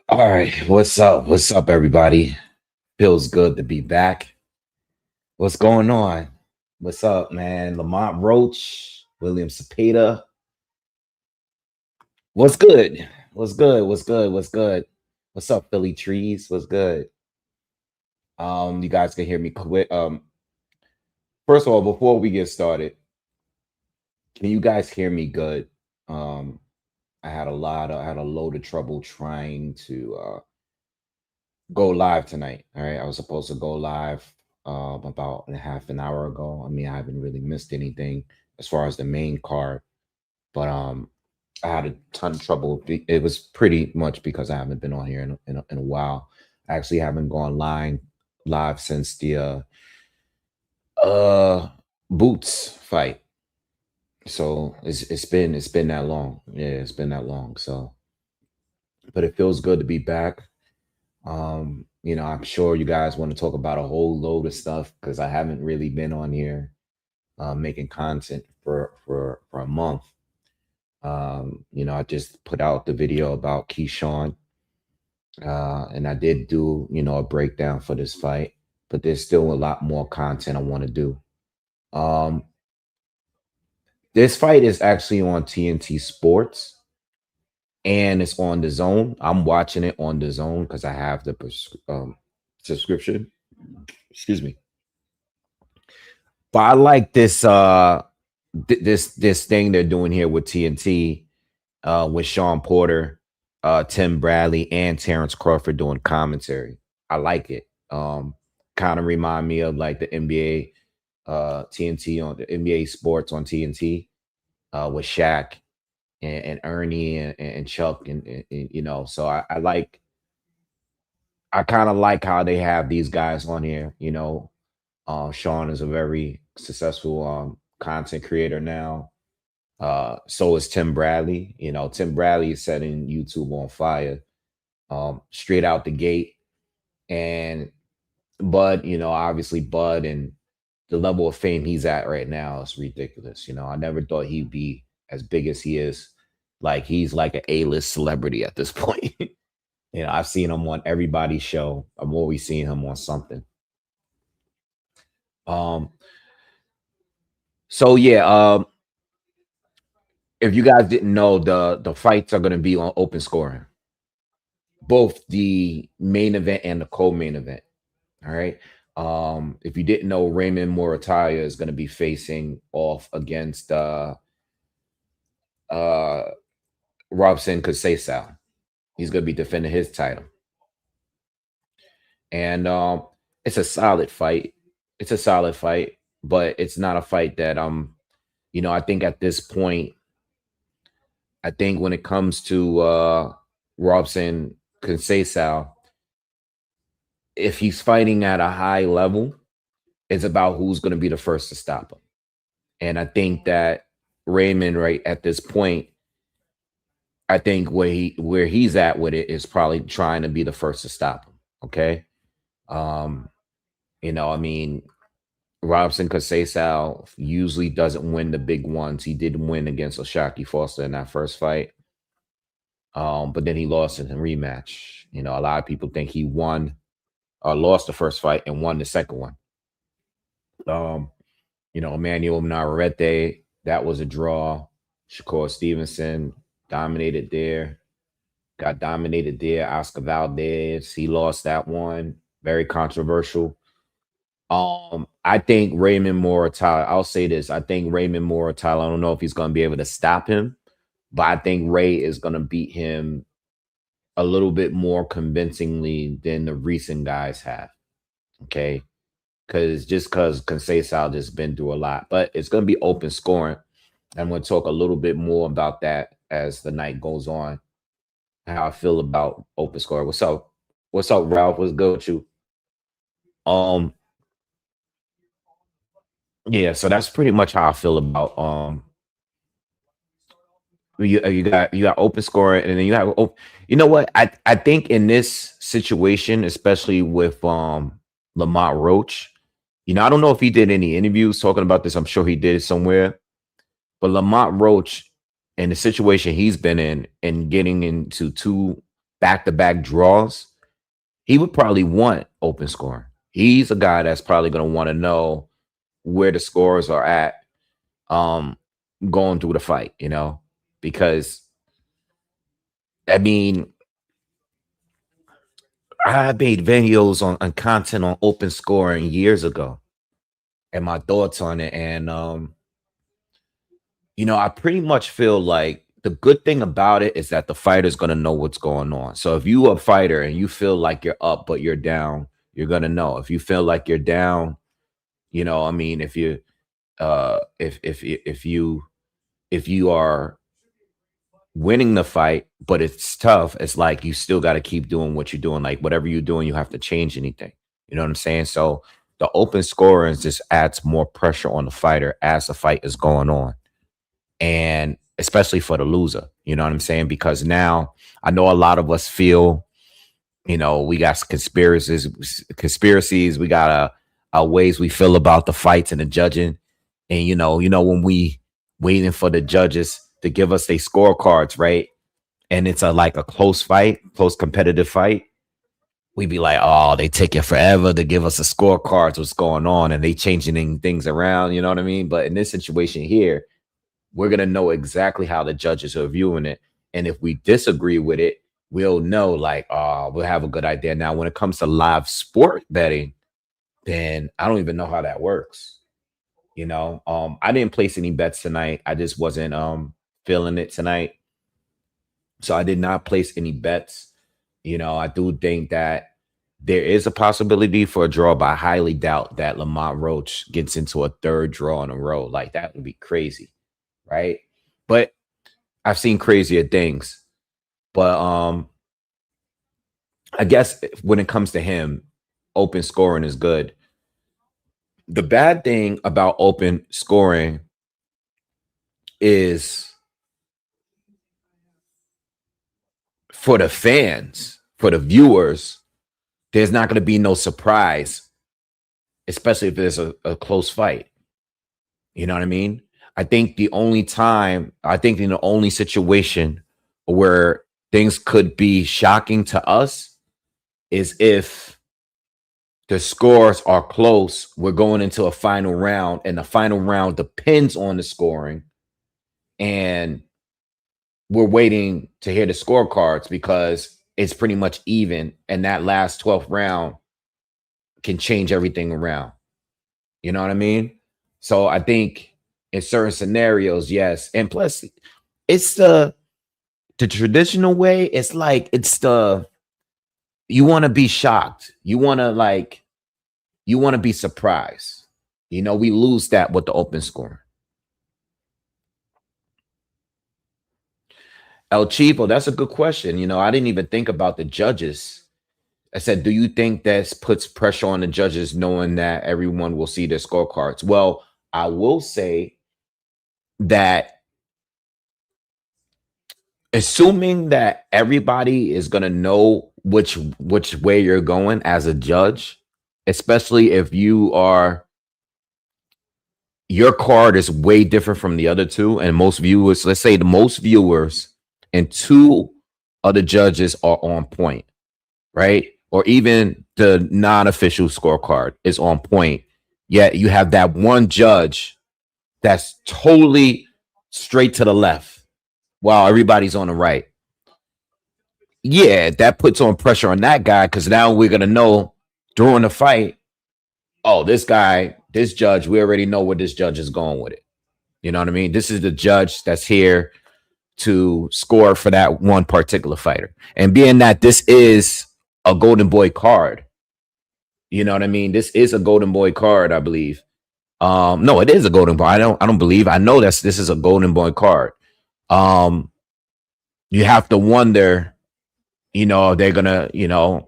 All right, what's up? What's up, everybody? Feels good to be back. What's going on? What's up, man? Lamont Roach, William Zepeda. What's good? What's good? What's good? What's good? What's up, Philly Trees? What's good? You guys can hear me quick. First of all, before we get started, can you guys hear me good? Um, I had a load of trouble trying to go live tonight. All right, I was supposed to go live about a half an hour ago. I mean, I haven't really missed anything as far as the main card, but I had a ton of trouble. It was pretty much because I haven't been on here in a while. I actually haven't gone live since the uh Boots fight. So it's been that long. Yeah, it's been that long. So, but it feels good to be back. I'm sure you guys want to talk about a whole load of stuff because I haven't really been on here making content for a month. I just put out the video about Keyshawn, and I did do a breakdown for this fight, but there's still a lot more content I want to do. Um, this fight is actually on TNT Sports and it's on the Zone. I'm watching it on the Zone because I have the subscription. Excuse me. But I like this this thing they're doing here with TNT, with Sean Porter, Tim Bradley, and Terrence Crawford doing commentary. I like it. Kind of remind me of like the NBA TNT on the NBA sports on TNT, with Shaq and Ernie and Chuck and. So I kind of like how they have these guys on here. Sean is a very successful content creator now. So is Tim Bradley. Tim Bradley is setting YouTube on fire, straight out the gate. And Bud, obviously Bud and the level of fame he's at right now is ridiculous. I never thought he'd be as big as he is. Like he's like an A-list celebrity at this point. I've seen him on everybody's show. I'm always seeing him on something. Um, so yeah, if you guys didn't know, the fights are going to be on open scoring, both the main event and the co-main event. All right. If you didn't know, Raymond Morataya is going to be facing off against uh Robson Casasau. He's going to be defending his title. And it's a solid fight. It's a solid fight, but it's not a fight that I think at this point, I think when it comes to Robson Casasau, if he's fighting at a high level, it's about who's going to be the first to stop him. And I think that Raymond, right at this point, I think where he's at with it is probably trying to be the first to stop him. Okay. Um, I mean, Robson Casasau usually doesn't win the big ones. He did win against Oshaki Foster in that first fight. But then he lost in the rematch. A lot of people think he won or lost the first fight and won the second one. Um, Emmanuel Navarrete, that was a draw. Shakur Stevenson dominated there. Got dominated there. Oscar Valdez, he lost that one. Very controversial. I think Raymond Moratala, I'll say this. I think Raymond Moratala, I don't know if he's going to be able to stop him, but I think Ray is going to beat him a little bit more convincingly than the recent guys have. Okay. Because Conceição just been through a lot, but it's going to be open scoring. I'm going to talk a little bit more about that as the night goes on. How I feel about open scoring. What's up? What's up, Ralph? What's good with you? Um, yeah, so that's pretty much how I feel about you got open scoring and then you have you know what? I think in this situation, especially with Lamont Roach, I don't know if he did any interviews talking about this. I'm sure he did somewhere. But Lamont Roach, in the situation he's been in and getting into two back-to-back draws, he would probably want open scoring. He's a guy that's probably going to want to know where the scores are at um going through the fight, because I mean, I made videos on content on open scoring years ago and my thoughts on it. And I pretty much feel like the good thing about it is that the fighter's gonna know what's going on. So if you a fighter and you feel like you're up but you're down, you're gonna know. If you feel like you're down, I mean, if you if you are winning the fight, but it's tough, it's like you still got to keep doing what you're doing. Like whatever you're doing, you have to change anything. You know what I'm saying? So the open scoring just adds more pressure on the fighter as the fight is going on. And especially for the loser, you know what I'm saying? Because now I know a lot of us feel, we got conspiracies, we got our ways we feel about the fights and the judging. And when we waiting for the judges to give us their scorecards, right? And it's like a close fight, close competitive fight. We be like, oh, they take it forever to give us the scorecards, what's going on, and they changing things around, you know what I mean? But in this situation here, we're gonna know exactly how the judges are viewing it. And if we disagree with it, we'll know, like, oh, we'll have a good idea. Now, when it comes to live sport betting, then I don't even know how that works. I didn't place any bets tonight. I just wasn't feeling it tonight. So I did not place any bets. I do think that there is a possibility for a draw, but I highly doubt that Lamont Roach gets into a third draw in a row. Like that would be crazy, right? But I've seen crazier things. But I guess when it comes to him, open scoring is good. The bad thing about open scoring is for the fans, for the viewers, there's not going to be no surprise, especially if there's a close fight. You know what I mean? I think in the only situation where things could be shocking to us is if the scores are close. We're going into a final round, and the final round depends on the scoring. And we're waiting to hear the scorecards because it's pretty much even. And that last 12th round can change everything around. You know what I mean? So I think in certain scenarios, yes. And plus, it's the traditional way. It's like you want to be shocked. You want to be surprised. We lose that with the open scoring. El Chivo, that's a good question. I didn't even think about the judges. I said, do you think that puts pressure on the judges knowing that everyone will see their scorecards? Well, I will say that assuming that everybody is going to know which way you're going as a judge, especially if your card is way different from the other two, and most viewers, let's say the most viewers and two other judges are on point, right? Or even the non-official scorecard is on point. Yet you have that one judge that's totally straight to the left while everybody's on the right. Yeah, that puts on pressure on that guy because now we're going to know during the fight, oh, this judge, we already know where this judge is going with it. You know what I mean? This is the judge that's here to score for that one particular fighter. And being that this is a Golden Boy card, you know what I mean? This is a Golden Boy card, I believe. No, it is a Golden Boy. I don't believe. I know this is a Golden Boy card. You have to wonder, they're gonna,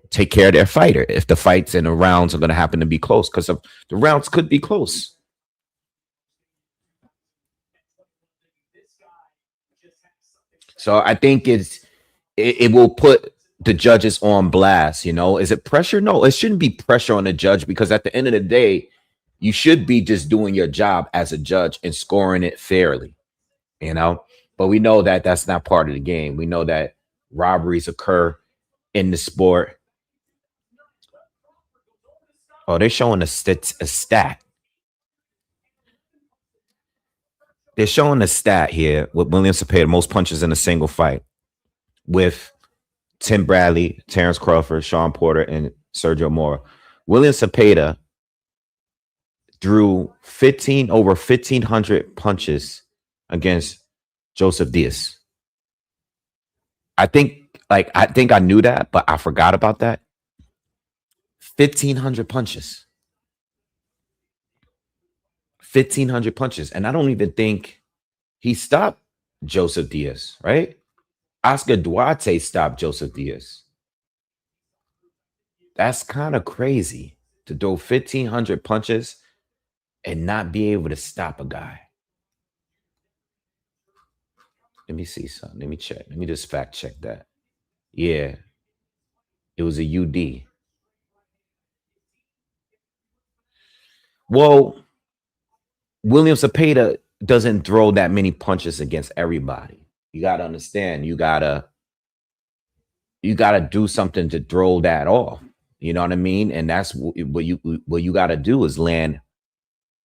take care of their fighter if the fights and the rounds are gonna happen to be close, because the rounds could be close. So I think it will put the judges on blast. Is it pressure? No, it shouldn't be pressure on the judge, because at the end of the day, you should be just doing your job as a judge and scoring it fairly. But we know that that's not part of the game. We know that robberies occur in the sport. Oh, they're showing a stat. They're showing a stat here with William Zepeda, most punches in a single fight, with Tim Bradley, Terrence Crawford, Sean Porter, and Sergio Mora. William Zepeda drew over 1,500 punches against Joseph Diaz. I think I knew that, but I forgot about that. 1,500 punches. 1,500 punches. And I don't even think he stopped Joseph Diaz, right? Oscar Duarte stopped Joseph Diaz. That's kind of crazy to throw 1,500 punches and not be able to stop a guy. Let me see something. Let me check. Let me just fact check that. Yeah, it was a UD. Well, William Zepeda doesn't throw that many punches against everybody. You got to understand. You gotta do something to throw that off. You know what I mean? And that's what you got to do is land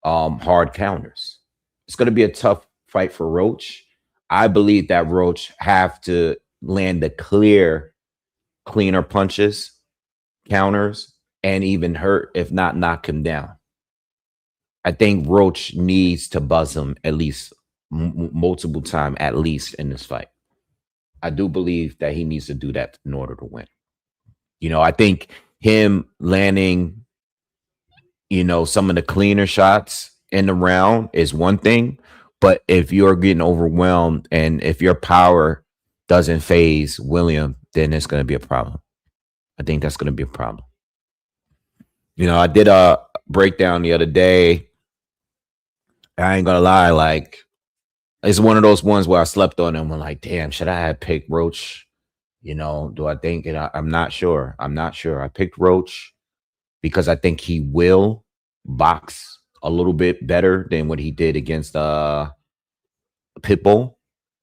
hard counters. It's going to be a tough fight for Roach. I believe that Roach have to land the cleaner punches, counters, and even hurt, if not knock him down. I think Roach needs to buzz him at least multiple times, at least in this fight. I do believe that he needs to do that in order to win. I think him landing, some of the cleaner shots in the round is one thing. But if you're getting overwhelmed and if your power doesn't phase William, then it's going to be a problem. I think that's going to be a problem. I did a breakdown the other day. I ain't going to lie. Like, it's one of those ones where I slept on and I'm like, damn, should I have picked Roach? Do I think I'm not sure. I picked Roach because I think he will box a little bit better than what he did against Pitbull.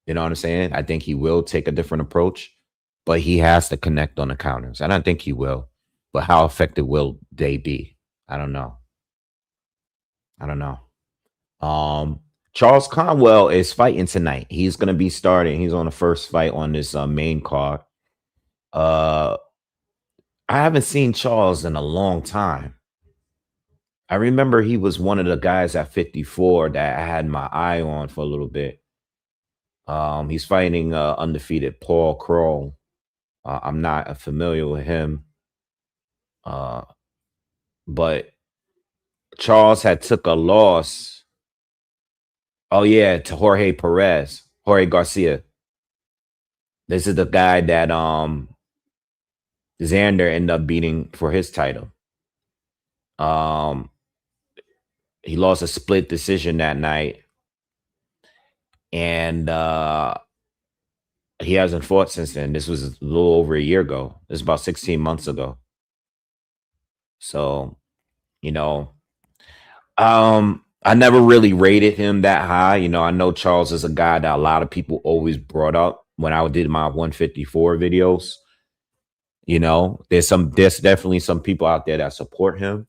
You know what I'm saying? I think he will take a different approach, but he has to connect on the counters. And I think he will. But how effective will they be? I don't know. Charles Conwell is fighting tonight. He's going to be starting. He's on the first fight on this main card. I haven't seen Charles in a long time. I remember he was one of the guys at 54 that I had my eye on for a little bit. He's fighting undefeated Paul Kroll. I'm not familiar with him. But Charles had took a loss. Oh, yeah, to Jorge Garcia. This is the guy that Xander ended up beating for his title. He lost a split decision that night. And he hasn't fought since then. This was a little over a year ago. This is about 16 months ago. So, I never really rated him that high. I know Charles is a guy that a lot of people always brought up when I did my 154 videos. There's definitely some people out there that support him.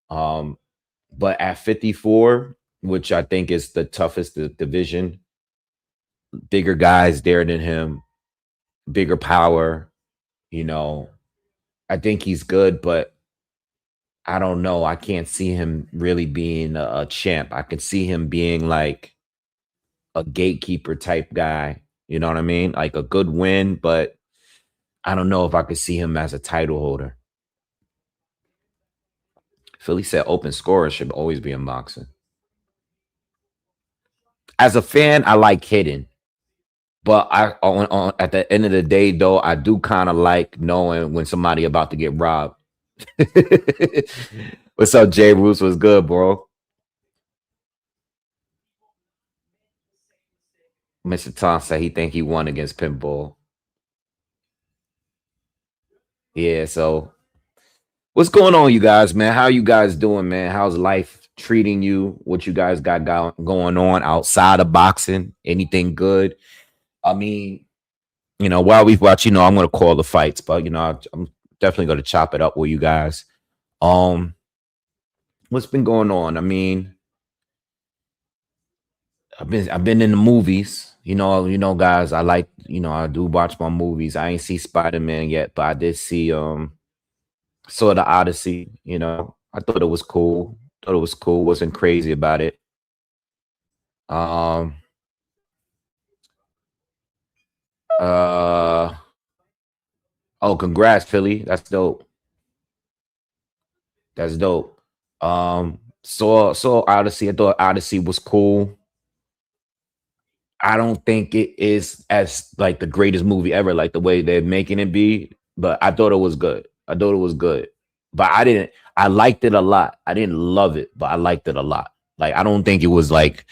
But at 54, which I think is the toughest division, bigger guys there than him, bigger power, I think he's good, but I don't know. I can't see him really being a champ. I can see him being like a gatekeeper type guy. You know what I mean? Like a good win, but I don't know if I could see him as a title holder. Philly said open scorer should always be in boxing. As a fan, I like hitting. But at the end of the day, though, I do kind of like knowing when somebody about to get robbed. What's up, Jay Roos? What's good, bro? Mr. Tom said he think he won against Pitbull. Yeah, so what's going on, you guys, man? How you guys doing, man? How's life treating you? What you guys got going on outside of boxing? Anything good? I mean, While we watch, I'm gonna call the fights, but I'm definitely gonna chop it up with you guys. Um, what's been going on? I mean, I've been in the movies. Guys. I do watch my movies. I ain't see Spider Man yet, but I did see saw the Odyssey. I thought it was cool. Thought it was cool. Wasn't crazy about it. Um, uh, oh, congrats, Philly. That's dope. That's dope. Saw Odyssey. I thought Odyssey was cool. I don't think it is as like the greatest movie ever, like the way they're making it be. But I thought it was good. I thought it was good. But I didn't. I liked it a lot. I didn't love it, but I liked it a lot. Like I don't think it was like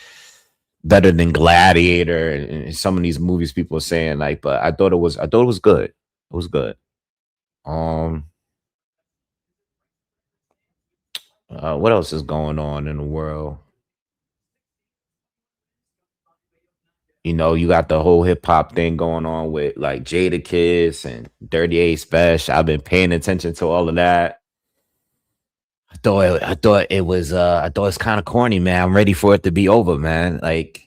better than Gladiator and some of these movies people are saying. Like, but I thought it was. I thought it was good. It was good. Um, what else is going on in the world? You got the whole hip hop thing going on with like Jada Kiss and 38 Special. I've been paying attention to all of that. I thought it's kind of corny, man. I'm ready for it to be over, man. Like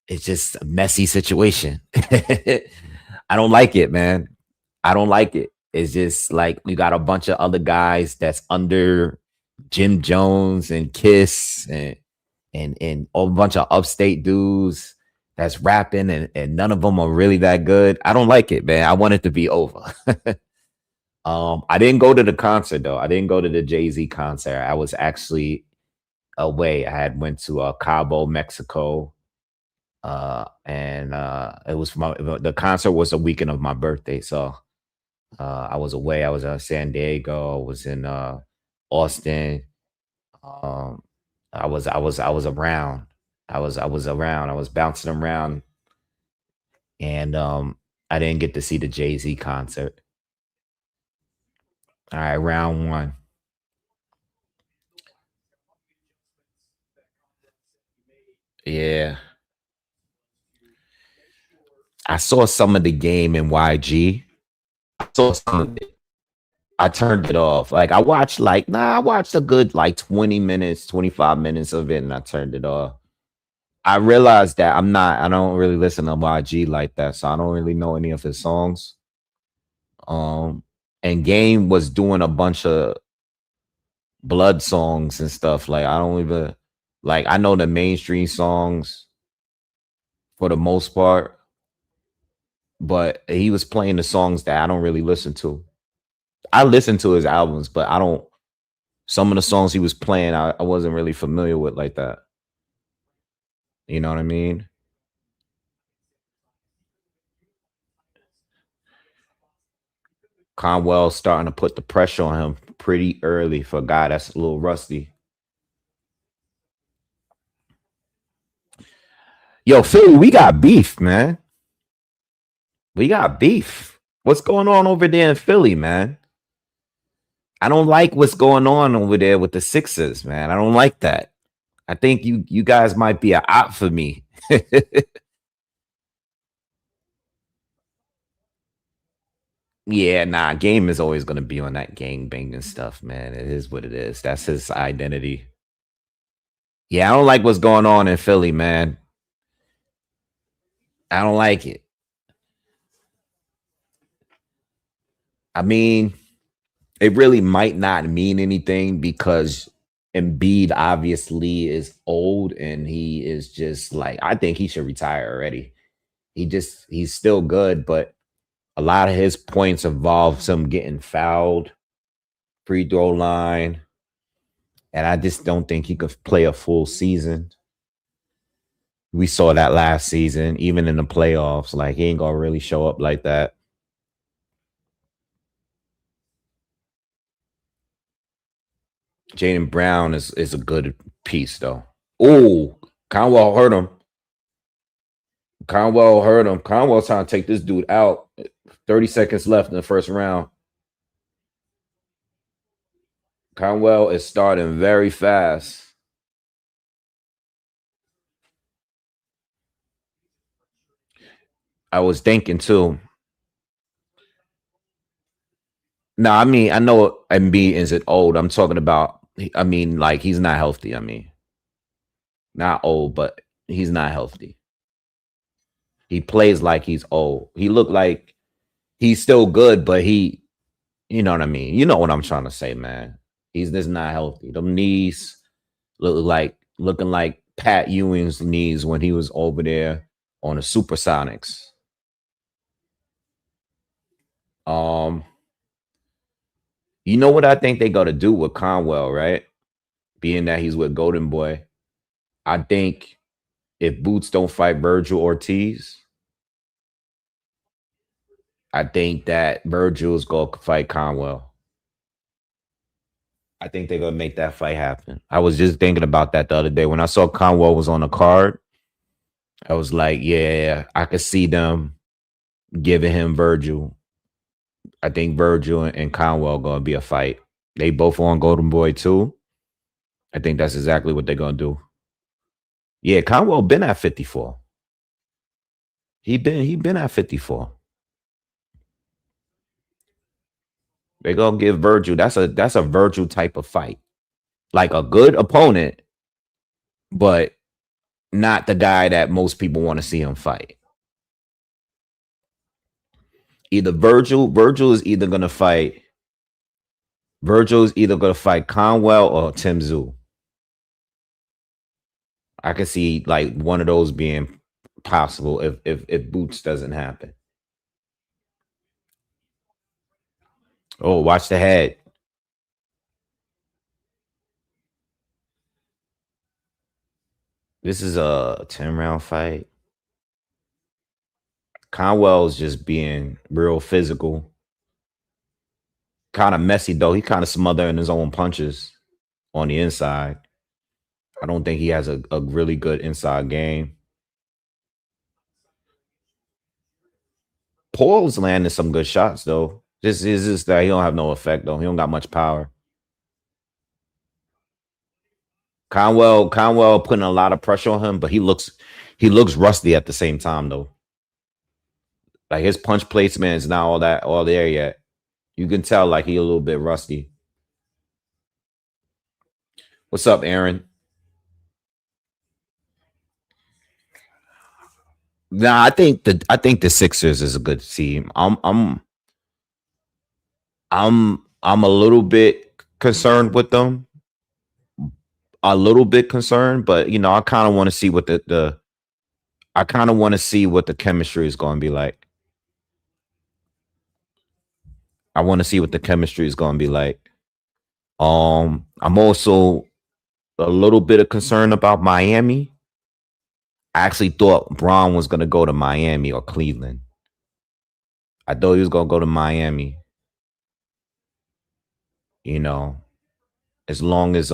it's just a messy situation. I don't like it, man. I don't like it. It's just like we got a bunch of other guys that's under Jim Jones and Kiss and a bunch of upstate dudes that's rapping and none of them are really that good. I don't like it, man. I want it to be over. I didn't go to the concert though. I didn't go to the Jay-Z concert. I was actually away. I had went to Cabo, Mexico. And it was the concert was a weekend of my birthday. So I was away. I was in San Diego. I was in Austin. Um, I was around. I was around. I was bouncing around, and I didn't get to see the Jay Z concert. All right, round one. Yeah, I saw some of the game in YG. I saw some of it. I turned it off. Like I watched a good like 20 minutes, 25 minutes of it, and I turned it off. I realized that I don't really listen to YG like that, so I don't really know any of his songs. Um, and Game was doing a bunch of blood songs and stuff. Like I don't even like I know the mainstream songs for the most part, but he was playing the songs that I don't really listen to. I listen to his albums, but I don't some of the songs he was playing I wasn't really familiar with like that. You know what I mean? Conwell starting to put the pressure on him pretty early for a guy that's a little rusty. Yo, Philly, we got beef, man. We got beef. What's going on over there in Philly, man? I don't like what's going on over there with the Sixers, man. I don't like that. I think you guys might be a op for me. Yeah, nah, Game is always gonna be on that gang banging stuff, man. It is what it is. That's his identity. Yeah, I don't like what's going on in Philly, man. I don't like it. I mean, it really might not mean anything because Embiid obviously is old and he is just like I think he should retire already. He's still good, but a lot of his points involve some getting fouled, free throw line, and I just don't think he could play a full season. We saw that last season, even in the playoffs. Like he ain't gonna really show up like that. Jaden Brown is a good piece though. Oh, Conwell hurt him. Conwell hurt him. Conwell's trying to take this dude out. 30 seconds left in the first round. Conwell is starting very fast. I was thinking too. No, I mean, I know Embiid isn't old. I'm talking about, I mean, like he's not healthy. I mean, not old, but he's not healthy. He plays like he's old. He looked like he's still good, but you know what I mean? You know what I'm trying to say, man. He's just not healthy. Them knees looking like Pat Ewing's knees when he was over there on the Supersonics. Um, you know what I think they got to do with Conwell, right? Being that he's with Golden Boy, I think if Boots don't fight Virgil Ortiz, I think that Virgil's gonna fight Conwell. I think they're gonna make that fight happen. I was just thinking about that the other day when I saw Conwell was on the card. I was like, yeah, I could see them giving him Virgil. I think Virgil and Conwell gonna be a fight. They both on Golden Boy too. I think that's exactly what they're gonna do. Yeah, Conwell been at 54. He been at 54. They're gonna give Virgil. That's a Virgil type of fight. Like a good opponent, but not the guy that most people want to see him fight. Either Virgil is either gonna fight. Virgil is either gonna fight Conwell or Tim Zoo. I can see like one of those being possible if Boots doesn't happen. Oh, watch the head. This is a 10-round fight. Conwell's just being real physical. Kind of messy though. He kind of smothering his own punches on the inside. I don't think he has a really good inside game. Paul's landing some good shots though. This is just that he don't have no effect though. He don't got much power. Conwell putting a lot of pressure on him, but he looks rusty at the same time though. Like his punch placement is not all there yet. You can tell like he a little bit rusty. What's up, Aaron? Nah, I think the Sixers is a good team. I'm a little bit concerned with them. A little bit concerned, but you know, I kind of want to see what the I kind of want to see what the chemistry is going to be like. I want to see what the chemistry is going to be like. I'm also a little bit of concern about Miami. I actually thought Braun was going to go to Miami or Cleveland. I thought he was going to go to Miami. You know, as long as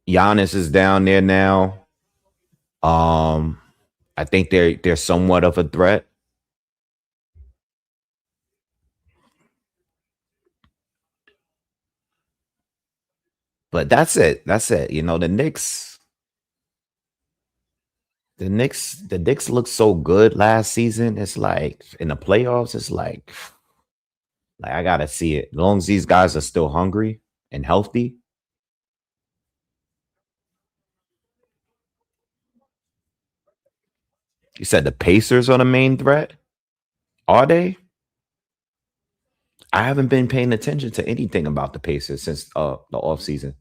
Giannis is down there now. I think they're somewhat of a threat. But that's it. That's it. You know, the Knicks looked so good last season. It's like in the playoffs, it's like I gotta see it. As long as these guys are still hungry and healthy. You said the Pacers are the main threat. Are they? I haven't been paying attention to anything about the Pacers since the offseason.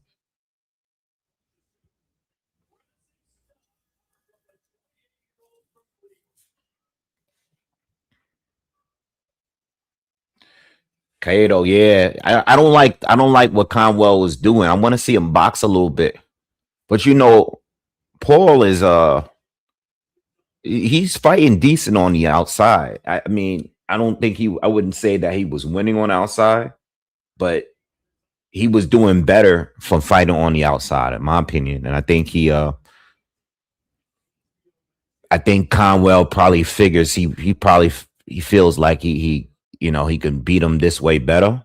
Kato, yeah. I don't like what Conwell was doing. I want to see him box a little bit. But you know, Paul is he's fighting decent on the outside. I mean, I wouldn't say that he was winning on the outside, but he was doing better from fighting on the outside, in my opinion. And I think Conwell probably figures he feels like he he can beat him this way better.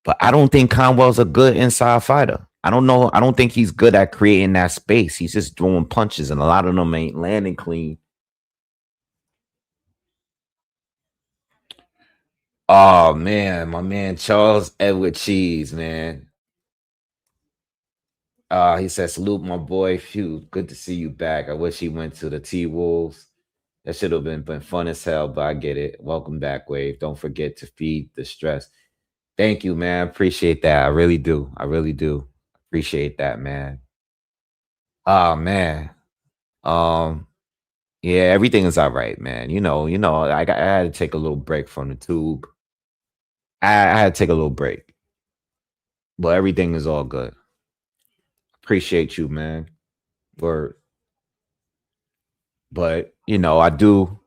But I don't think Conwell's a good inside fighter. I don't know. I don't think he's good at creating that space. He's just throwing punches, and a lot of them ain't landing clean. Oh man, my man Charles Edward Cheese, man. He said, salute my boy. Phew, good to see you back. I wish he went to the T Wolves. That should have been fun as hell, but I get it. Welcome back, Wave. Don't forget to feed the stress. Thank you, man. Appreciate that. I really do. I really do. Appreciate that, man. Oh man. Um, yeah, everything is all right, man. I had to take a little break from the tube. I had to take a little break, but everything is all good. Appreciate you, man. Word. But I do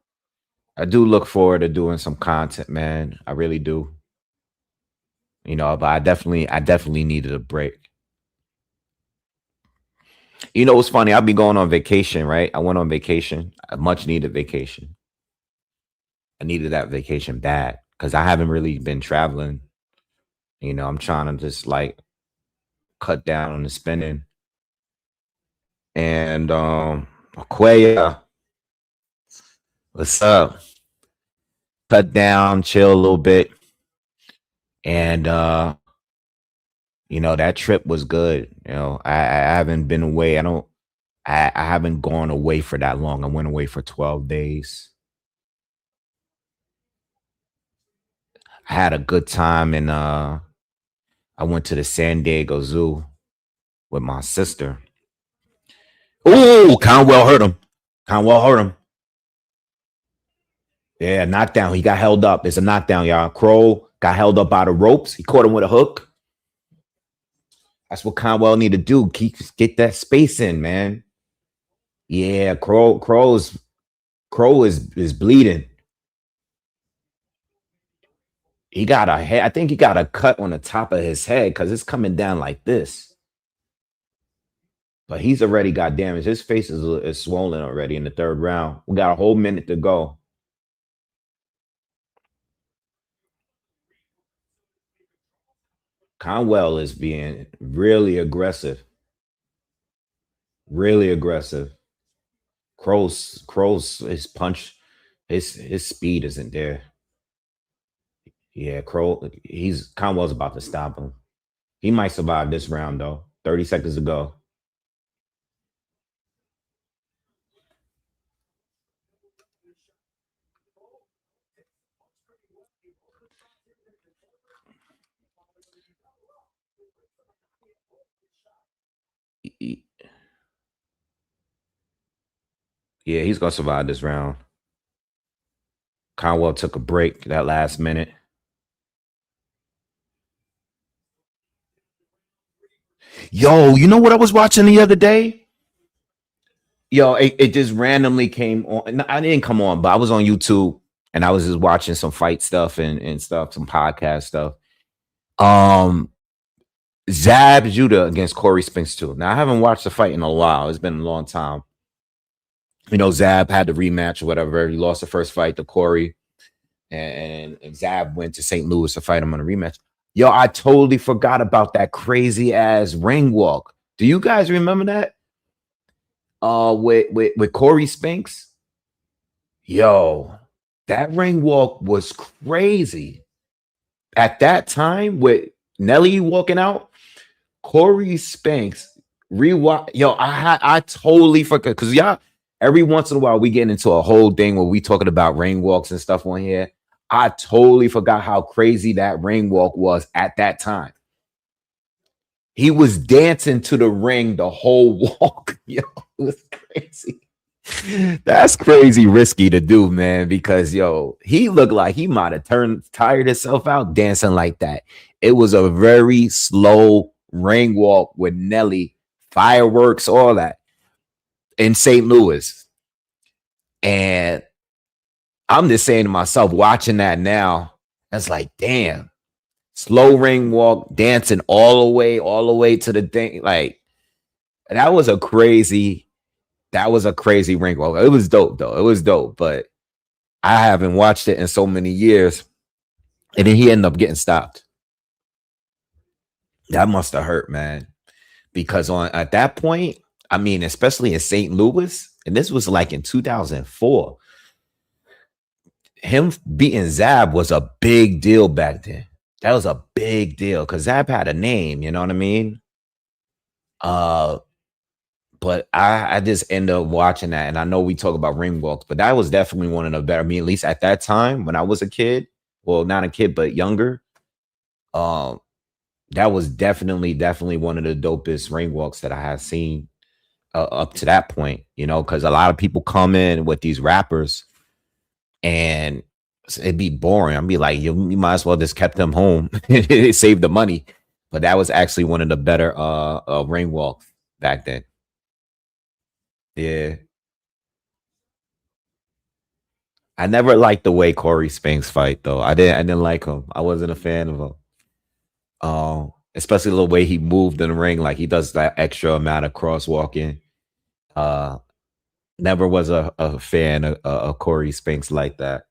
look forward to doing some content, man. I really do. But I definitely needed a break. What's funny? I'll be going on vacation, right? I went on vacation, a much needed vacation. I needed that vacation bad because I haven't really been traveling. I'm trying to just like cut down on the spending. And Aquaya, what's up? Cut down, chill a little bit. And that trip was good. I haven't been away. I haven't gone away for that long. I went away for 12 days. I had a good time and I went to the San Diego Zoo with my sister. Ooh, Conwell hurt him. Conwell hurt him. Yeah, knockdown. He got held up. It's a knockdown, y'all. Crow got held up by the ropes. He caught him with a hook. That's what Conwell need to do. Get that space in, man. Yeah, Crow is bleeding. He got a head. I think he got a cut on the top of his head because it's coming down like this. But he's already got damage. His face is swollen already in the third round. We got a whole minute to go. Conwell is being really aggressive. Really aggressive. Crow's his punch, his speed isn't there. Yeah, he's Conwell's about to stop him. He might survive this round though. 30 seconds to go. Yeah, he's gonna survive this round. Conwell took a break that last minute. Yo, you know what I was watching the other day? Yo, it just randomly came on. No, I didn't come on, but I was on YouTube and I was just watching some fight stuff and stuff, some podcast stuff. Um, Zab Judah against Corey Spinks too. Now I haven't watched the fight in a while. It's been a long time. Zab had the rematch or whatever. He lost the first fight to Corey, and Zab went to St. Louis to fight him on a rematch. Yo, I totally forgot about that crazy ass ring walk. Do you guys remember that? With Corey Spinks. Yo, that ring walk was crazy. At that time, with Nelly walking out, Corey Spinks rewatch. Yo, I totally forgot because y'all every once in a while we get into a whole thing where we talking about ring walks and stuff on here. I totally forgot how crazy that ring walk was at that time. He was dancing to the ring the whole walk. Yo, it was crazy. That's crazy risky to do, man, because yo, he looked like he might have tired himself out dancing like that. It was a very slow ring walk with Nelly, fireworks, all that in St. Louis. And I'm just saying to myself, watching that now, that's like, damn, slow ring walk, dancing all the way to the thing. Like, that was a crazy ring walk. It was dope, though. It was dope, but I haven't watched it in so many years. And then he ended up getting stopped. That must have hurt, man. because on at that point, I mean, especially in St. Louis, and this was like in 2004, him beating Zab was a big deal back then. That was a big deal because Zab had a name, you know what I mean? Uh, but I just end up watching that, and I know we talk about ring walks, but that was definitely one of the better. I mean, at least at that time when I was a kid, well, not a kid, but younger. Um, that was definitely one of the dopest ring walks that I had seen up to that point. You know, because a lot of people come in with these rappers, and it'd be boring. I'd be like, you might as well just kept them home, save the money. But that was actually one of the better ring walks back then. Yeah. I never liked the way Corey Spinks fight though. I didn't like him. I wasn't a fan of him. Especially the way he moved in the ring, like he does that extra amount of crosswalking. Uh Never was a fan of Corey Spinks like that.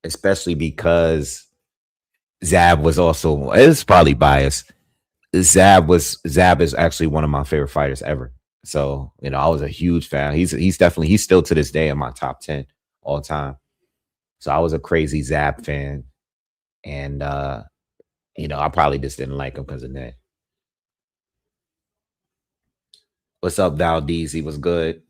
Especially because Zab was also, it's probably biased. Zab is actually one of my favorite fighters ever. So, you know, I was a huge fan. He's still to this day in my top 10 all time. So I was a crazy Zab fan. And you know, I probably just didn't like him because of that. What's up, Valdez? He was good.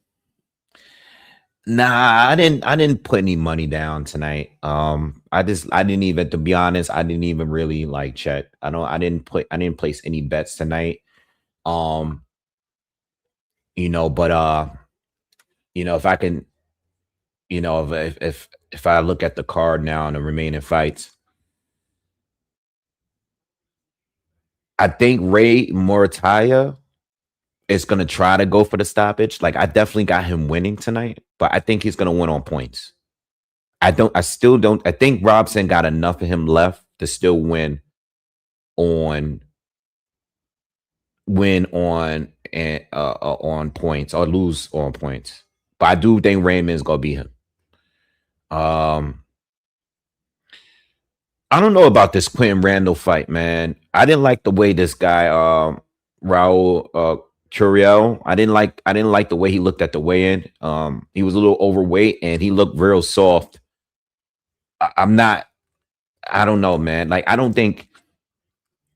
Nah, I didn't put any money down tonight. I didn't even, to be honest, I didn't even really like check. I didn't place any bets tonight. Um, you know, but you know, if I can, you know, if I look at the card now and the remaining fights, I think Ray Morataya is gonna try to go for the stoppage. Like I definitely got him winning tonight, but I think he's gonna win on points. I still don't. I think Robson got enough of him left to still on on points or lose on points. But I do think Raymond's gonna beat him. Um, I don't know about this Quentin Randall fight, man. I didn't like the way this guy, Raul Curiel. I didn't like the way he looked at the weigh-in. He was a little overweight and he looked real soft. I'm not. I don't know, man. Like I don't think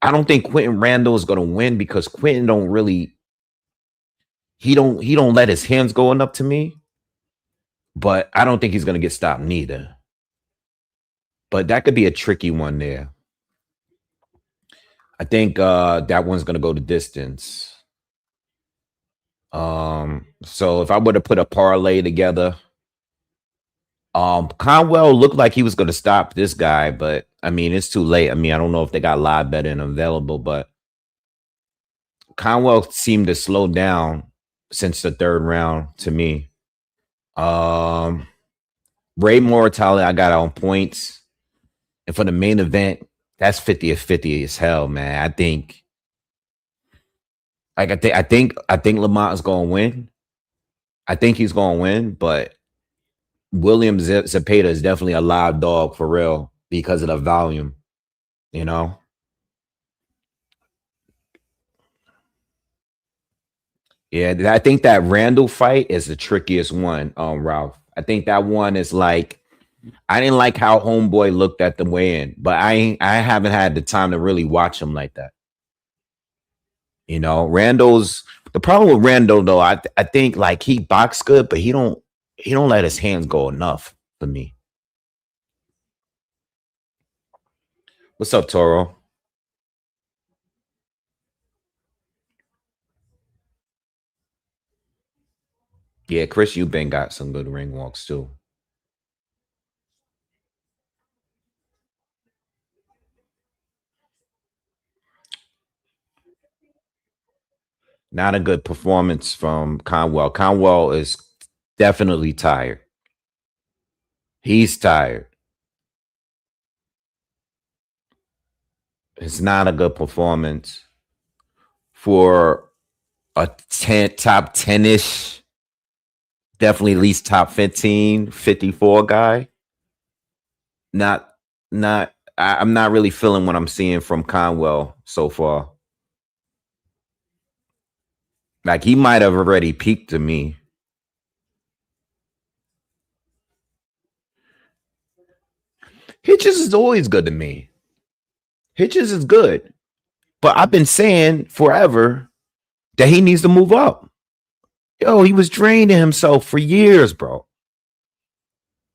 Quentin Randall is gonna win because Quentin don't really he don't let his hands go enough to me. But I don't think he's gonna get stopped neither. But that could be a tricky one there. I think that one's gonna go the distance. So if I were to put a parlay together, Conwell looked like he was gonna stop this guy, but I mean it's too late. I mean, I don't know if they got live betting available, but Conwell seemed to slow down since the third round to me. Um Ray Mortale, I got on points. And for the main event, that's 50 as hell, man. I think like I think Lamont is gonna win. I think he's gonna win, but William Zepeda is definitely a live dog for real because of the volume, you know. Yeah, I think that Randall fight is the trickiest one, Ralph. I think that one is like I didn't like how Homeboy looked at the weigh-in, but I haven't had the time to really watch him like that. You know, Randall's the problem with Randall though. I think like he box good, but he don't let his hands go enough for me. What's up, Toro? Yeah, Chris Eubank got some good ring walks too. Not a good performance from Conwell. Conwell is definitely tired. He's tired. It's not a good performance for a 10 top 10-ish, definitely at least top 15, 54 guy. Not not I'm not really feeling what I'm seeing from Conwell so far. Like he might have already peaked to me. Hitches is always good to me. Hitches is good. But I've been saying forever that he needs to move up. Yo, he was draining himself for years, bro.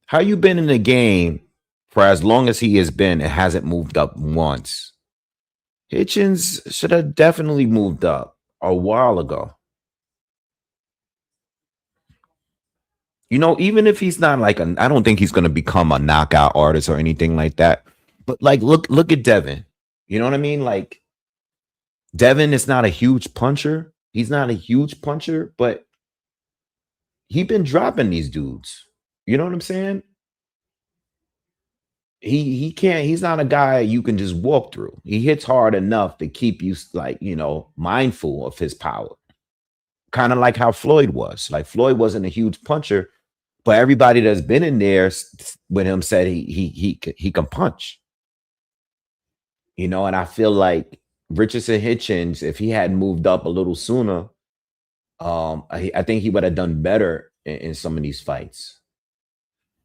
How you been in the game for as long as he has been and hasn't moved up once? Hitchens should have definitely moved up a while ago. You know, even if he's not like I don't think he's gonna become a knockout artist or anything like that. But like, look at Devin. You know what I mean? Like, Devin is not a huge puncher. He's not a huge puncher, but he been dropping these dudes. You know what I'm saying? He can't. He's not a guy you can just walk through. He hits hard enough to keep you like mindful of his power. Kind of like how Floyd was. Like Floyd wasn't a huge puncher, but everybody that's been in there with him said he can punch. You know, and I feel like Richardson Hitchens, if he had moved up a little sooner, I think he would have done better in some of these fights.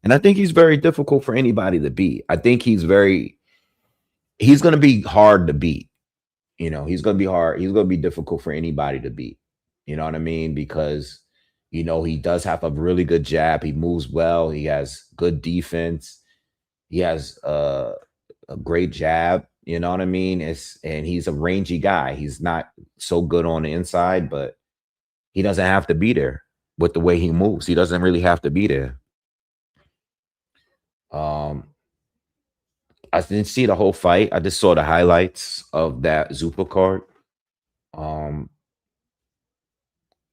And I think he's very difficult for anybody to beat. I think he's going to be hard to beat. You know, he's going to be hard. He's going to be difficult for anybody to beat. You know what I mean? Because, he does have a really good jab. He moves well. He has good defense. He has a great jab. You know what I mean? And he's a rangy guy. He's not so good on the inside, but he doesn't have to be there with the way he moves. He doesn't really have to be there. I didn't see the whole fight. I just saw the highlights of that Zupa card. Um,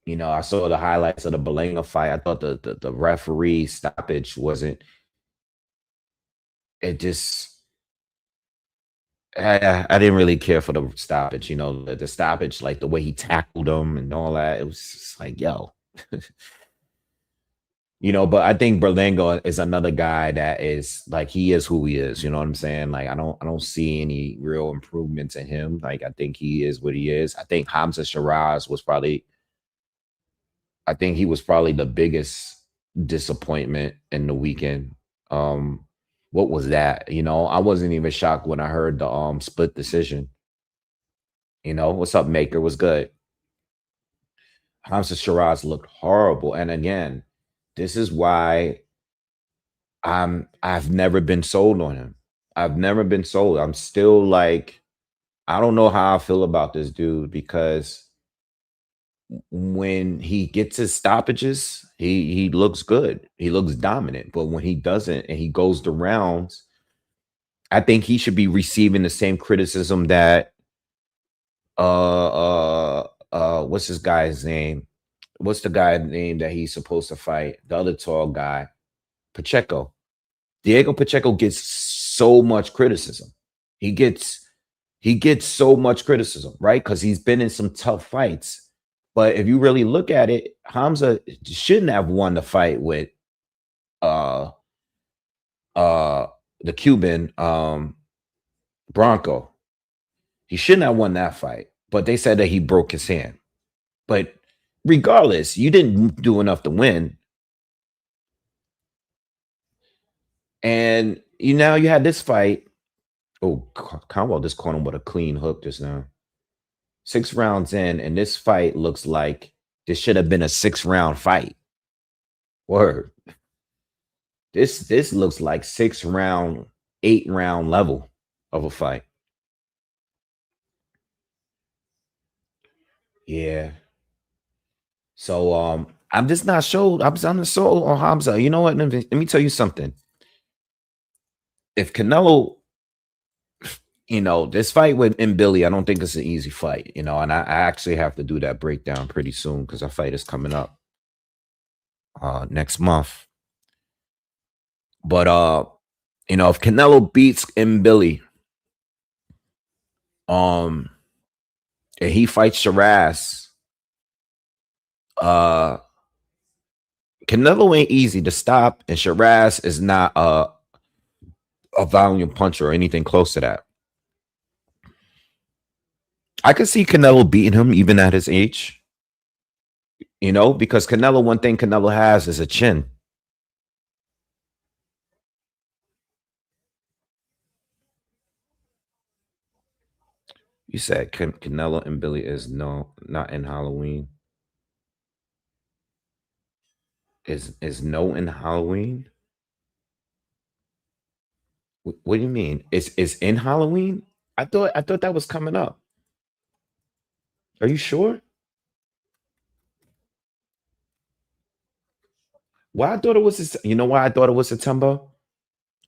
I saw the highlights of the Belenga fight. I thought the referee stoppage wasn't. It just. I didn't really care for the stoppage. The stoppage, like the way he tackled him and all that. It was just like, yo. But I think Berlingo is another guy that is like he is who he is. You know what I'm saying? Like I don't see any real improvements in him. Like I think he is what he is. I think Hamza Shiraz was probably. I think he was probably the biggest disappointment in the weekend. What was that? I wasn't even shocked when I heard the split decision. What's up, Maker? Was good. Hamza Shiraz looked horrible, and again, this is why I've never been sold on him. I've never been sold. I'm still like, I don't know how I feel about this dude because when he gets his stoppages, he looks good. He looks dominant. But when he doesn't and he goes the rounds, I think he should be receiving the same criticism that what's this guy's name? What's the guy's name that he's supposed to fight? The other tall guy, Pacheco. Diego Pacheco gets so much criticism. He gets so much criticism, right? Because he's been in some tough fights. But if you really look at it, Hamza shouldn't have won the fight with the Cuban Bronco. He shouldn't have won that fight. But they said that he broke his hand. But regardless, you didn't do enough to win. And now you had this fight. Oh, Conwell just caught him with a clean hook just now. 6 rounds in, and this fight looks like this should have been a 6-round fight. Word. This looks like 6-round, 8-round level of a fight. Yeah. So I'm just not sold. I'm not sold on Hamza. You know what? Let me tell you something. If Canelo, this fight with Billy, I don't think it's an easy fight, and I actually have to do that breakdown pretty soon because our fight is coming up next month. But if Canelo beats Billy, and he fights Shiraz, Canelo ain't easy to stop, and Shiraz is not a volume puncher or anything close to that. I could see Canelo beating him even at his age. You know, because Canelo, one thing Canelo has is a chin. You said Canelo and Billy is no not in Halloween. Is no in Halloween? What do you mean? It's in Halloween? I thought that was coming up. Are you sure? Why I thought it was you know why I thought it was September?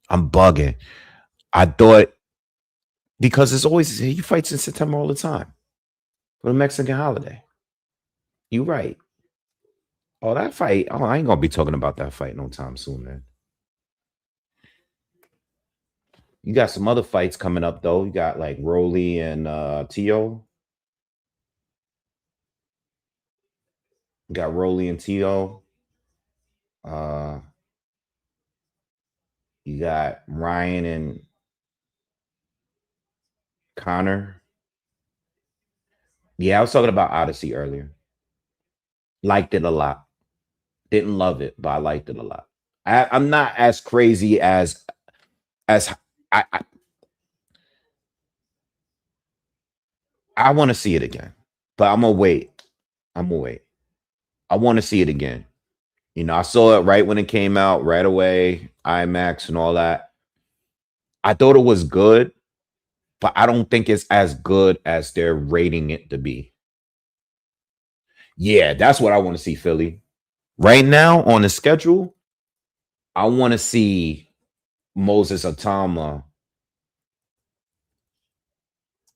I'm bugging. I thought because it's always he fights in September all the time for the Mexican holiday. You right. Oh, that fight. Oh, I ain't gonna be talking about that fight no time soon, man. You got some other fights coming up though. You got like Rolly and Tio. You got Rolly and Tio. Uh you got Ryan and Connor. Yeah, I was talking about Odyssey earlier. Liked it a lot. Didn't love it, but I liked it a lot. I'm not as crazy as I I want to see it again, but I'm gonna wait. I'm gonna wait. I want to see it again. You know, I saw it right when it came out, right away, IMAX and all that. I thought it was good, but I don't think it's as good as they're rating it to be. Yeah, that's what I want to see, Philly. Right now on the schedule, I want to see Moses Atama.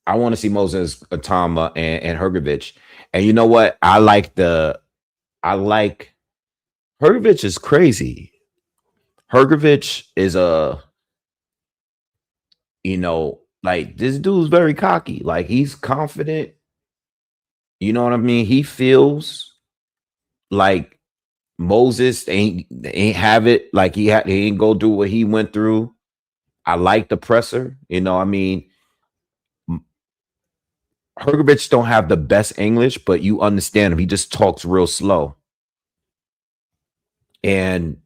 I want to see Moses Atama and Hergovich. And you know what? I like Hergovich is crazy. Hergovich is like this dude's very cocky. Like he's confident. You know what I mean? He feels like Moses ain't have it. Like he ain't go through what he went through. I like the presser. You know, I mean, Hergovich don't have the best English, but you understand him. He just talks real slow. And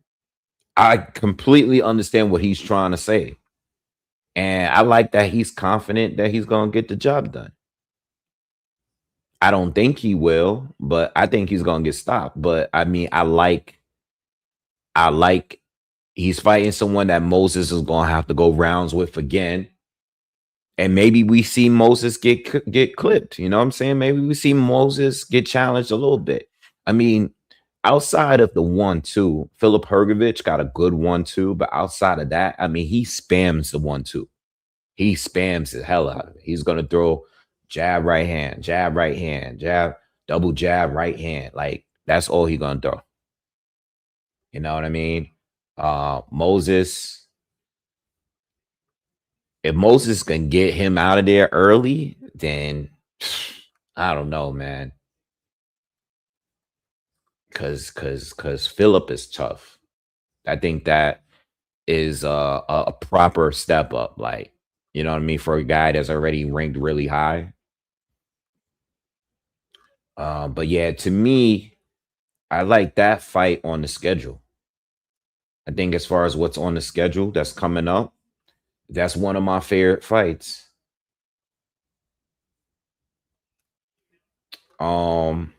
I completely understand what he's trying to say. And I like that he's confident that he's going to get the job done. I don't think he will, but I think he's going to get stopped. But I mean, I like he's fighting someone that Moses is going to have to go rounds with again. And maybe we see Moses get clipped. You know what I'm saying? Maybe we see Moses get challenged a little bit. I mean, outside of the 1-2, Philip Hergovich got a good 1-2, but outside of that, I mean, he spams the 1-2. He spams the hell out of it. He's gonna throw jab, right hand, jab, double jab, right hand. Like that's all he gonna throw. You know what I mean? Moses, if Moses can get him out of there early, then I don't know, man. Cause Philip is tough. I think that is a proper step up. Like, you know what I mean, for a guy that's already ranked really high. But yeah, to me, I like that fight on the schedule. I think as far as what's on the schedule that's coming up, that's one of my favorite fights. Um,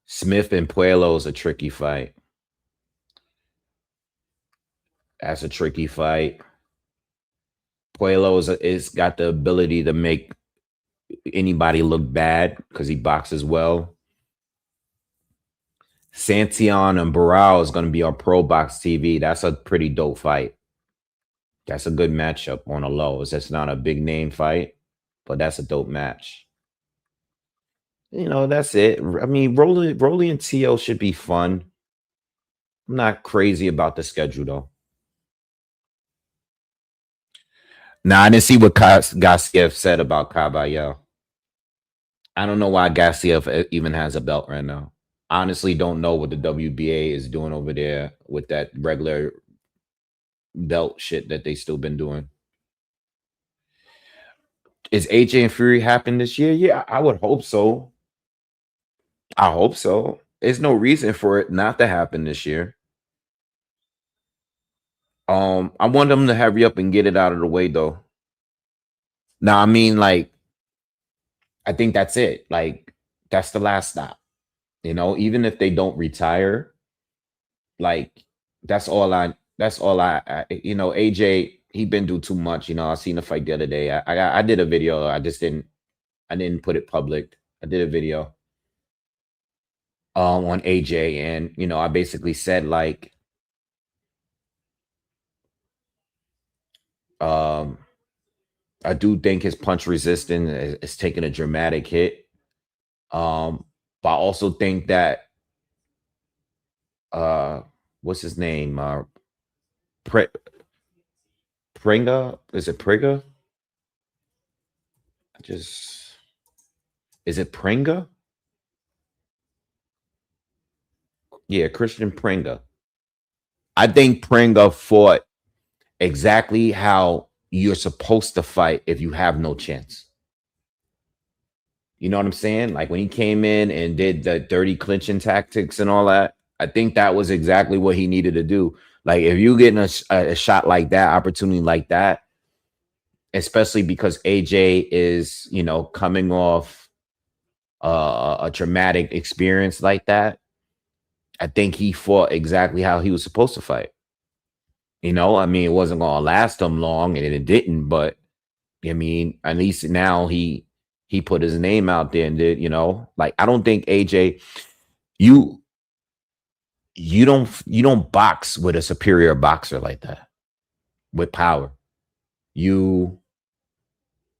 Smith and Puello is a tricky fight. That's a tricky fight. Puello is got the ability to make anybody look bad because he boxes well. Santion and Barral is going to be on Pro Box TV. That's a pretty dope fight. That's a good matchup on a low. It's just not a big name fight, but that's a dope match. You know, that's it. I mean, Rolly and Tio should be fun. I'm not crazy about the schedule though. Now, I didn't see what Gassiev said about Caballero. I don't know why Gassiev even has a belt right now. Honestly, don't know what the WBA is doing over there with that regular belt shit that they still been doing. Is AJ and Fury happen this year? Yeah, I would hope so. I hope so. There's no reason for it not to happen this year. I want them to hurry up and get it out of the way though. Now, I mean, like, I think that's it. Like, that's the last stop. Even if they don't retire, like, AJ, he been through too much. I seen the fight the other day. I did a video. I didn't put it public. I did a video on AJ, and I basically said like, um I do think his punch resistance is taking a dramatic hit. But I also think that uh what's his name? Pre- Pringa? Is it Priga? Just is it Pringa? Yeah, Christian Pringa. I think Pringa fought exactly how you're supposed to fight if you have no chance. You know what I'm saying? Like when he came in and did the dirty clinching tactics and all that, I think that was exactly what he needed to do. Like if you getting a shot like that, opportunity like that, especially because AJ is, coming off a traumatic experience like that, I think he fought exactly how he was supposed to fight. I mean, it wasn't going to last him long, and it didn't. But I mean, at least now he put his name out there and did. Like I don't think AJ, you you don't box with a superior boxer like that with power. You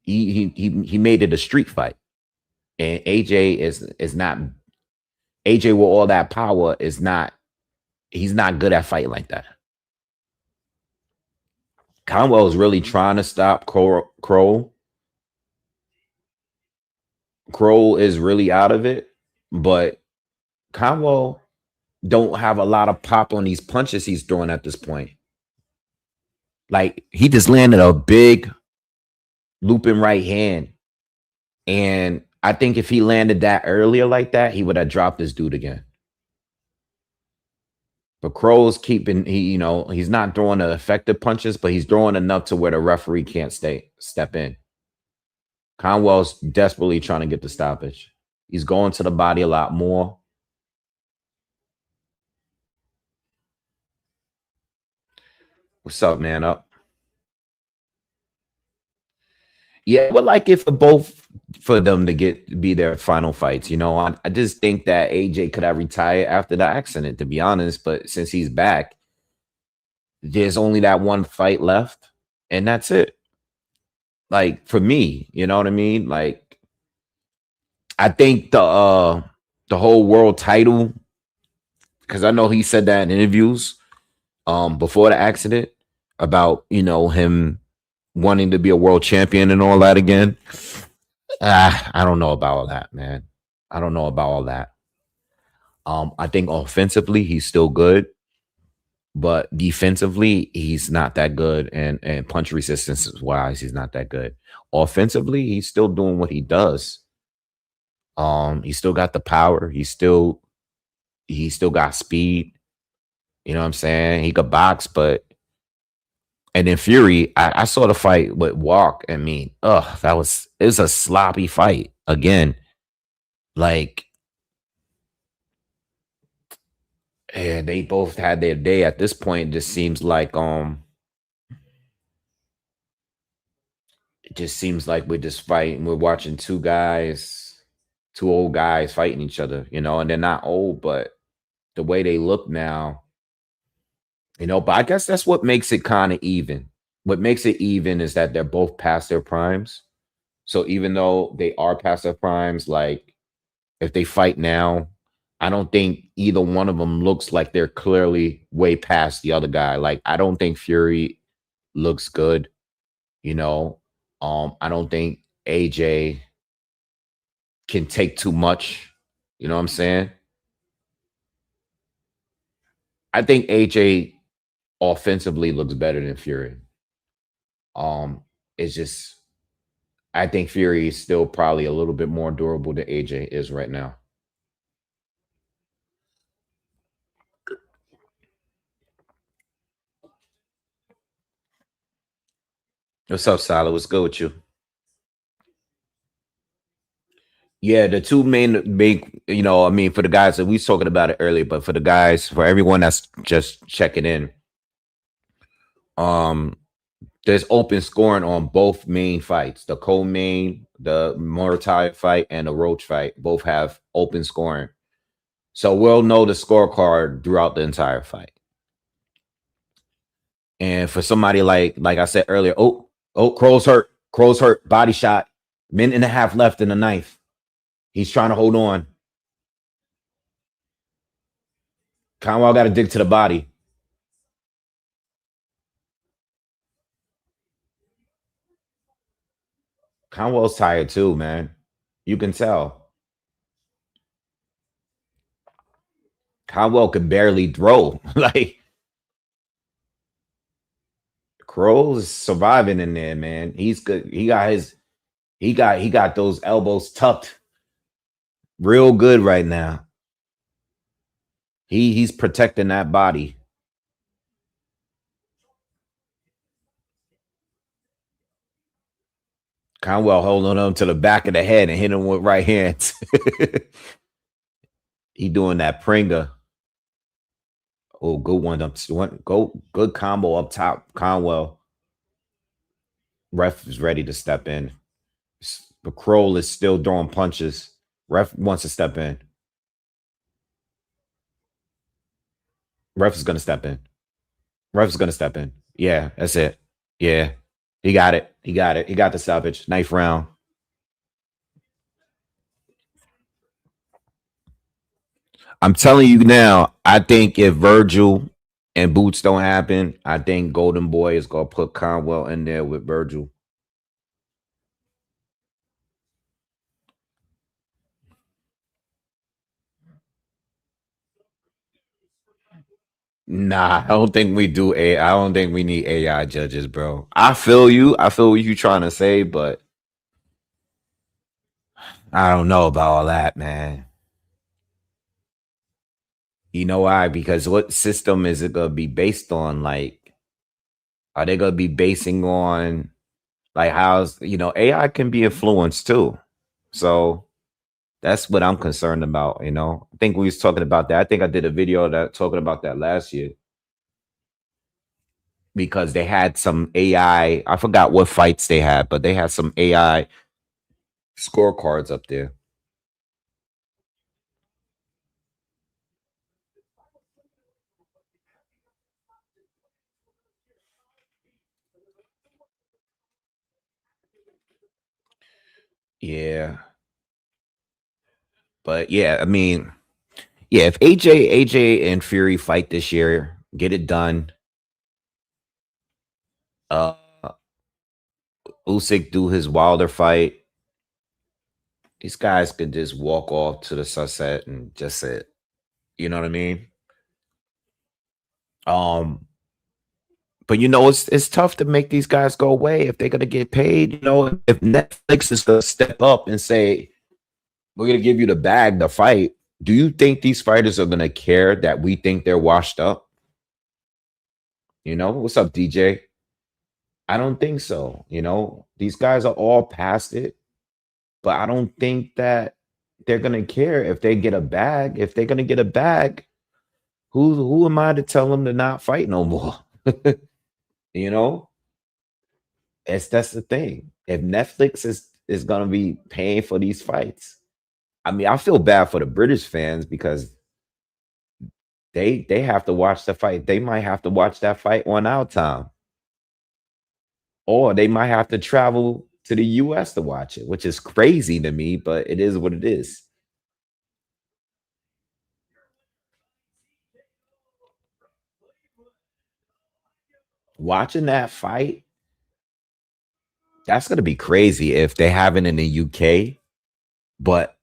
he made it a street fight, and AJ is not AJ with all that power is not he's not good at fighting like that. Conwell is really trying to stop Crow. Crow is really out of it, but Conwell don't have a lot of pop on these punches he's throwing at this point. Like he just landed a big looping right hand, and I think if he landed that earlier like that, he would have dropped this dude again. But Crow's keeping he's not throwing the effective punches, but he's throwing enough to where the referee can't step in. Conwell's desperately trying to get the stoppage. He's going to the body a lot more. What's up, man? Up. Yeah, but like if both for them to be their final fights, I just think that AJ could have retired after the accident, to be honest. But since he's back, there's only that one fight left, and that's it. Like for me, you know what I mean? Like I think the whole world title, because I know he said that in interviews before the accident about him wanting to be a world champion and all that again. I don't know about all that, man. I don't know about all that. I think offensively he's still good, but defensively he's not that good, and punch resistance wise he's not that good. Offensively, he's still doing what he does. He still got the power. He still got speed. You know what I'm saying? He could box, but and then Fury, I saw the fight with Walk. I mean, it was a sloppy fight again. Like, and they both had their day at this point. It just seems like it just seems like we're just fighting. We're watching two old guys fighting each other, and they're not old, but the way they look now, but I guess that's what makes it kind of even. What makes it even is that they're both past their primes. So even though they are past their primes, like if they fight now, I don't think either one of them looks like they're clearly way past the other guy. Like I don't think Fury looks good, you know. I don't think AJ can take too much. You know what I'm saying? I think AJ offensively looks better than Fury. Um, it's just I think Fury is still probably a little bit more durable than AJ is right now. What's up, Sala? What's good with you? Yeah, the two main, I mean, for the guys that we was talking about it earlier, but for the guys, for everyone that's just checking in, um, there's open scoring on both main fights. The co-main, the Morotai fight, and the Roach fight both have open scoring. So we'll know the scorecard throughout the entire fight. And for somebody like I said earlier, Crow's hurt, body shot, minute and a half left in the ninth. He's trying to hold on. Conwell got to dig to the body. Conwell's tired too, man. You can tell. Conwell could barely throw. Like Crow's surviving in there, man. He's good. He got those elbows tucked real good right now. He's protecting that body. Conwell holding him to the back of the head and hitting him with right hands. He doing that Pringa. Oh, good one up. Go good combo up top. Conwell. Ref is ready to step in. But Kroll is still throwing punches. Ref wants to step in. Ref is gonna step in. Ref is gonna step in. Yeah, that's it. Yeah. He got it. He got it. He got the stoppage. Knife round. I'm telling you now, I think if Virgil and Boots don't happen, I think Golden Boy is gonna put Conwell in there with Virgil. Nah, I don't think we do a. I don't think we need AI judges, bro. I feel you. I feel what you trying to say, but I don't know about all that, man. You know why? Because what system is it gonna be based on? Like, are they gonna be basing on like how's AI can be influenced too? So that's what I'm concerned about. I think we was talking about that. I think I did a video that talking about that last year because they had some AI. I forgot what fights they had, but they had some AI scorecards up there. Yeah, but yeah, I mean, yeah, if AJ and Fury fight this year, get it done. Uh, Usyk do his Wilder fight. These guys could just walk off to the sunset and just sit. You know what I mean? Um, but it's tough to make these guys go away if they're gonna get paid. If Netflix is gonna step up and say we're gonna give you the bag to fight, do you think these fighters are gonna care that we think they're washed up? What's up, DJ? I don't think so. These guys are all past it, but I don't think that they're gonna care if they get a bag. If they're gonna get a bag, who am I to tell them to not fight no more? you know, that's the thing. If Netflix is gonna be paying for these fights, I mean, I feel bad for the British fans because they have to watch the fight. They might have to watch that fight on our time, or they might have to travel to the US to watch it, which is crazy to me, but it is what it is. Watching that fight, that's gonna be crazy if they have it in the UK, but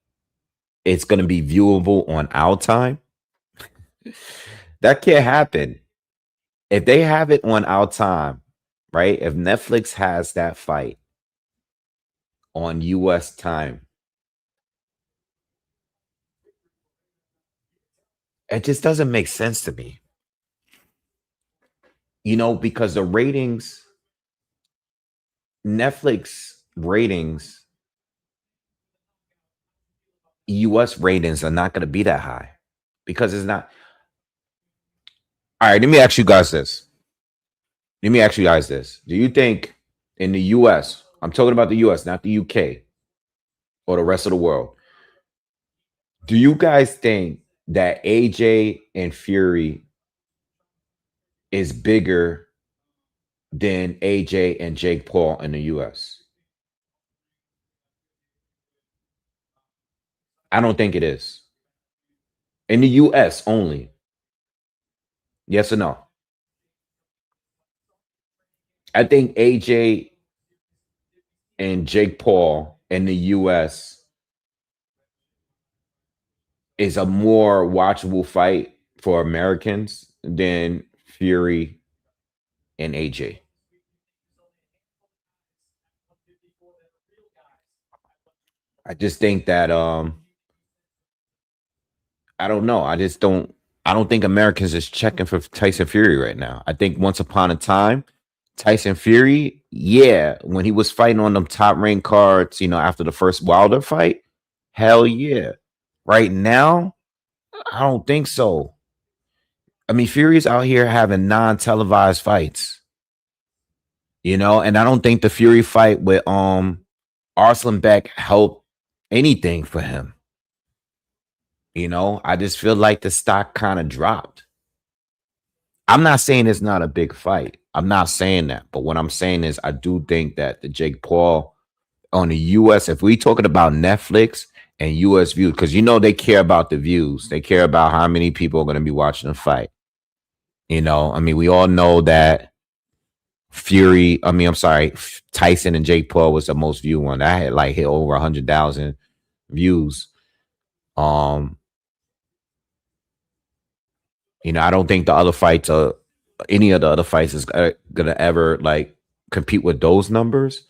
it's gonna be viewable on our time. That can't happen. If they have it on our time, right? If Netflix has that fight on US time. It just doesn't make sense to me. Because the ratings, Netflix ratings, US ratings are not going to be that high because it's not. All right, let me ask you guys this. Do you think in the US, I'm talking about the US, not the UK or the rest of the world, do you guys think that AJ and Fury is bigger than AJ and Jake Paul in the US? I don't think it is. In the US only. Yes or no? I think AJ and Jake Paul in the US is a more watchable fight for Americans than Fury and AJ. I just think that I don't know. I don't think Americans is checking for Tyson Fury right now. I think once upon a time, Tyson Fury, yeah, when he was fighting on them top rank cards, after the first Wilder fight, hell yeah. Right now, I don't think so. I mean, Fury's out here having non-televised fights, and I don't think the Fury fight with Arslan Beck helped anything for him. I just feel like the stock kind of dropped. I'm not saying it's not a big fight. I'm not saying that. But what I'm saying is I do think that the Jake Paul on the US, if we talking about Netflix and US views, because they care about the views. They care about how many people are going to be watching the fight. I mean, we all know that I'm sorry, Tyson and Jake Paul was the most viewed one. That had like hit over 100,000 views. I don't think the other fights are any of the other fights is gonna ever like compete with those numbers.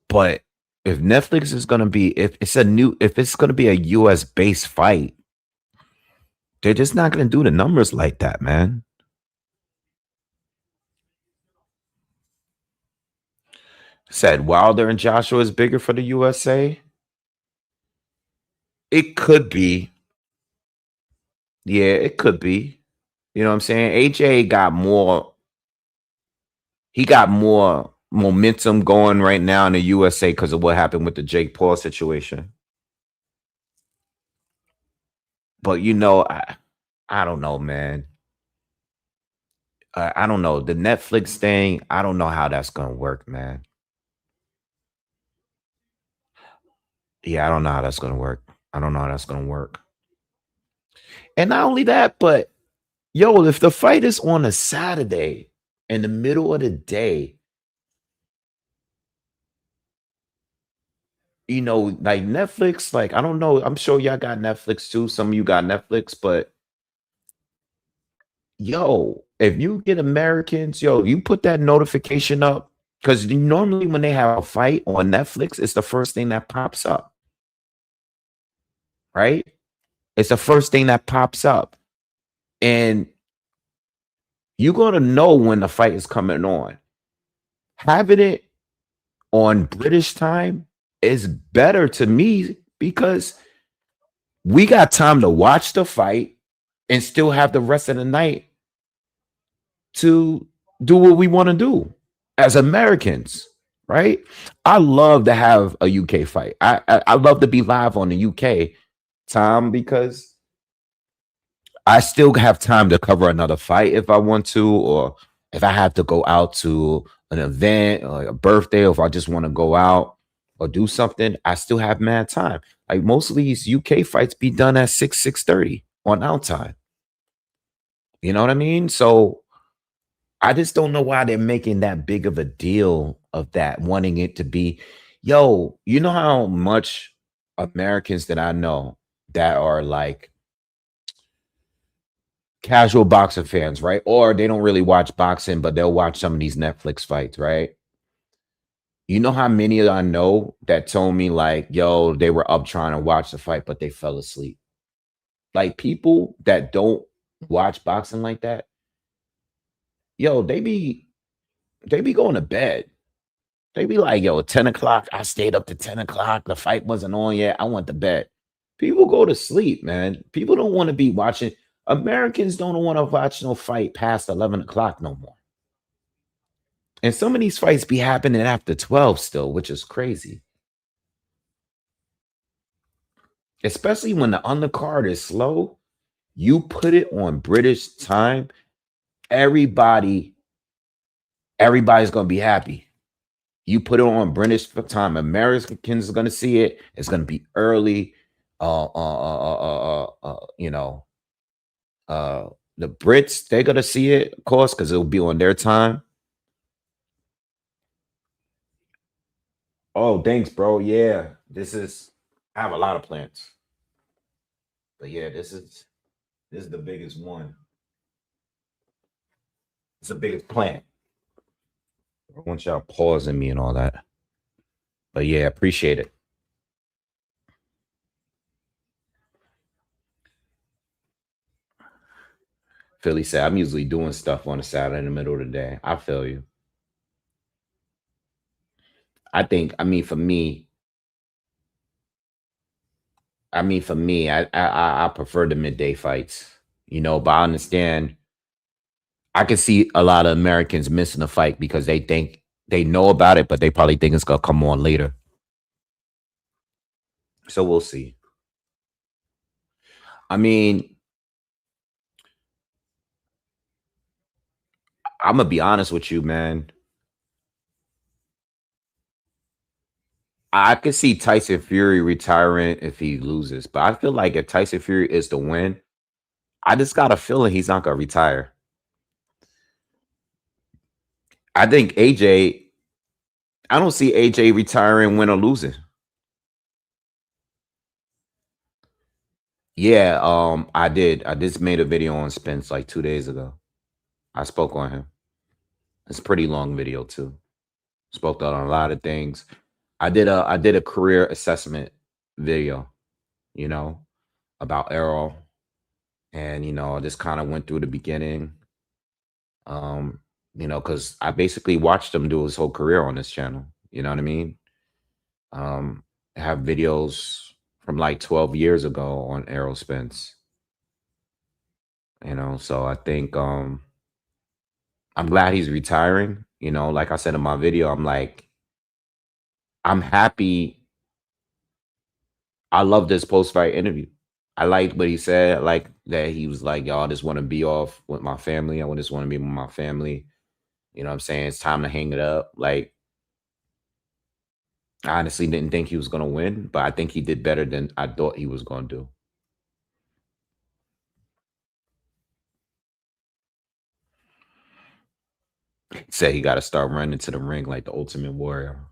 But if Netflix is gonna be if it's gonna be a US based fight, they're just not gonna do the numbers like that, man. Said Wilder and Joshua is bigger for the USA. It could be. Yeah, it could be. You know what I'm saying? AJ got more. He got more momentum going right now in the USA because of what happened with the Jake Paul situation. But I don't know, man. I don't know the Netflix thing. I don't know how that's gonna work, man. Yeah, I don't know how that's gonna work. I don't know how that's gonna work. And not only that, but yo, if the fight is on a Saturday in the middle of the day, like Netflix, like I don't know. I'm sure y'all got Netflix too. Some of you got Netflix, but yo, if you get Americans, yo, you put that notification up because normally when they have a fight on Netflix, it's the first thing that pops up, right? It's the first thing that pops up. And you're going to know when the fight is coming on. Having it on British time is better to me because we got time to watch the fight and still have the rest of the night to do what we want to do as Americans, right? I love to have a UK fight. I love to be live on the UK time because I still have time to cover another fight if I want to, or if I have to go out to an event or a birthday, or if I just want to go out or do something, I still have mad time. Like most of these UK fights be done at 6:30 on our time. You know what I mean? So I just don't know why they're making that big of a deal of that, wanting it to be, yo, you know how much Americans that I know that are like casual boxing fans, right? Or they don't really watch boxing, but they'll watch some of these Netflix fights, right? You know how many I know that told me like, yo, they were up trying to watch the fight, but they fell asleep. Like people that don't watch boxing like that, yo, they be going to bed. They be like, yo, 10 o'clock. I stayed up to 10 o'clock. The fight wasn't on yet. I went to bed. People go to sleep, man. People don't want to be watching. Americans don't want to watch no fight past 11 o'clock no more. And some of these fights be happening after 12 still, which is crazy. Especially when the undercard is slow. You put it on British time, everybody, everybody's gonna be happy. You put it on British time, Americans are gonna see it. It's gonna be early. You know, the Brits, they're gonna see it, of course, because it'll be on their time. Oh, thanks, bro. Yeah, I have a lot of plans, but yeah, this is the biggest one. It's the biggest plan. I want y'all pausing me and all that, but yeah, appreciate it. Philly said, I'm usually doing stuff on a Saturday in the middle of the day. I feel you. I mean, for me, I prefer the midday fights, but I understand. I can see a lot of Americans missing a fight because they think they know about it, but they probably think it's gonna come on later. So we'll see. I mean, I'm gonna be honest with you, man. I could see Tyson Fury retiring if he loses, but I feel like if Tyson Fury is to win, I just got a feeling he's not gonna retire. I think AJ, I don't see AJ retiring, win or losing. Yeah, I did. I just made a video on Spence like 2 days ago. I spoke on him. It's a pretty long video too. Spoke on a lot of things. I did a career assessment video, you know, about Errol, and I just kind of went through the beginning. Um, because I basically watched him do his whole career on this channel. You know what I mean? I have videos from like 12 years ago on Errol Spence. So I think I'm glad he's retiring. Like I said in my video, I'm happy. I love this post fight interview. I liked what he said. I like that he was like, y'all just want to be off with my family. I just want to be with my family. You know what I'm saying? It's time to hang it up. Like, I honestly didn't think he was going to win, but I think he did better than I thought he was going to do. He said he got to start running to the ring like the Ultimate Warrior.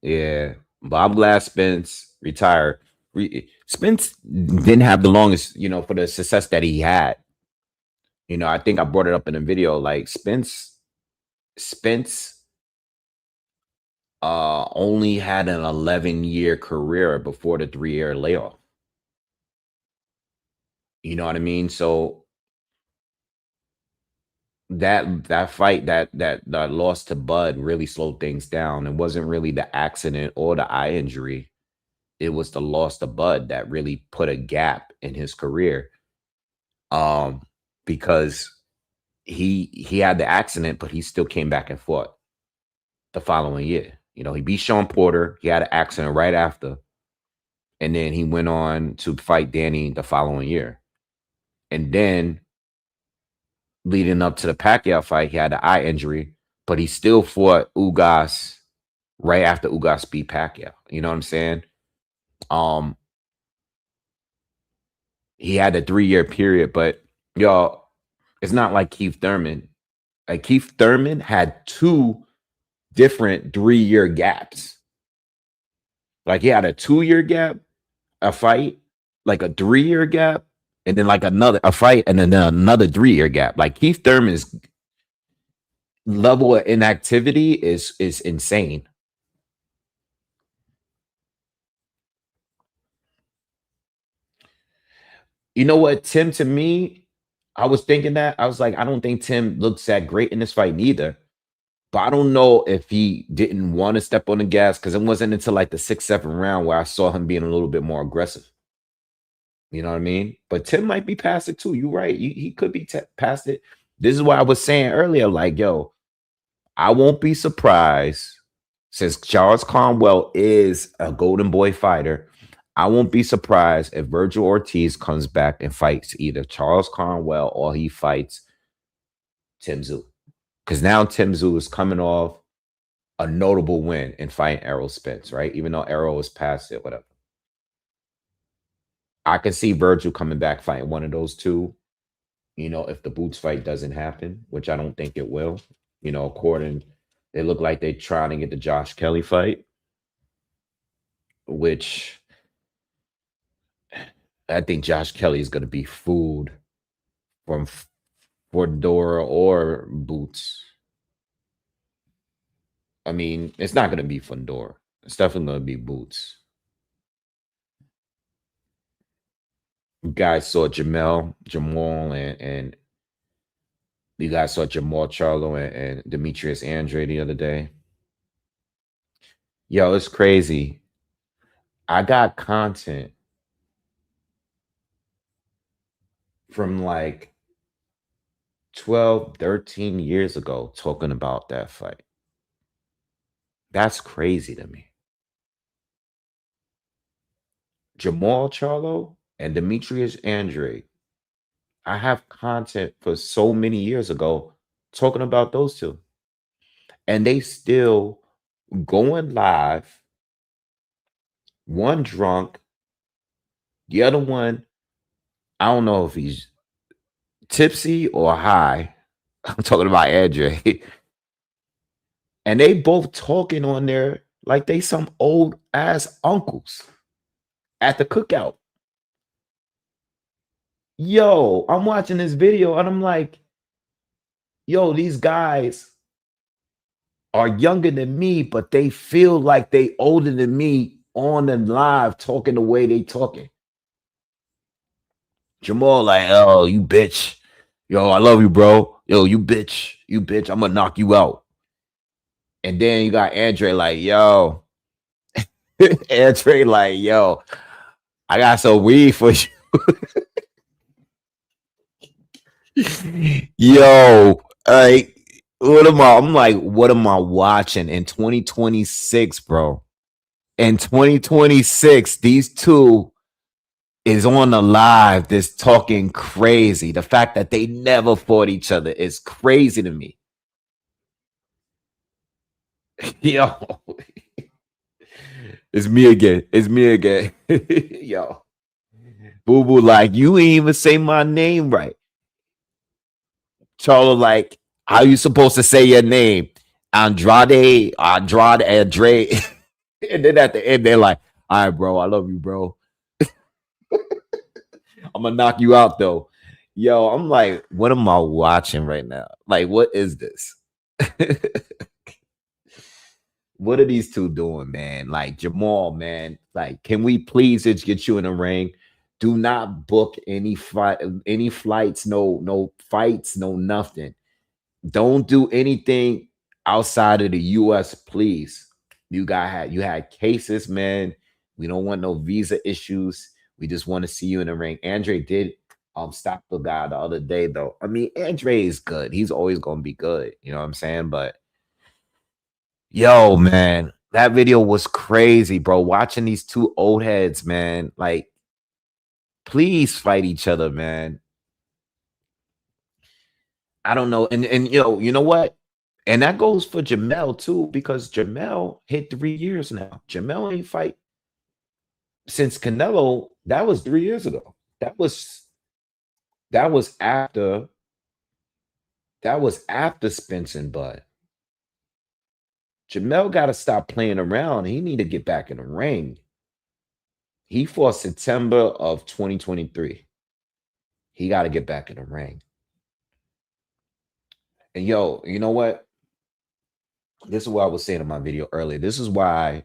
Yeah, but I'm glad Spence retired. Spence didn't have the longest, for the success that he had. I think I brought it up in a video. Like Spence only had an 11-year career before the 3-year layoff. You know what I mean? So that fight that loss to Bud really slowed things down. It wasn't really the accident or the eye injury. It was the loss to Bud that really put a gap in his career. Because he had the accident, but he still came back and fought the following year. He beat Sean Porter. He had an accident right after. And then he went on to fight Danny the following year. And then leading up to the Pacquiao fight, he had an eye injury, but he still fought Ugas right after Ugas beat Pacquiao. You know what I'm saying? He had a 3-year period, but y'all, it's not like Keith Thurman. Like Keith Thurman had 2 different 3-year gaps. Like he had a 2-year gap, a fight, like a 3-year gap, and then like a fight, and then another 3-year gap. Like Keith Thurman's, level of inactivity is insane. You know what, Tim? To me, I was thinking that I was like, I don't think Tim looks that great in this fight neither. But I don't know if he didn't want to step on the gas because it wasn't until like the sixth, seventh round where I saw him being a little bit more aggressive. You know what I mean? But Tim might be past it too. You're right. He could be past it. This is what I was saying earlier. Like, yo, I won't be surprised since Charles Conwell is a Golden Boy fighter. I won't be surprised if Virgil Ortiz comes back and fights either Charles Conwell or he fights Tim Tszyu. Because now Tim Tszyu is coming off a notable win in fighting Errol Spence, right? Even though Errol was past it, whatever. I can see Virgil coming back fighting one of those two. If the Boots fight doesn't happen, which I don't think it will. According, they look like they're trying to get the Josh Kelly fight, which I think Josh Kelly is going to be food from Fedora or Boots. I mean, it's not going to be Fedora. It's definitely going to be Boots. You guys saw Jamal, and you guys saw Jamal Charlo and Demetrius Andre the other day. Yo, it's crazy. I got content from like 12, 13 years ago talking about that fight. That's crazy to me. Jamal Charlo and Demetrius Andre. I have content for so many years ago talking about those two. And they still going live, one drunk, the other one, I don't know if he's tipsy or high. I'm talking about Andre. And they both talking on there like they some old ass uncles at the cookout. Yo, I'm watching this video and I'm like, yo, these guys are younger than me, but they feel like they older than me on and live talking the way they talking. Jamal like, oh, you bitch. Yo, I love you, bro. Yo, you bitch. You bitch. I'm gonna knock you out. And then you got Andre like, yo. Andre like, yo, I got some weed for you. Yo, I'm like, what am I watching in 2026, bro? In 2026, these two is on the live, this talking crazy. The fact that they never fought each other is crazy to me. Yo, it's me again. It's me again. Yo, Boo Boo, like, you ain't even say my name right. Charlo, like, how you supposed to say your name? Andrade. And then at the end, they're like, all right, bro, I love you, bro. I'm gonna knock you out though. Yo, I'm like, what am I watching right now? Like, what is this? What are these two doing, man? Like, Jamal, man, like, can we please just get you in the ring? Do not book any fight, any flights, no fights, no nothing. Don't do anything outside of the US, please. You had cases, man. We don't want no visa issues. We just want to see you in the ring. Andre did stop the guy the other day, though. I mean, Andre is good. He's always gonna be good. You know what I'm saying? But yo, man, that video was crazy, bro. Watching these two old heads, man. Like, please fight each other, man. I don't know. And you know what? And that goes for Jamel too, because Jamel hit 3 years now. Jamel ain't fight since Canelo. That was 3 years ago. That was after Spence and Bud. Jamel got to stop playing around. He need to get back in the ring. He fought September of 2023. He got to get back in the ring. And yo, you know what? This is what I was saying in my video earlier. This is why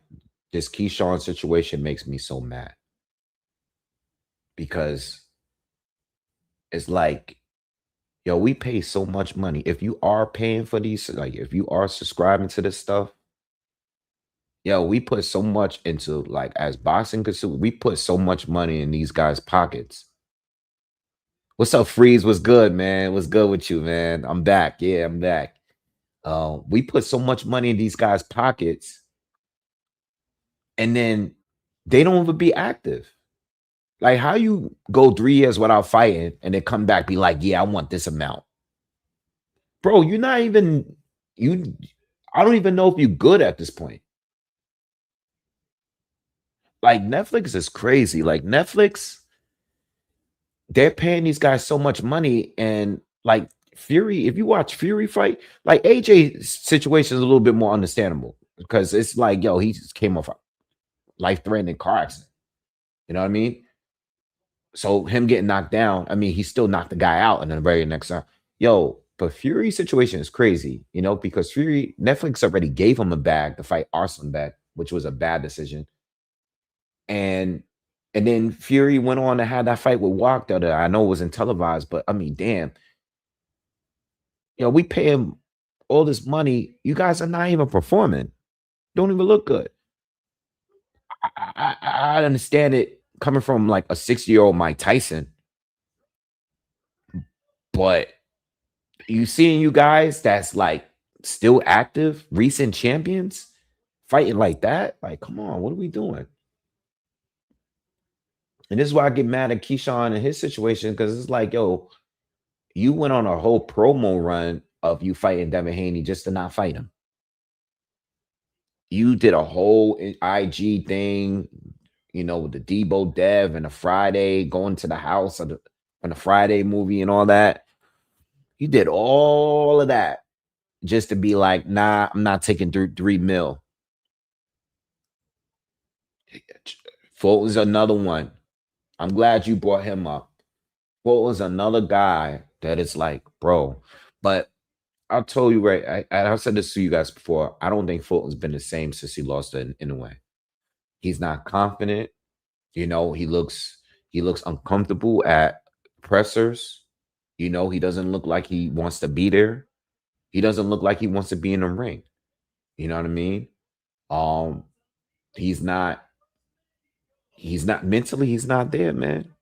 this Keyshawn situation makes me so mad, because it's like, yo, we pay so much money. If you are paying for these, like if you are subscribing to this stuff, yo, we put so much into, like, as boxing consumers, we put so much money in these guys' pockets. What's up, Freeze? What's good, man? What's good with you, man? I'm back. Yeah, I'm back. We put so much money in these guys' pockets, and then they don't even be active. Like, how you go 3 years without fighting and then come back be like, yeah, I want this amount, bro? You're not even you. I don't even know if you're good at this point. Like, Netflix is crazy. Like, Netflix, they're paying these guys so much money, and like Fury, if you watch Fury fight, like AJ's situation is a little bit more understandable because it's like, yo, he just came off a life-threatening car accident. You know what I mean? So him getting knocked down, I mean, he still knocked the guy out in the very next round. Yo, but Fury's situation is crazy, you know, because Fury, Netflix already gave him a bag to fight Arslan back, which was a bad decision. And then Fury went on to have that fight with Walker that I know wasn't televised, but I mean, damn, you know, we pay him all this money. You guys are not even performing. Don't even look good. I understand it coming from like a 60-year-old Mike Tyson, but you seeing you guys that's like still active, recent champions, fighting like that? Like, come on, what are we doing? And this is why I get mad at Keyshawn and his situation, because it's like, yo, you went on a whole promo run of you fighting Devin Haney just to not fight him. You did a whole IG thing, you know, with the Debo Dev and the Friday going to the house of the Friday movie and all that. You did all of that just to be like, nah, I'm not taking 3 mil. Fulton's another one. I'm glad you brought him up. Fulton's another guy that is like, bro. But I'll tell you right, I've said this to you guys before. I don't think Fulton's been the same since he lost in a way. He's not confident. You know, he looks uncomfortable at pressers. You know, he doesn't look like he wants to be there. He doesn't look like he wants to be in the ring. You know what I mean? Um, he's not mentally, he's not there, man.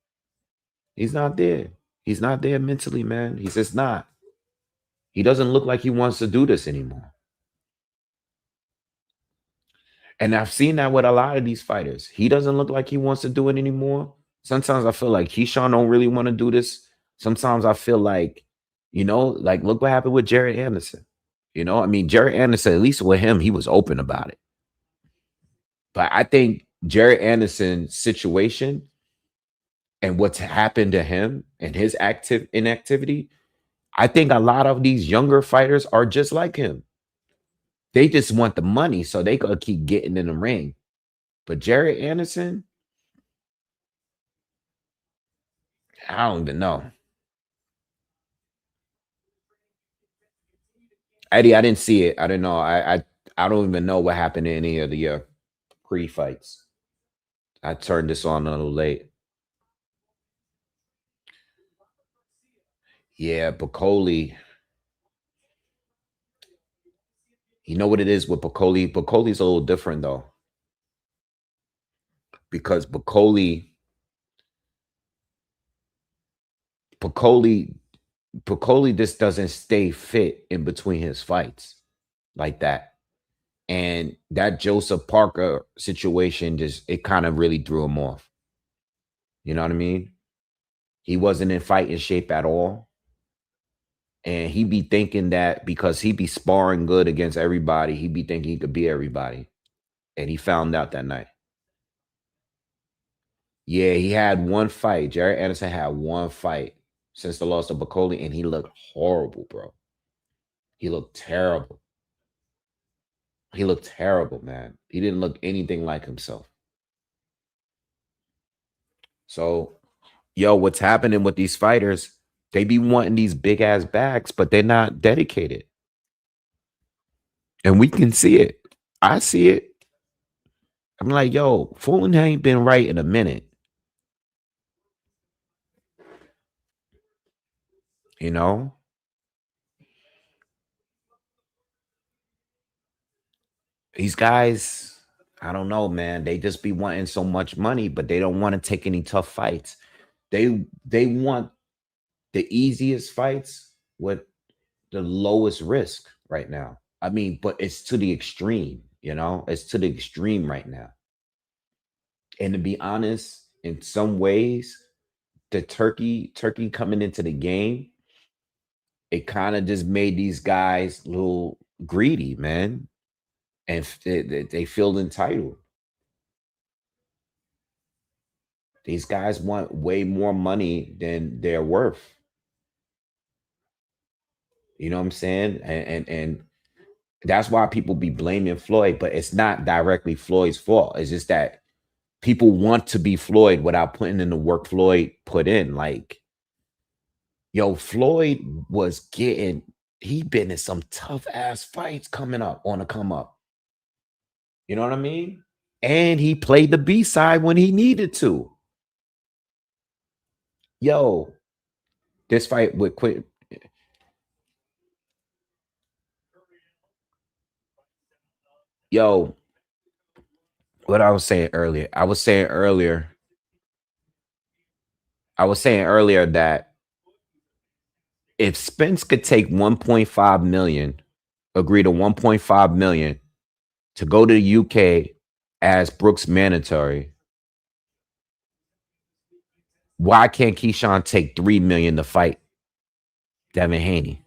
He's not there. He's not there mentally, man. He's just not. He doesn't look like he wants to do this anymore. And I've seen that with a lot of these fighters. He doesn't look like he wants to do it anymore. Sometimes I feel like Keyshawn don't really want to do this. Sometimes I feel like, you know, like look what happened with Jared Anderson. You know, I mean, Jared Anderson, at least with him, he was open about it. But I think Jared Anderson's situation and what's happened to him and his active inactivity, I think a lot of these younger fighters are just like him. They just want the money, so they gonna keep getting in the ring. But Jared Anderson, I don't even know. Eddie, I didn't see it. I didn't know. I don't even know what happened in any of the pre-fights. I turned this on a little late. Yeah, Bacoli. You know what it is with Bacoli? Bacoli's a little different though, because Bacoli, Bacoli just doesn't stay fit in between his fights like that. And that Joseph Parker situation just it kind of really threw him off. You know what I mean? He wasn't in fighting shape at all. And he be thinking that because he be sparring good against everybody, he be thinking he could be everybody. And he found out that night. Yeah, he had one fight. Jared Anderson had one fight since the loss of Bacoli, and he looked horrible, bro. He looked terrible. He looked terrible, man. He didn't look anything like himself. So, yo, what's happening with these fighters? They be wanting these big ass bags, but they're not dedicated. And we can see it. I see it. I'm like, yo, Fulton ain't been right in a minute. You know, these guys, I don't know, man. They just be wanting so much money, but they don't want to take any tough fights. They want the easiest fights with the lowest risk right now. I mean, but it's to the extreme, you know, it's to the extreme right now. And to be honest, in some ways, the turkey coming into the game, it kind of just made these guys a little greedy, man, and they feel entitled. These guys want way more money than they're worth. You know what I'm saying? And that's why people be blaming Floyd, but it's not directly Floyd's fault. It's just that people want to be Floyd without putting in the work Floyd put in. Like, yo, Floyd was getting, he been in some tough ass fights coming up on a come up. You know what I mean? And he played the B side when he needed to. Yo, this fight would quit. Yo, what I was saying earlier. I was saying earlier that if Spence could take 1.5 million, agree to 1.5 million to go to the UK as Brooks mandatory, why can't Keyshawn take 3 million to fight Devin Haney?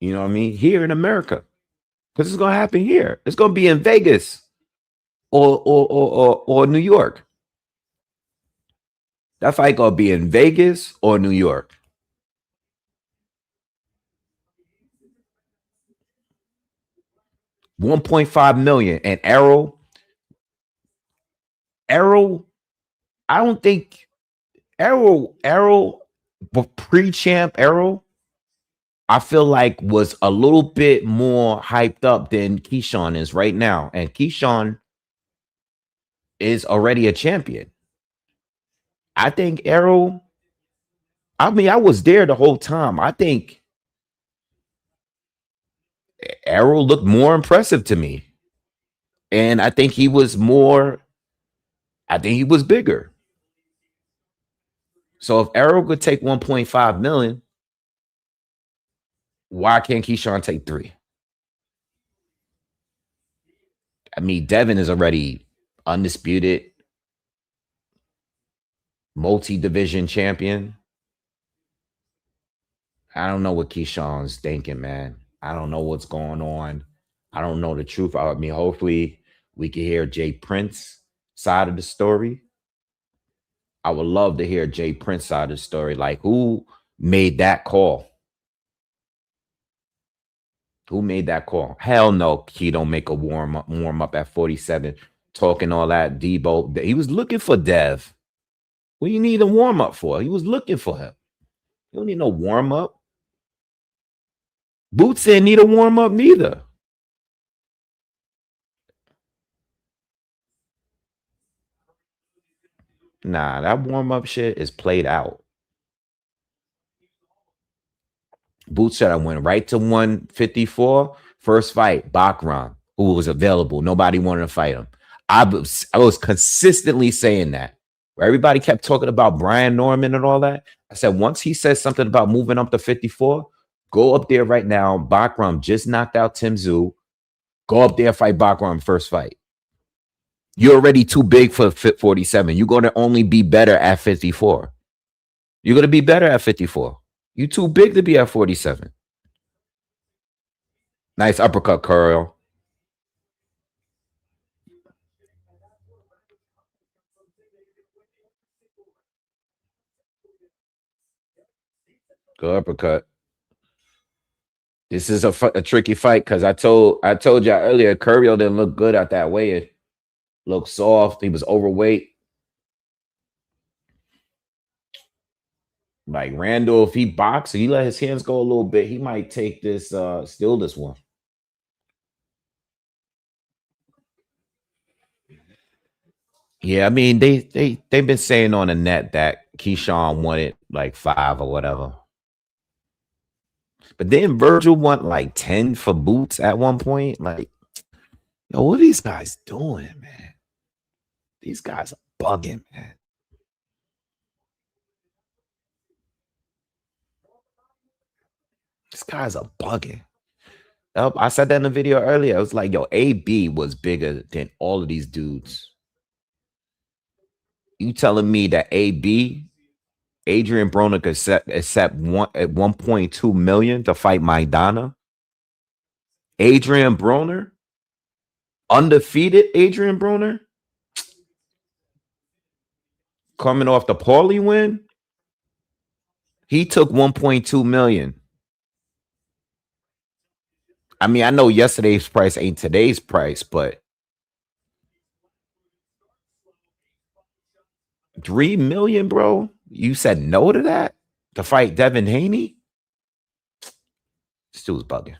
You know what I mean? Here in America. Because it's gonna happen here. It's gonna be in Vegas or New York. That fight gonna be in Vegas or New York. 1.5 million. And Arrow, I don't think Arrow, pre-champ Arrow, I feel like was a little bit more hyped up than Keyshawn is right now. And Keyshawn is already a champion. I think Arrow, I mean, I was there the whole time. I think Arrow looked more impressive to me. And I think he was bigger. So if Arrow could take 1.5 million, why can't Keyshawn take 3? I mean, Devin is already undisputed multi-division champion. I don't know what Keyshawn's thinking, man. I don't know what's going on. I don't know the truth. I mean, hopefully we can hear Jay Prince side of the story. I would love to hear Jay Prince side of the story. Like, who made that call? Who made that call? Hell no, he don't make a warm up at 47, talking all that. Debo, he was looking for Dev. What do you need a warm up for? He was looking for him. You don't need no warm up. Boots didn't need a warm up neither. Nah, that warm up shit is played out. Boots said I went right to 154. First fight, Bakram, who was available. Nobody wanted to fight him. I was consistently saying that. Where everybody kept talking about Brian Norman and all that. I said, once he says something about moving up to 54, go up there right now. Bakram just knocked out Tim Zoo. Go up there, fight Bakram first fight. You're already too big for 47. You're going to only be better at 54. You're going to be better at 54. You're too big to be at 47. Nice uppercut curl. Good uppercut. This is a tricky fight because I told y'all earlier, Curry didn't look good at that weight. It looked soft. He was overweight. Like Randall, if he boxes, he let his hands go a little bit, he might take this, steal this one. Yeah, I mean they've been saying on the net that Keyshawn wanted like 5 or whatever. But then Virgil want like 10 for Boots at one point. Like, yo, what are these guys doing, man? These guys are bugging, man. These guys are bugging. I said that in the video earlier. I was like, yo, AB was bigger than all of these dudes. You telling me that AB, Adrian Broner could accept one at 1.2 million to fight Maidana? Adrian Broner? Undefeated Adrian Broner? Coming off the Paulie win? He took 1.2 million. I mean, I know yesterday's price ain't today's price, but 3 million, bro. You said no to that to fight Devin Haney? This dude's bugging.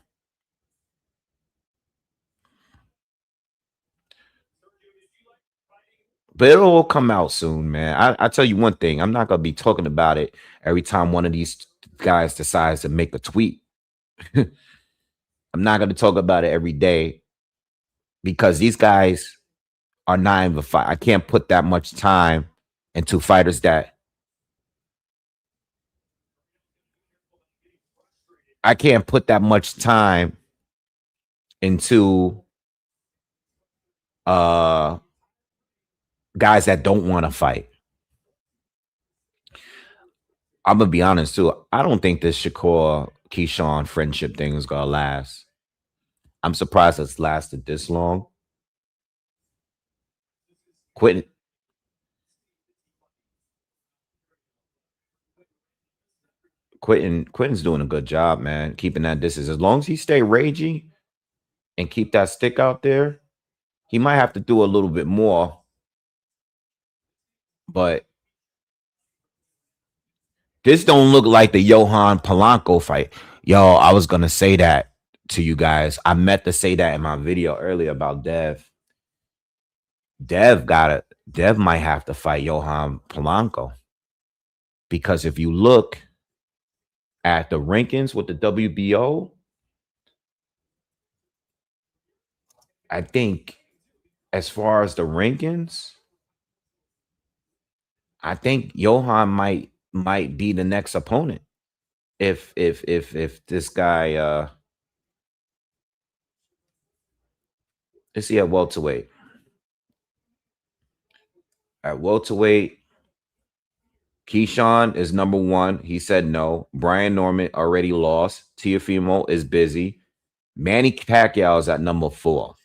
But it'll all come out soon, man. I tell you one thing, I'm not gonna be talking about it every time one of these guys decides to make a tweet. I'm not gonna talk about it every day because these guys are not even fight. I can't put that much time into fighters that I can't put that much time into guys that don't want to fight. I'm gonna be honest too. I don't think this Shakur Keyshawn friendship thing is gonna last. I'm surprised it's lasted this long. Quentin's doing a good job, man, keeping that distance. As long as he stay ragey and keep that stick out there, he might have to do a little bit more. But this don't look like the Johan Polanco fight. Yo, I was gonna say that to you guys. I meant to say that in my video earlier about Dev. Dev might have to fight Johan Polanco. Because if you look at the rankings with the WBO, I think as far as the rankings, I think Johan might be the next opponent. If this guy let's see at welterweight. At welterweight, Keyshawn is number 1. He said no. Brian Norman already lost. Teofimo is busy. Manny Pacquiao is at number 4.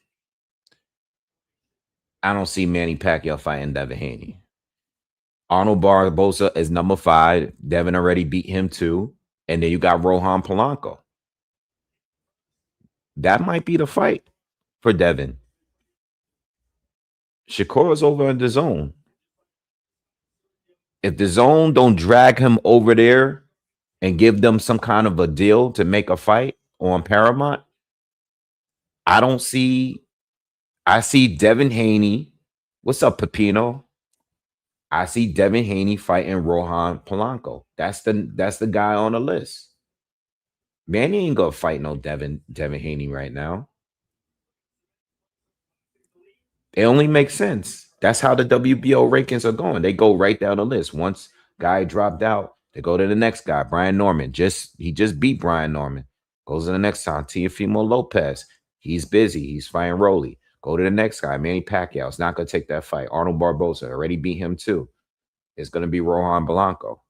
I don't see Manny Pacquiao fighting Devin Haney. Arnold Barboza is number 5. Devin already beat him too. And then you got Rohan Polanco. That might be the fight for Devin. Shakur's over in dazn. If dazn don't drag him over there and give them some kind of a deal to make a fight on Paramount, I see Devin Haney. What's up, Pepino? I see Devin Haney fighting Rohan Polanco. That's the guy on the list. Manny ain't gonna fight no Devin Haney right now. It only makes sense. That's how the WBO rankings are going. They go right down the list. Once guy dropped out, they go to the next guy. Brian Norman. He just beat Brian Norman. Goes to the next time. Teofimo Lopez. He's busy. He's fighting Rolly. Go to the next guy. Manny Pacquiao. It's not gonna take that fight. Arnold Barboza already beat him too. It's gonna be Rohan Polanco.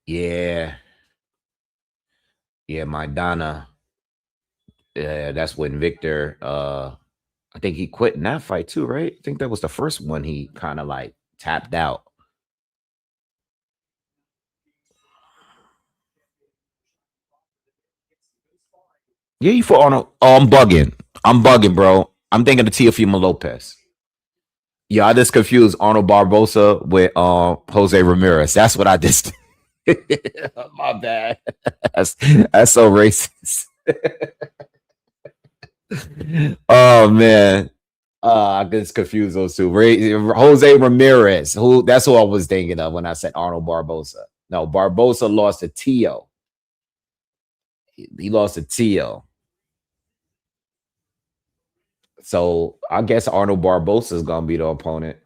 Yeah. Yeah, Maidana. Yeah, that's when Victor I think he quit in that fight too, right? I think that was the first one he kind of like tapped out. Yeah, you fought Arnold. Oh, I'm bugging. I'm bugging, bro. I'm thinking of Teofimo Lopez. Yeah, I just confused Arnold Barbosa with Jose Ramirez. That's what I just. My bad. That's that's so racist. Oh man. I just confused those two. Jose Ramirez, who that's who I was thinking of when I said Arnold Barbosa. No, Barbosa lost to Tio. He lost to Tio. So I guess Arnold Barbosa is gonna be the opponent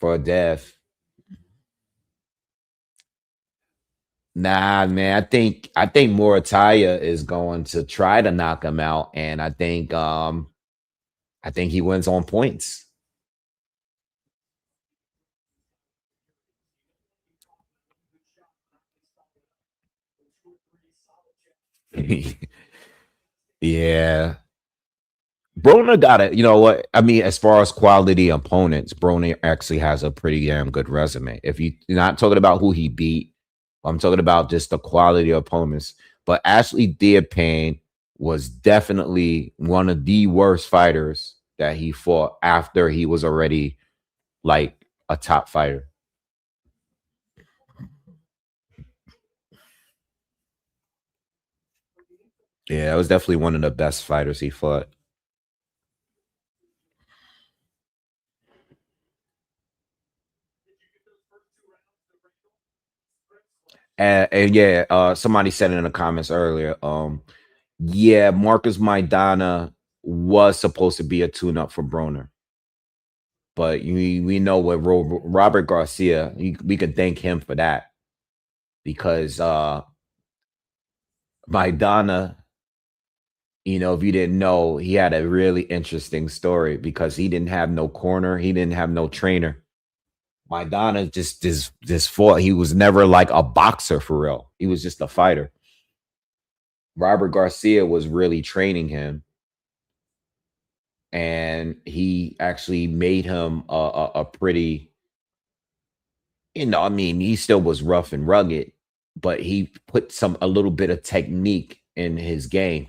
for a death. Nah, man. I think Murataya is going to try to knock him out, and I think he wins on points. Yeah. Broner got it. You know what? I mean, as far as quality opponents, Broner actually has a pretty damn good resume. If you're not talking about who he beat, I'm talking about just the quality of opponents. But Ashley Diapane was definitely one of the worst fighters that he fought after he was already like a top fighter. Yeah, it was definitely one of the best fighters he fought. And yeah, somebody said in the comments earlier, yeah, Marcus Maidana was supposed to be a tune-up for Broner, but we know what Robert Garcia. We can thank him for that because Maidana, if you didn't know, he had a really interesting story because he didn't have no corner, he didn't have no trainer. Maidana just fought. He was never like a boxer for real. He was just a fighter. Robert Garcia was really training him, and he actually made him a pretty, I mean, he still was rough and rugged, but he put a little bit of technique in his game.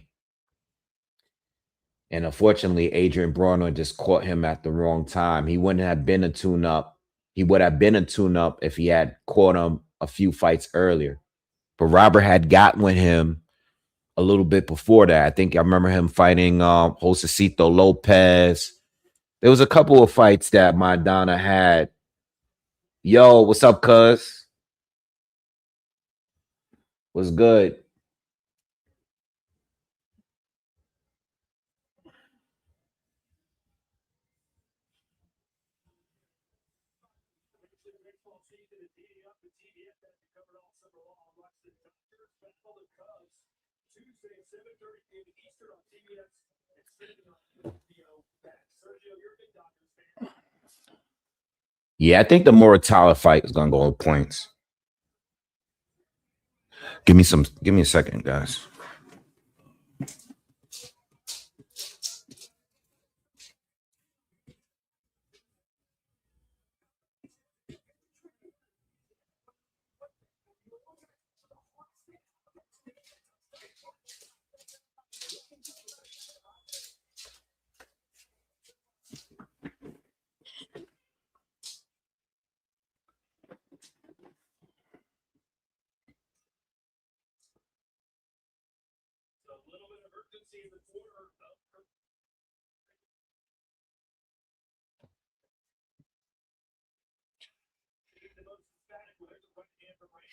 And unfortunately, Adrian Broner just caught him at the wrong time. He wouldn't have been a tune up. He would have been a tune up if he had caught him a few fights earlier. But Robert had got with him a little bit before that. I think I remember him fighting Josecito Lopez. There was a couple of fights that Maidana had. Yo, what's up, cuz? What's good? Yeah, I think the Moratala fight is gonna go on points. Give me a second, guys.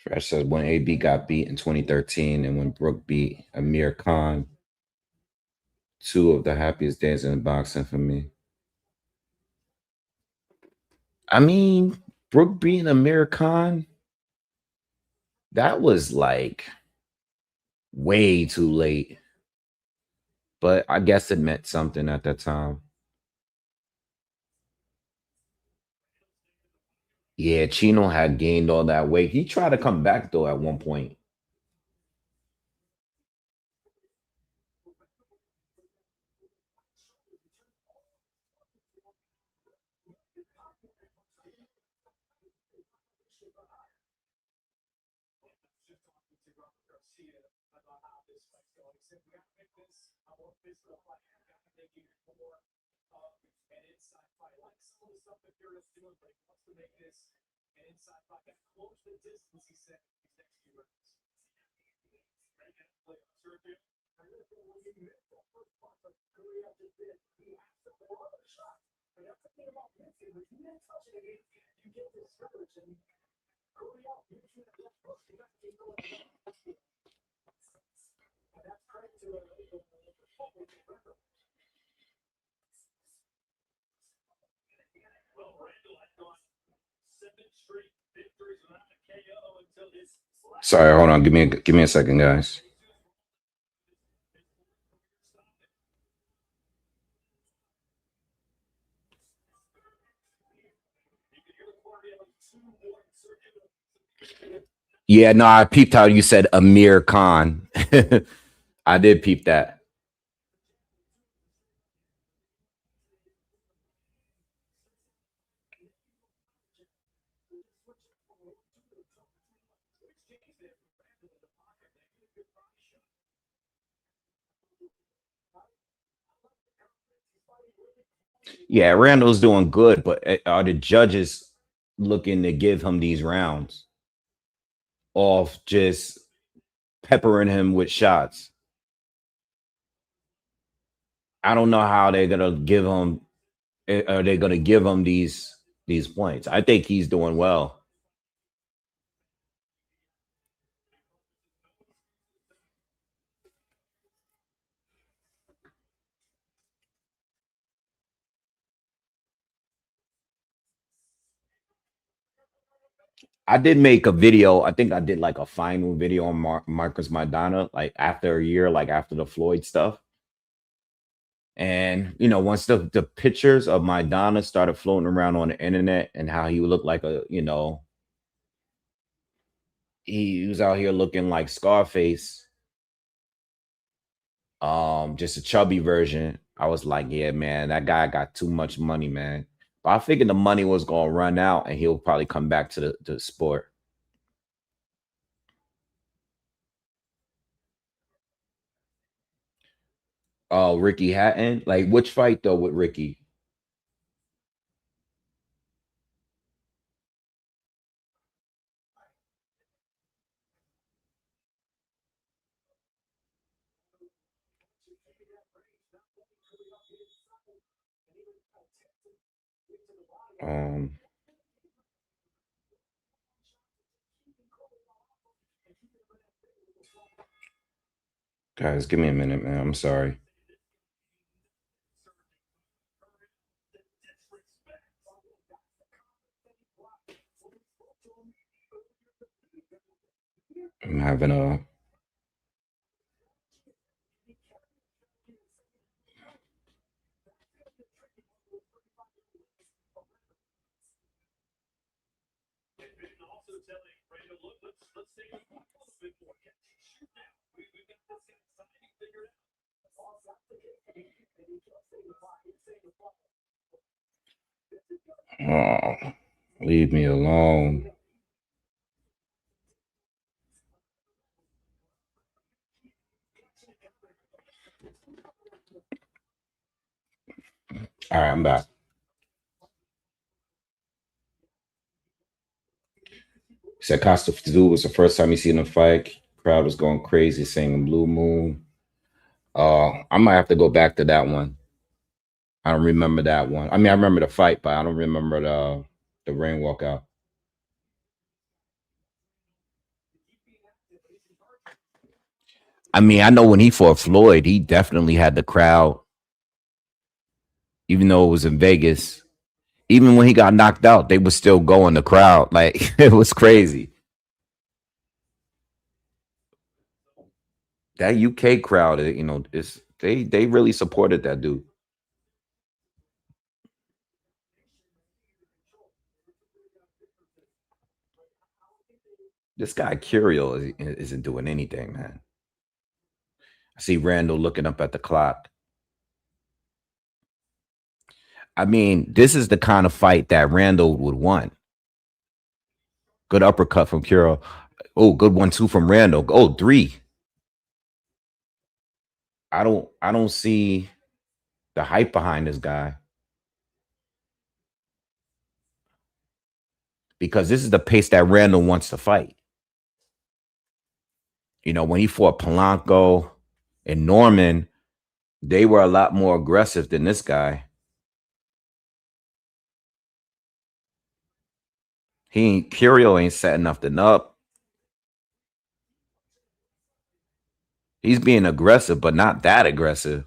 Fresh says when AB got beat in 2013 and when Brooke beat Amir Khan, two of the happiest days in boxing for me. I mean, Brooke beating Amir Khan, that was like way too late. But I guess it meant something at that time. Yeah, Chino had gained all that weight. He tried to come back though at one point. Sorry, hold on. Give me a second, guys. Yeah, no, I peeped how you said Amir Khan. I did peep that. Yeah, Randall's doing good, but are the judges looking to give him these rounds off just peppering him with shots? I don't know how they're gonna give him. Are they gonna give him these points? I think he's doing well. I did make a video. I think I did like a final video on Marcus Maidana, like after a year, like after the Floyd stuff. And once the pictures of Maidana started floating around on the internet and how he would look like he was out here looking like Scarface, just a chubby version. I was like, yeah, man, that guy got too much money, man. But I figured the money was gonna run out and he'll probably come back to the sport. Oh, Ricky Hatton. Like which fight though with Ricky? Um, guys, give me a minute, man. I'm sorry. I'm having a oh, leave me alone. All right, I'm back. He said Costa Fazul was the first time he seen him fight. Crowd was going crazy, singing Blue Moon. I might have to go back to that one. I don't remember that one. I mean, I remember the fight, but I don't remember the ring walkout. I mean, I know when he fought Floyd, he definitely had the crowd, even though it was in Vegas. Even when he got knocked out, they were still going the crowd. Like it was crazy. That UK crowd, is they really supported that dude. This guy Curiel isn't doing anything, man. I see Randall looking up at the clock. I mean, this is the kind of fight that Randall would want. Good uppercut from Curiel. Oh, good 1-2 from Randall. Oh, three. I don't see. The hype behind this guy. Because this is the pace that Randall wants to fight. You know, when he fought Polanco and Norman, they were a lot more aggressive than this guy. Curio ain't setting nothing up. He's being aggressive, but not that aggressive.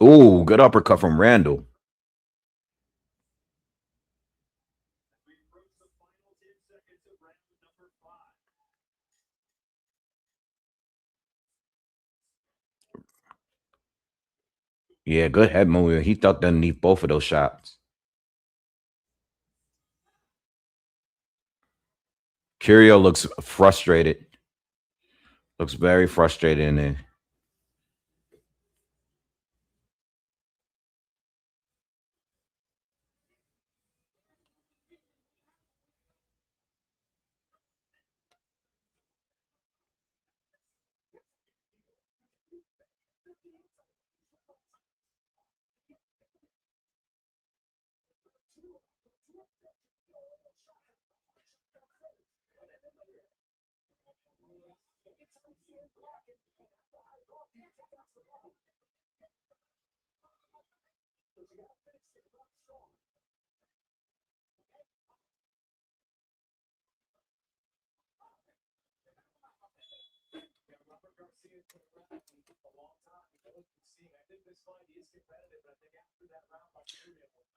Ooh, good uppercut from Randall. Yeah, good head movement. He ducked underneath both of those shots. Curio looks frustrated. Looks very frustrated in there.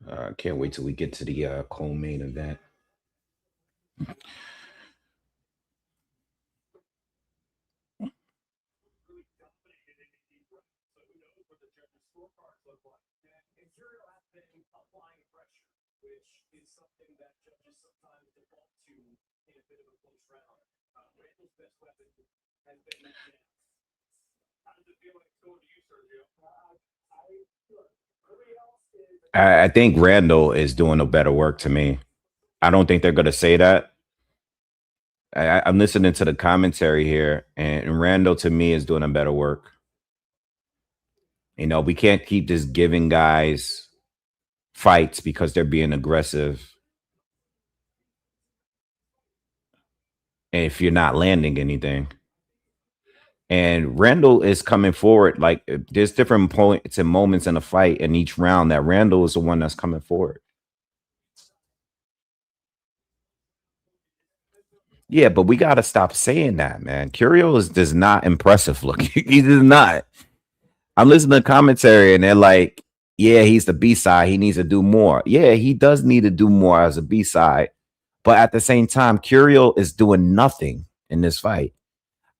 I can't wait till we get to the co-main event. I think Randall is doing a better work to me. I don't think they're going to say that. I'm listening to the commentary here, and Randall to me is doing a better work. You know, we can't keep just giving guys fights because they're being aggressive. And if you're not landing anything. And Randall is coming forward. Like there's different points and moments in the fight in each round that Randall is the one that's coming forward. Yeah, but we got to stop saying that, man. Curio is just not impressive looking. He does not. I'm listening to commentary and they're like, yeah, he's the B-side. He needs to do more. Yeah, he does need to do more as a B-side. But at the same time, Curio is doing nothing in this fight.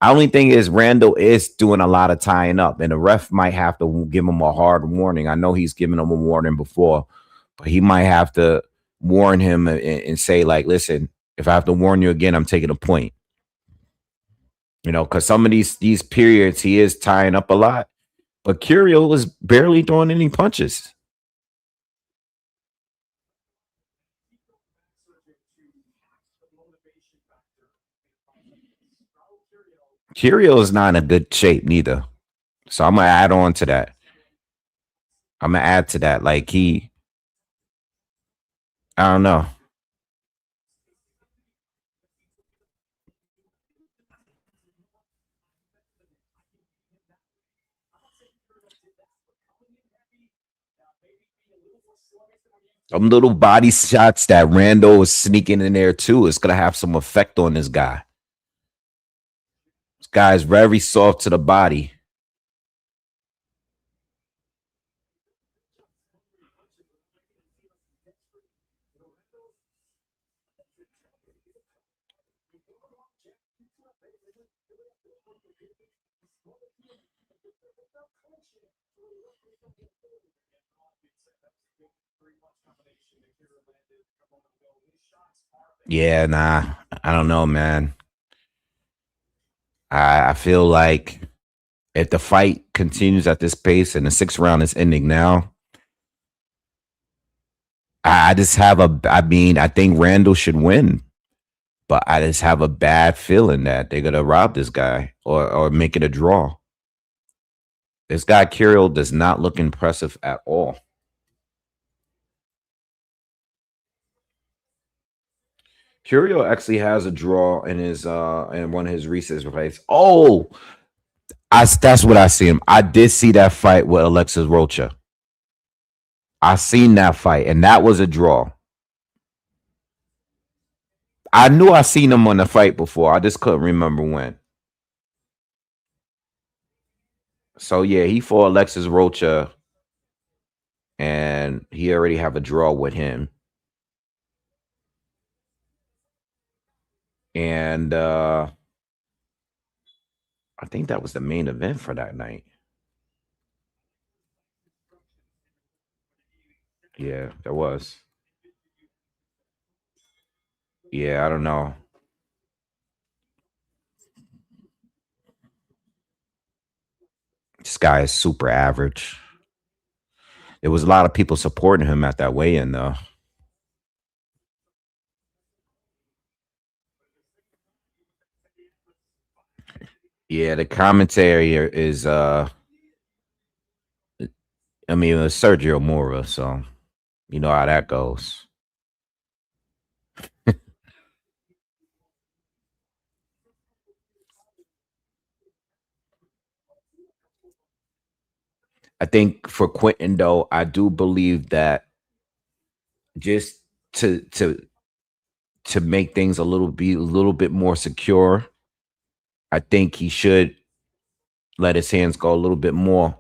I only thing is Randall is doing a lot of tying up, and the ref might have to give him a hard warning. I know he's given him a warning before, but he might have to warn him and say, like, listen, if I have to warn you again, I'm taking a point. You know, because some of these periods he is tying up a lot, but Curio was barely throwing any punches. Curio is not in a good shape neither. So I'm gonna add on to that. I'm gonna add to that. Like I don't know. Some little body shots that Randall was sneaking in there too is gonna have some effect on this guy. This guy is very soft to the body. Yeah, nah, I don't know, man. I feel like if the fight continues at this pace and the sixth round is ending now, I just have I think Randall should win. But I just have a bad feeling that they're gonna rob this guy or make it a draw. This guy Kirill does not look impressive at all. Kirill actually has a draw in his in one of his recent fights. Oh, that's what I see him. I did see that fight with Alexis Rocha. I seen that fight, and that was a draw. I knew I seen him on the fight before. I just couldn't remember when. So yeah, he fought Alexis Rocha, and he already have a draw with him. And I think that was the main event for that night. Yeah, there was. Yeah, I don't know. This guy is super average. There was a lot of people supporting him at that weigh-in, though. Yeah, the commentary is I mean, it was Sergio Mora, so you know how that goes. I think for Quentin though, I do believe that just to make things a little bit more secure, I think he should let his hands go a little bit more.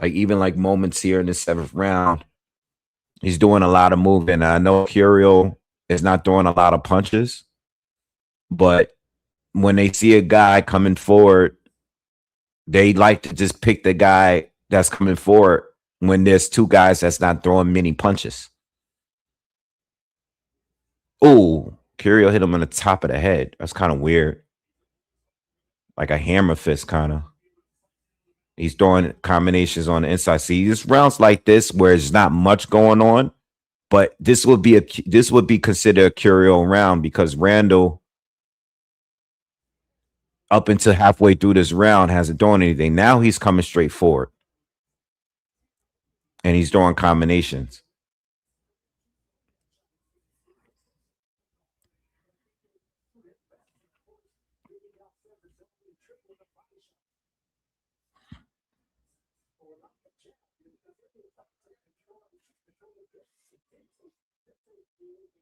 Like even like moments here in the seventh round, he's doing a lot of movement. I know Curiel is not throwing a lot of punches, but when they see a guy coming forward, they like to just pick the guy that's coming forward when there's two guys that's not throwing many punches. Oh, Curiel hit him on the top of the head. That's kind of weird. Like a hammer fist, kind of. He's throwing combinations on the inside. See, this rounds like this where there's not much going on, but this would be considered a Curiel round because Randall, up until halfway through this round, hasn't thrown anything. Now he's coming straight forward and he's throwing combinations.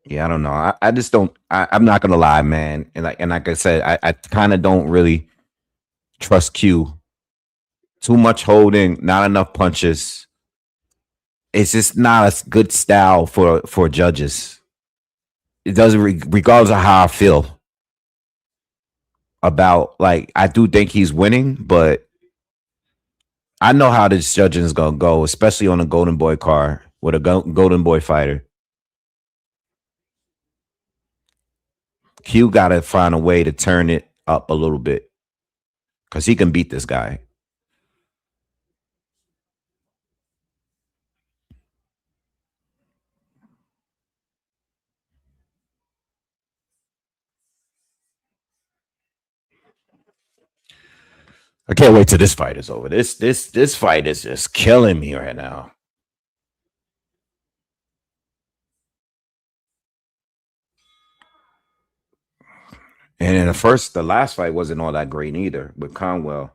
Yeah, I don't know. I just don't. I'm not gonna lie, man. And like I said, I kind of don't really trust Q. Too much holding, not enough punches. It's just not a good style for judges. It doesn't, regardless of how I feel about. Like I do think he's winning, but I know how this judging is gonna go, especially on a Golden Boy card with a Golden Boy fighter. Q got to find a way to turn it up a little bit because he can beat this guy. I can't wait till this fight is over. This fight is just killing me right now. And in the last fight wasn't all that great either with Conwell.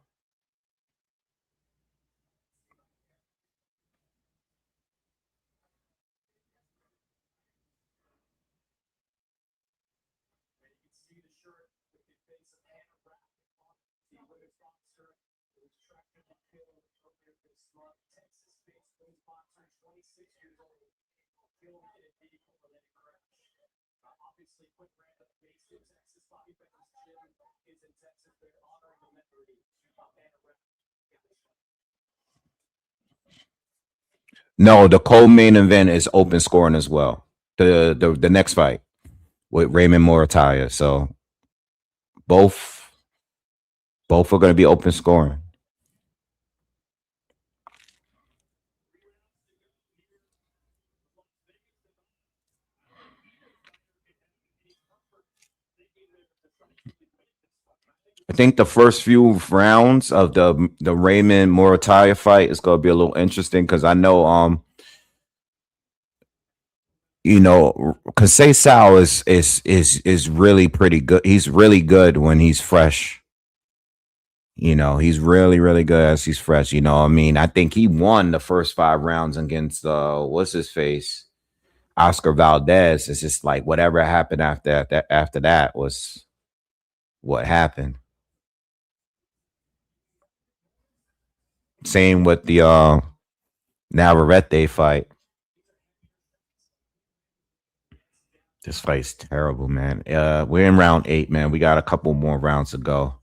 No, the co-main event is open scoring as well. The next fight with Raymond Morataya. So both both are going to be open scoring. I think the first few rounds of the Raymond Morataya fight is gonna be a little interesting because I know because Say Sal is really pretty good. He's really good when he's fresh. He's really, really good as he's fresh. I mean, I think he won the first 5 rounds against what's his face? Oscar Valdez. It's just like whatever happened after that was what happened. Same with the Navarrete fight. This fight's terrible, man. We're in round 8, man. We got a couple more rounds to go.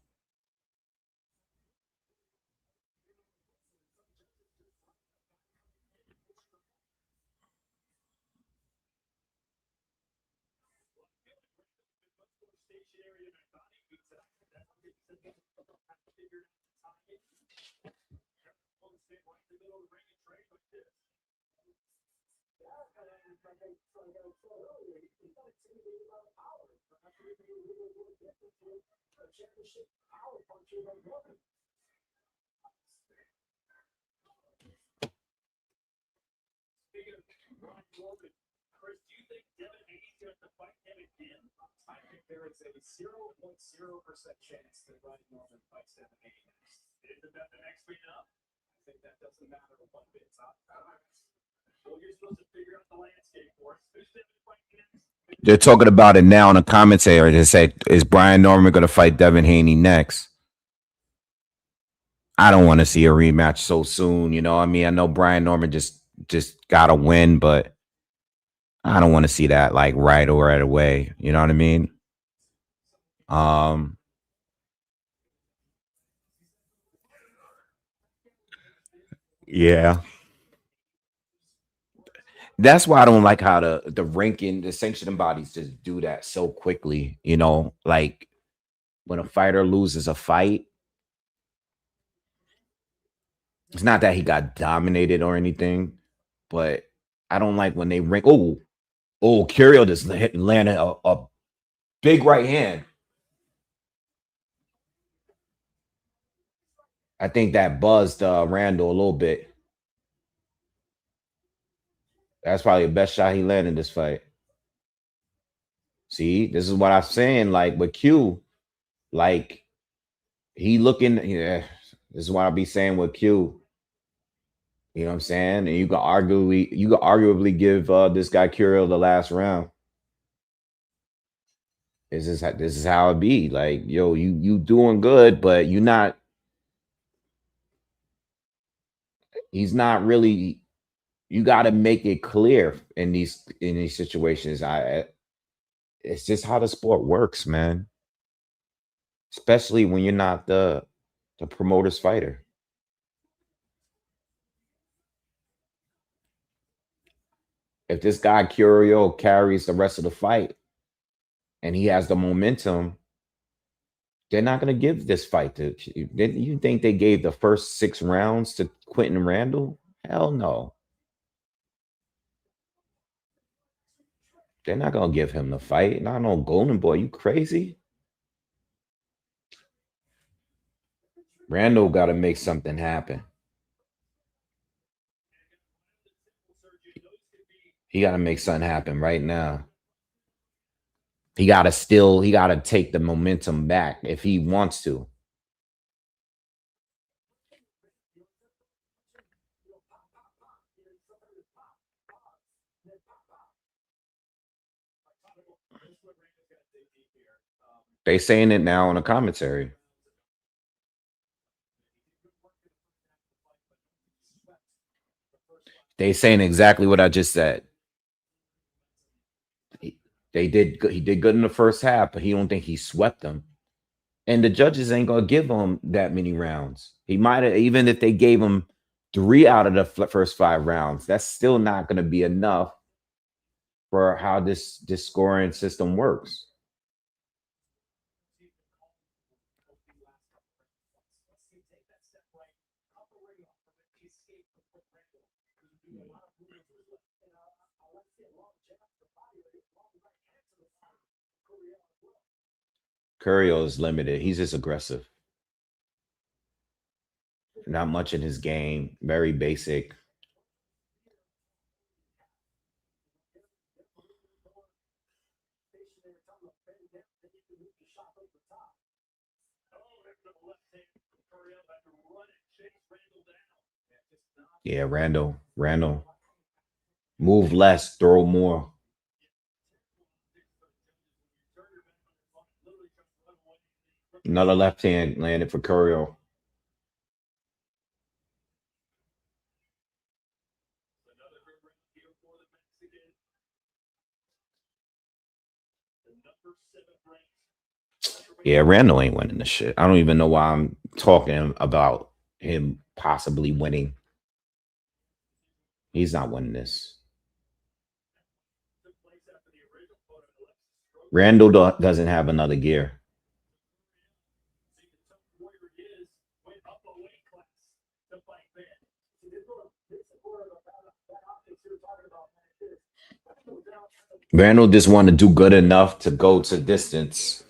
They're talking about it now in the commentary. They say, is Brian Norman going to fight Devin Haney next? I don't want to see a rematch so soon. I mean, I know Brian Norman just got to win, but I don't want to see that like right away. You know what I mean? Um, yeah. That's why I don't like how the ranking, the sanctioning bodies just do that so quickly. Like when a fighter loses a fight, it's not that he got dominated or anything, but I don't like when they rank. Curiel just landed a big right hand. I think that buzzed Randall a little bit. That's probably the best shot he landed in this fight. See, this is what I'm saying. Like with Q, like he looking. Yeah, this is what I'll be saying with Q. You know what I'm saying? And you could arguably give this guy Curiel the last round. This is how it be. Like, yo, you doing good, but you not. He's not really. You got to make it clear in these situations. It's just how the sport works, man. Especially when you're not the promoter's fighter. If this guy Curio carries the rest of the fight and he has the momentum, they're not going to give this fight to you. You think they gave the first 6 rounds to Quentin Randall? Hell no. They're not going to give him the fight. Not no Golden Boy. You crazy? Randall got to make something happen. He got to make something happen right now. He got to take the momentum back if he wants to. They saying it now in the commentary. They saying exactly what I just said. They did good. He did good in the first half, but he don't think he swept them. And the judges ain't gonna give him that many rounds. He might have, even if they gave him 3 out of the first 5 rounds. That's still not gonna be enough for how this scoring system works. Curio is limited. He's just aggressive. Not much in his game. Very basic. Yeah, Randall. Randall. Move less, throw more. Another left hand landed for Curio. Yeah, Randall ain't winning this shit. I don't even know why I'm talking about him possibly winning. He's not winning this. Randall doesn't have another gear. Randall just want to do good enough to go to distance.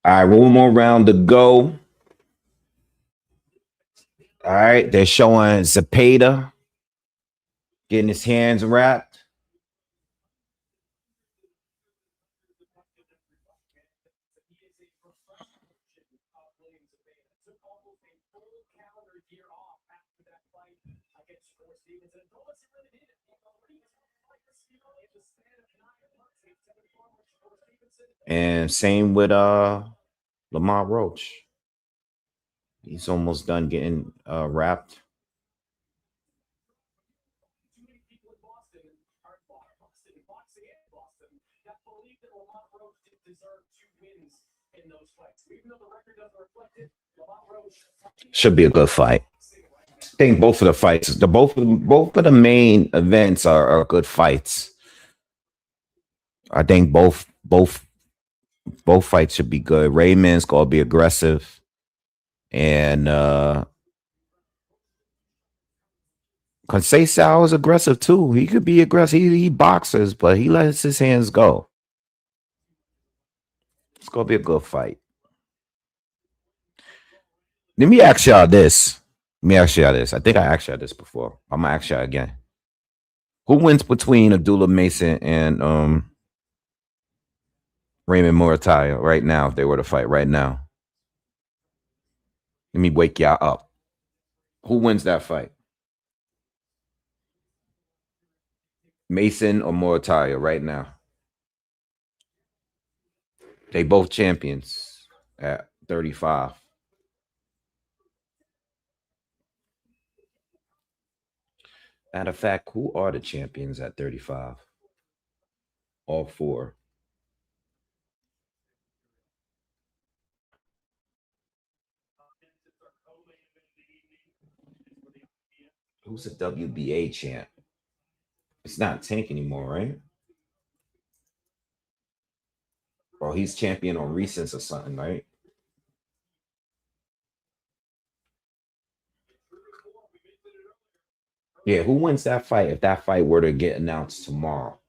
All right, one more round to go. All right, they're showing Zepeda getting his hands wrapped. And same with Lamar Roach. He's almost done getting wrapped. Should be a good fight. I think both of the fights, both of the main events are good fights. I think both fights should be good. Raymond's gonna be aggressive, and Conceição is aggressive too. He could be aggressive. He boxes, but he lets his hands go. It's gonna be a good fight. Let me ask y'all this. Let me ask y'all this. I think I asked y'all this before. I'm gonna ask y'all again. Who wins between Abdullah Mason and Raymond Murataya right now if they were to fight right now? Let me wake y'all up. Who wins that fight? Mason or Murataya right now? They both champions at 35. Matter of fact, who are the champions at 35? All four. Who's a WBA champ? It's not Tank anymore, right? Or he's champion on recents or something, right? Yeah, who wins that fight if that fight were to get announced tomorrow?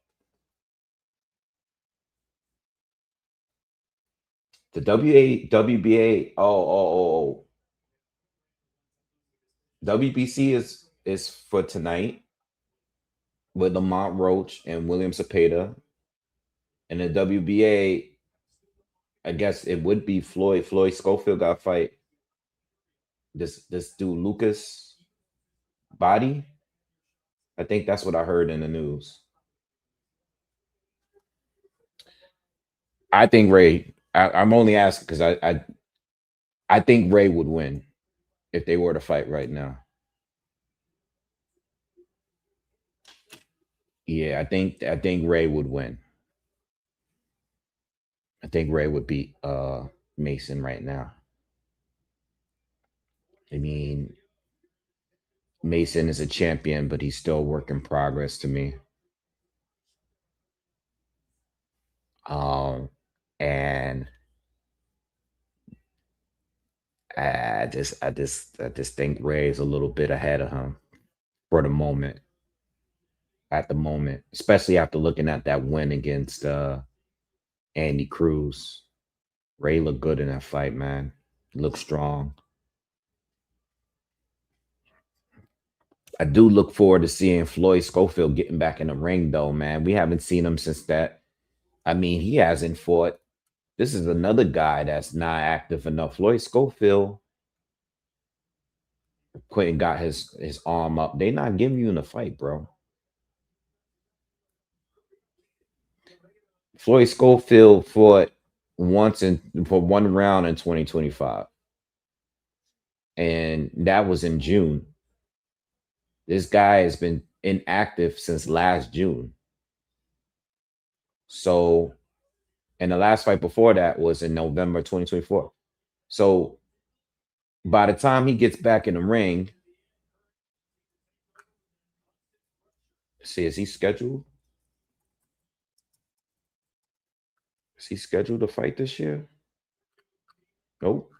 The WBA, WBC is for tonight with Lamont Roach and William Zepeda. And the WBA, I guess it would be Floyd. Floyd Schofield got to fight this dude Lucas Body. I think that's what I heard in the news. I think Ray I'm only asking because I think Ray would win if they were to fight right now. Yeah, I think Ray would win. I think Ray would beat Mason right now. I mean, Mason is a champion, but he's still a work in progress to me. Um, and I just think Ray is a little bit ahead of him for the moment. At the moment, especially after looking at that win against Andy Cruz. Ray looked good in that fight, man. Looked strong. I do look forward to seeing Floyd Schofield getting back in the ring, though, man. We haven't seen him since that. I mean, he hasn't fought. This is another guy that's not active enough. Floyd Schofield quit and got his arm up. They not giving you in the fight, bro. Floyd Schofield fought once in for one round in 2025, and that was in June. This guy has been inactive since last June. So, and the last fight before that was in November 2024. So, by the time he gets back in the ring, see, is he scheduled? Is he scheduled to fight this year? Nope.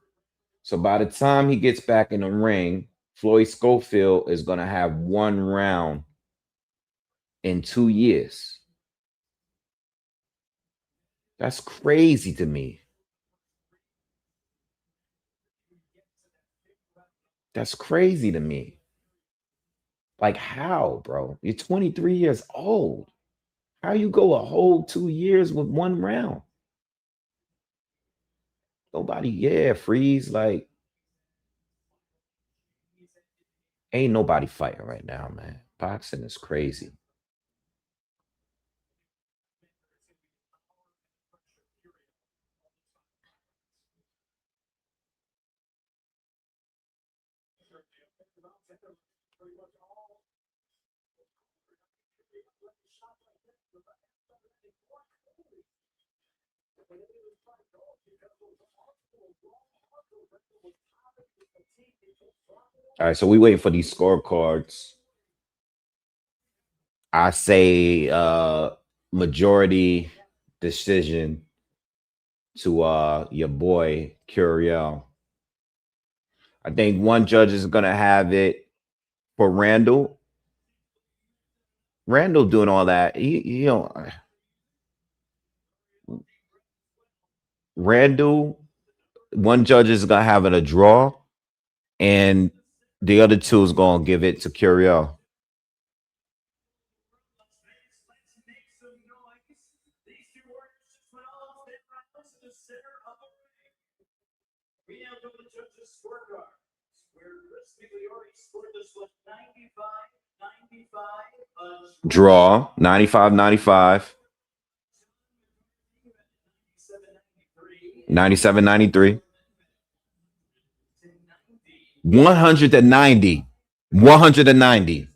So by the time he gets back in the ring, Floyd Schofield is going to have one round in 2 years. That's crazy to me. That's crazy to me. Like, how, bro? You're 23 years old. How you go a whole 2 years with one round? Nobody, yeah, freeze. Like, ain't nobody fighting right now, man. Boxing is crazy. All right, so we waiting for these scorecards. I say majority decision to your boy Curiel. I think one judge is gonna have it for Randall. Randall doing all that. He don't Randall, one judge is gonna have it a draw, and the other two is gonna give it to Curiel. Draw 95-95, 97-93, 190, 190.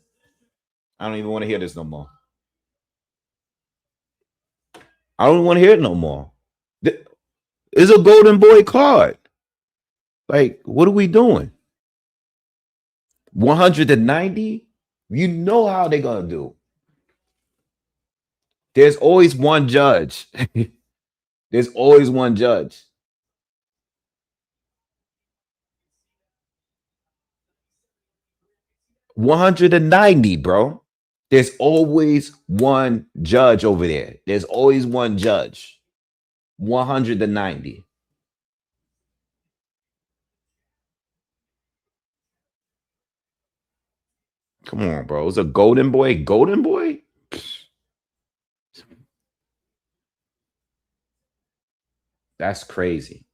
I don't even want to hear this no more. I don't want to hear it no more. It's a golden boy card. Like, what are we doing? 190? You know how they're gonna do. There's always one judge. There's always one judge. 190, bro. There's always one judge over there. There's always one judge. 190. Come on, bro. It's a golden boy. Golden boy? That's crazy.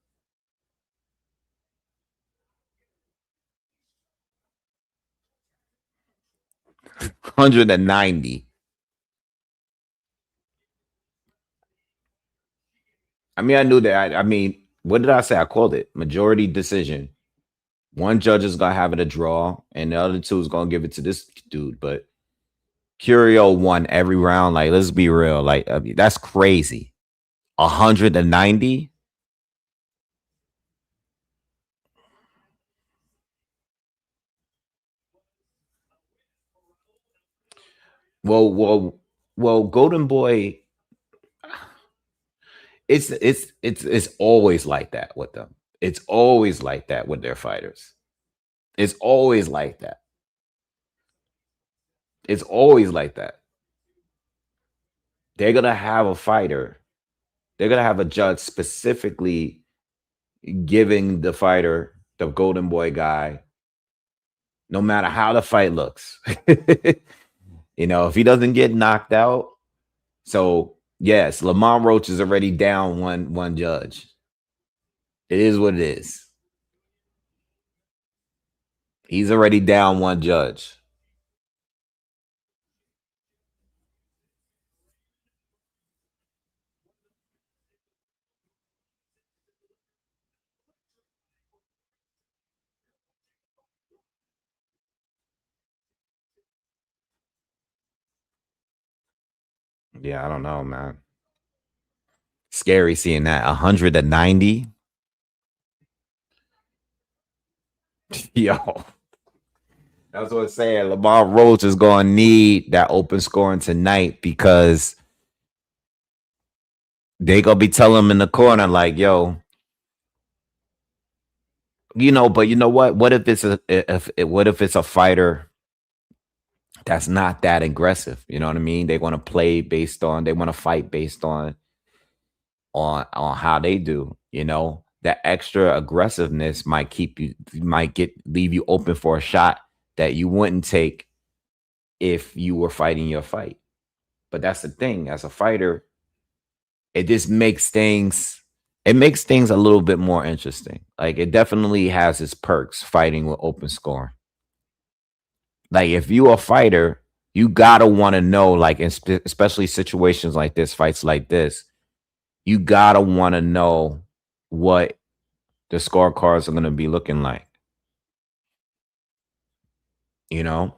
190. I mean, I knew that. I mean, what did I say? I called it majority decision. One judge is gonna have it a draw, and the other two is gonna give it to this dude. But Curio won every round. Like, let's be real. Like, I mean, that's crazy. 190. Well, well, well. Golden Boy. It's always like that with them. It's always like that with their fighters. It's always like that. It's always like that. They're gonna have a fighter. They're gonna have a judge specifically giving the fighter, the Golden Boy guy, no matter how the fight looks. If he doesn't get knocked out. So yes, Lamont Roach is already down one judge. It is what it is. He's already down one judge. Yeah, I don't know, man. Scary seeing that 190. Yo, that's what I'm saying. Lamar Roach is going to need that open scoring tonight because they going to be telling him in the corner, like, yo, but you know what? What if it's a fighter that's not that aggressive? You know what I mean? They want to play based on, they want to fight based on how they do. That extra aggressiveness might leave you open for a shot that you wouldn't take if you were fighting your fight. But that's the thing, as a fighter, it just makes things a little bit more interesting. Like, it definitely has its perks fighting with open scoring. Like, if you a fighter, you gotta want to know, like, especially situations like this, fights like this, you gotta want to know what the scorecards are gonna be looking like. You know,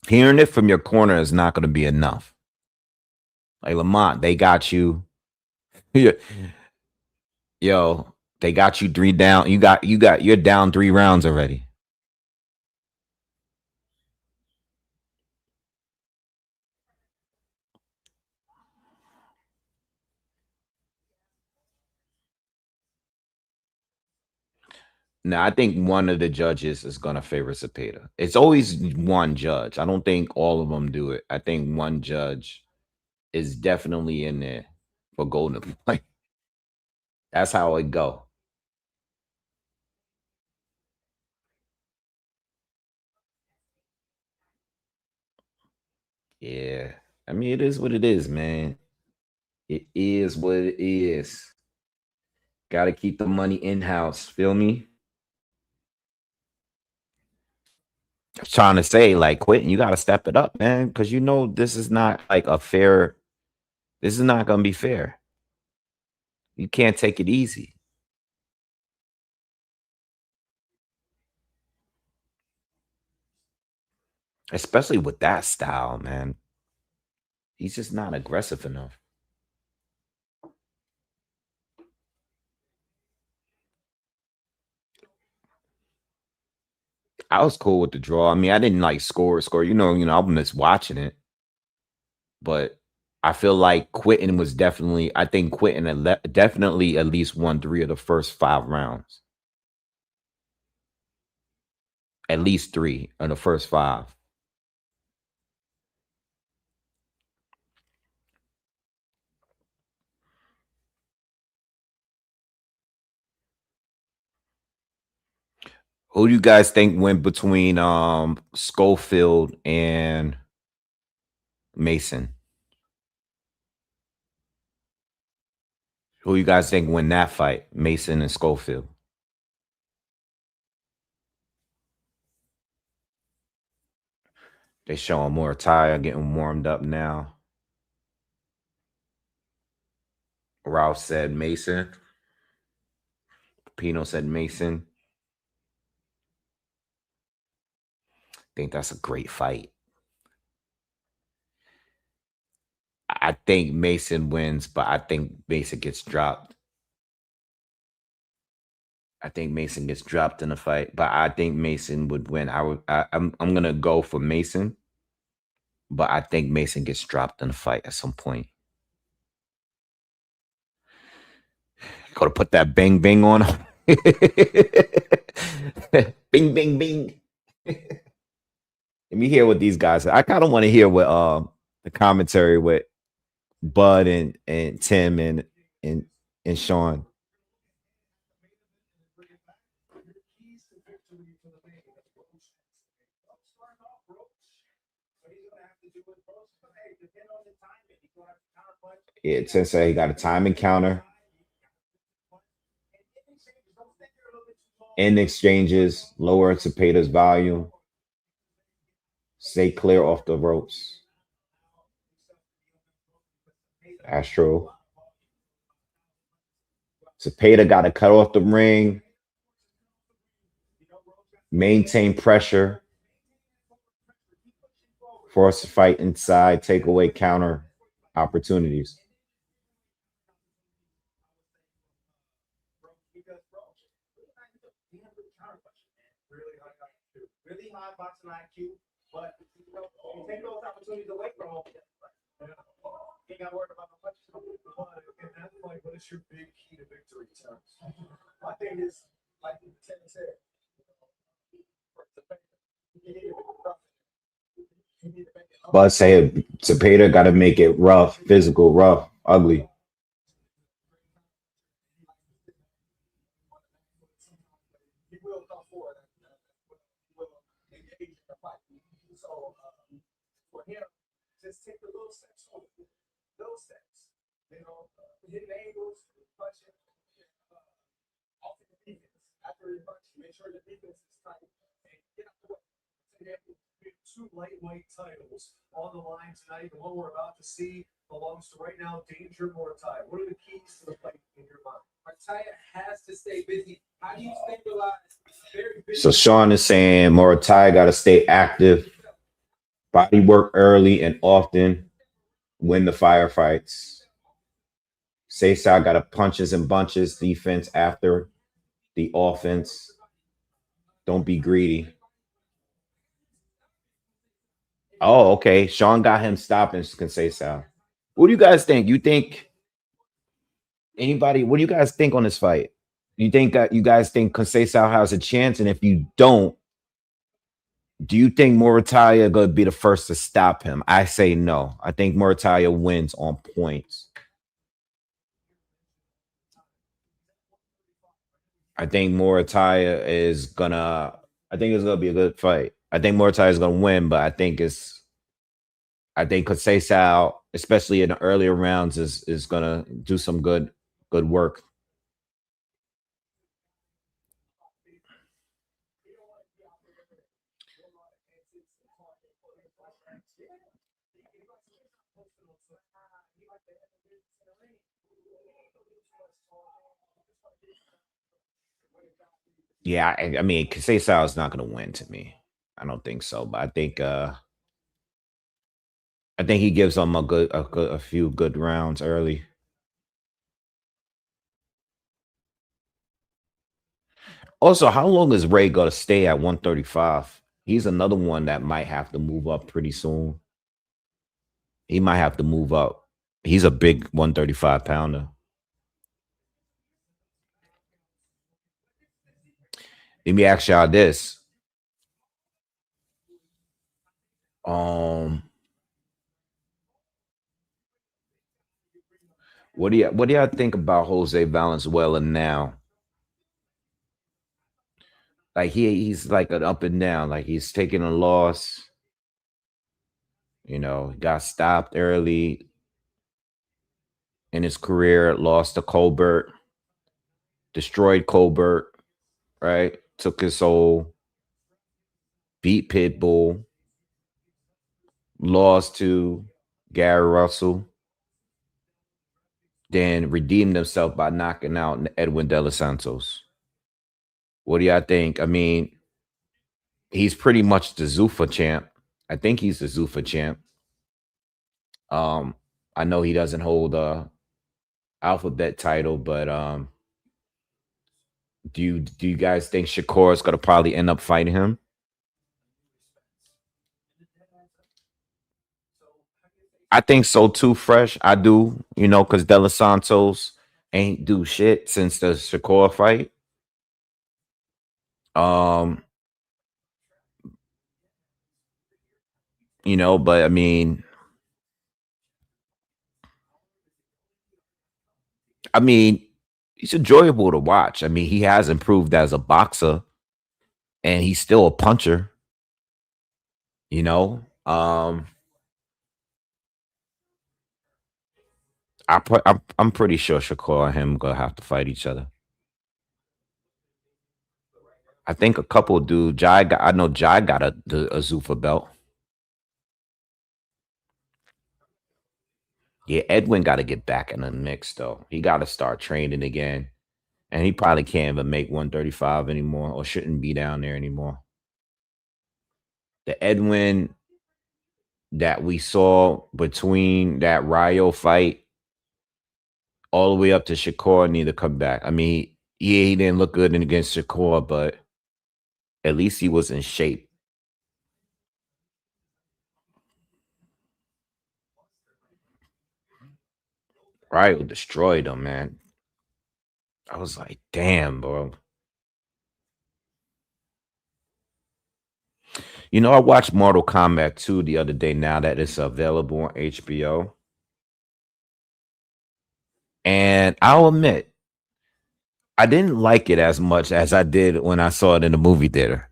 Hearing it from your corner is not gonna be enough. Like, Lamont, they got you. Yo, they got you three down. You're down 3 rounds already. Now, I think one of the judges is gonna favor Zepeda. It's always one judge. I don't think all of them do it. I think one judge is definitely in there for Golden. Like, that's how it go. Yeah. I mean, it is what it is, man. It is what it is. Got to keep the money in house. Feel me? I was trying to say, like, Quentin, you got to step it up, man, because this is not like a fair. This is not going to be fair. You can't take it easy, especially with that style, man. He's just not aggressive enough. I was cool with the draw. I mean, I didn't like score. I'm just watching it, but I feel like Quentin was definitely. I think Quentin definitely at least won 3 of the first 5 rounds. At least 3 of the first 5. Who do you guys think went between Schofield and Mason? Who you guys think win that fight? Mason and Schofield. They showing more tire, getting warmed up now. Ralph said Mason. Pino said Mason. I think that's a great fight. I think Mason wins, but I think Mason gets dropped. I think Mason gets dropped in the fight, but I think Mason would win. I'm gonna go for Mason, but I think Mason gets dropped in the fight at some point. Go to put that bing bing on him. Bing bing bing. Let me hear what these guys say. I kind of want to hear what the commentary with Bud and Tim and and Sean. Yeah, Tim said he got a time encounter in exchanges, lower Zepeda's volume, stay clear off the ropes. Astro. Zepeda got to cut off the ring, maintain pressure, force a fight inside, take away counter opportunities. But say Zepeda got to make it rough, physical, rough, ugly. So Sean is saying Morotai got to stay active, body work early and often, win the firefights. Sesai got a punches and bunches defense after the offense. Don't be greedy. Oh, okay. Sean got him stopping Sesai. What do you guys think? You think anybody? What do you guys think on this fight? You think that you guys think Sesai has a chance? And if you don't, do you think Morataya gonna be the first to stop him? I say no. I think Morataya wins on points. I think Morataya is gonna. I think it's gonna be a good fight. I think Morataya is gonna win, but I think it's. I think Sesau, especially in the earlier rounds, is gonna do some good work. Yeah, I mean, Sesau is not gonna win to me. I don't think so, but I think he gives them a few good rounds early. Also, how long is Ray going to stay at 135? He's another one that might have to move up pretty soon. He might have to move up. He's a big 135 pounder. Let me ask y'all this. Um, what do y'all think about Jose Valenzuela now? Like he's like an up and down. Like he's taking a loss. Got stopped early in his career, lost to Colbert, destroyed Colbert, right? Took his soul, beat Pitbull, lost to Gary Russell, then redeemed himself by knocking out Edwin De Los Santos. What do y'all think? I mean, he's pretty much the Zuffa champ. I think he's the Zuffa champ. Um, I know he doesn't hold a alphabet title, but do you guys think Shakur is gonna probably end up fighting him? I think so too. Fresh, I do. Because De Los Santos ain't do shit since the Shakur fight. Um, but I mean, he's enjoyable to watch. I mean, he has improved as a boxer, and he's still a puncher. You know, I'm pretty sure Shakur and him gonna have to fight each other. I think a couple do. I know Jai got a Zuffa belt. Yeah, Edwin got to get back in the mix though. He got to start training again, and he probably can't even make 135 anymore, or shouldn't be down there anymore. The Edwin that we saw between that Ryo fight all the way up to Shakur need to come back. I mean, yeah, he didn't look good against Shakur, but at least he was in shape. Ryo destroyed him, man. I was like, damn, bro. I watched Mortal Kombat 2 the other day now that it's available on HBO. And I'll admit, I didn't like it as much as I did when I saw it in the movie theater.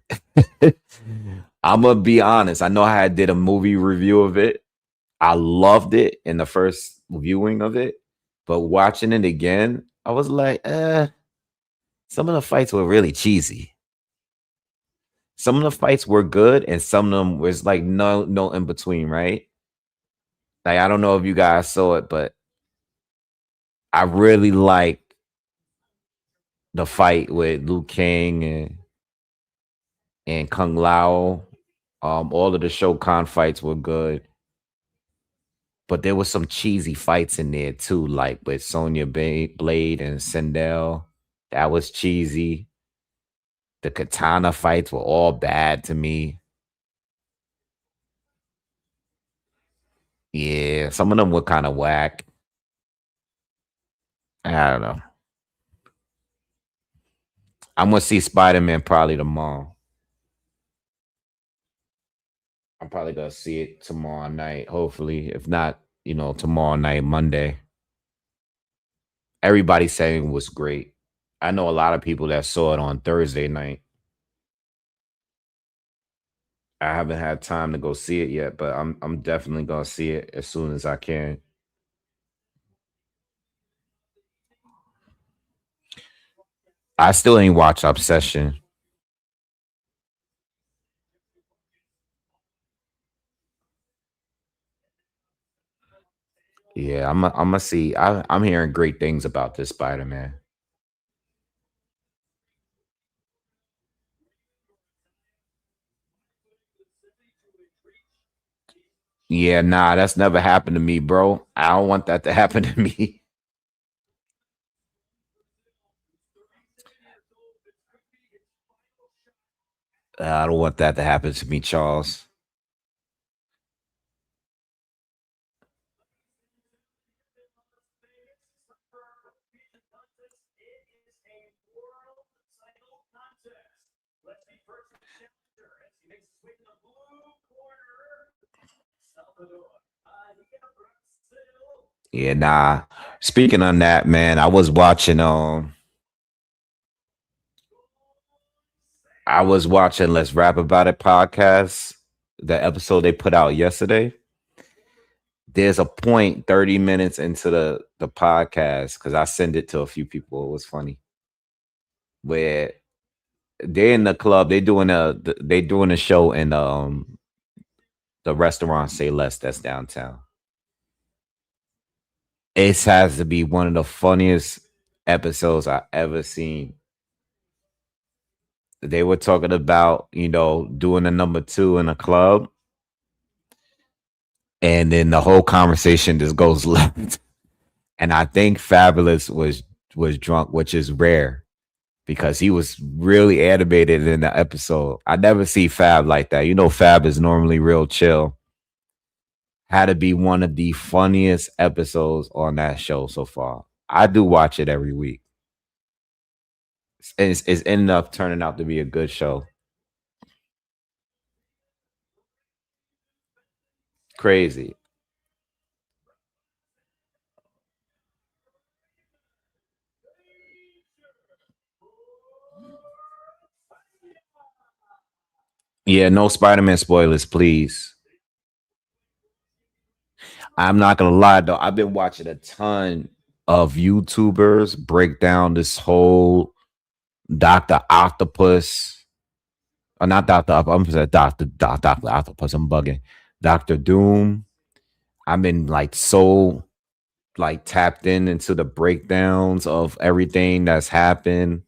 I'm gonna be honest. I know I did a movie review of it. I loved it in the first viewing of it, but watching it again, I was like, some of the fights were really cheesy. Some of the fights were good, and some of them was like no in between, right? Like I don't know if you guys saw it, but I really liked the fight with Liu Kang and Kung Lao. All of the Shokan fights were good, but there was some cheesy fights in there too, like with Sonya Blade and Sindel. That was cheesy. The katana fights were all bad to me. Yeah, some of them were kind of whack. I don't know. I'm gonna see Spider Man probably tomorrow. I'm probably gonna see it tomorrow night, hopefully. If not, tomorrow night, Monday. Everybody saying it was great. I know a lot of people that saw it on Thursday night. I haven't had time to go see it yet, but I'm definitely gonna see it as soon as I can. I still ain't watch Obsession. Yeah, I'm gonna see. I'm hearing great things about this Spider Man. Yeah, nah, that's never happened to me, bro. I don't want that to happen to me. I don't want that to happen to me, Charles. Yeah, nah. Speaking on that, man, I was watching Let's Rap About It podcast, the episode they put out yesterday. There's a point 30 minutes into the podcast, because I send it to a few people. It was funny. Where they're in the club, they doing a show in the restaurant Say Less that's downtown. It has to be one of the funniest episodes I ever seen. They were talking about, doing a number two in a club, and then the whole conversation just goes left. And I think Fabulous was drunk, which is rare because he was really animated in the episode. I never see Fab like that. Fab is normally real chill. Had to be one of the funniest episodes on that show so far. I do watch it every week. It's ended up turning out to be a good show. Crazy. Yeah, no Spider-Man spoilers, please. I'm not gonna lie though. I've been watching a ton of YouTubers break down this whole Doctor Octopus. Not Doctor. I'm sorry, Doctor Octopus. I'm bugging. Doctor Doom. I've been like so like tapped into the breakdowns of everything that's happened.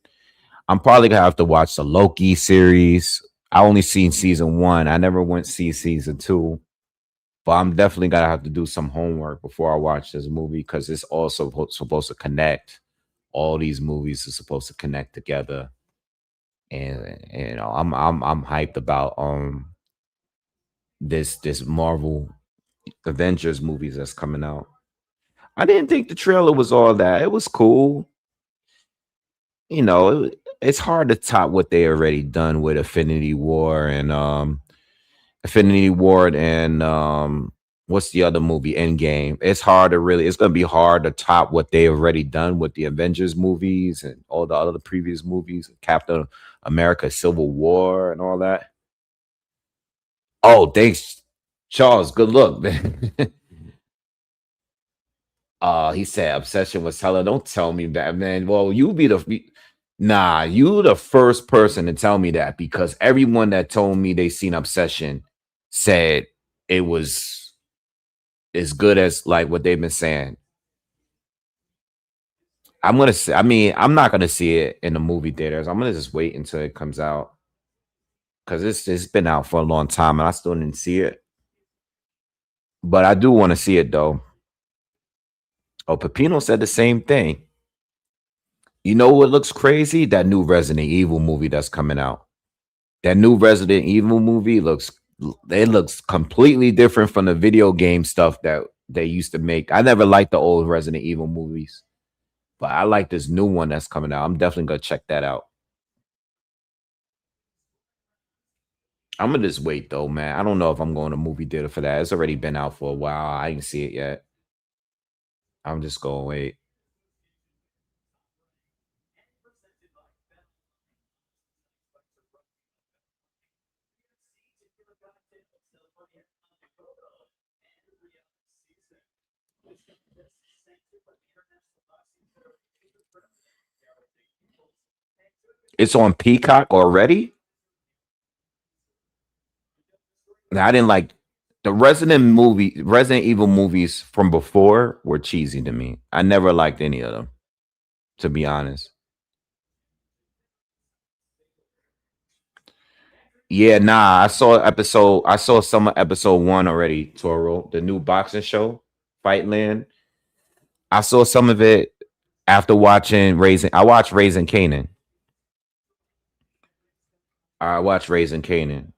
I'm probably gonna have to watch the Loki series. I only seen season one. I never went see season two. But I'm definitely gonna have to do some homework before I watch this movie because it's also supposed to connect. All these movies are supposed to connect together, and I'm hyped about this Marvel Avengers movies that's coming out. I didn't think the trailer was all that. It was cool. It's hard to top what they already done with Infinity Ward and what's the other movie? Endgame. It's gonna be hard to top what they already done with the Avengers movies and all the other previous movies, Captain America, Civil War, and all that. Oh, thanks, Charles. Good look, man. He said obsession was Teller. Don't tell me that, man. Well, nah, you the first person to tell me that because everyone that told me they seen Obsession said it was as good as like what they've been saying. I'm gonna say, I mean, I'm not gonna see it in the movie theaters. I'm gonna just wait until it comes out because it's been out for a long time and I still didn't see it. But I do want to see it though. Oh, Pepino said the same thing. You know what looks crazy? That new Resident Evil movie that's coming out. That new Resident Evil movie looks completely different from the video game stuff that they used to make. I never liked the old Resident Evil movies, but I like this new one that's coming out. I'm definitely gonna check that out. I'm gonna just wait though, man. I don't know if I'm going to movie theater for that. It's already been out for a while. I didn't see it yet. I'm just gonna wait. It's on Peacock already. Now, I didn't like the Resident Evil movies from before were cheesy to me. I never liked any of them, to be honest. Yeah, nah. I saw some of episode one already, Toro, the new boxing show, Fightland. I saw some of it after watching Raising. I watched Raising Canaan. I watched Raising Canaan.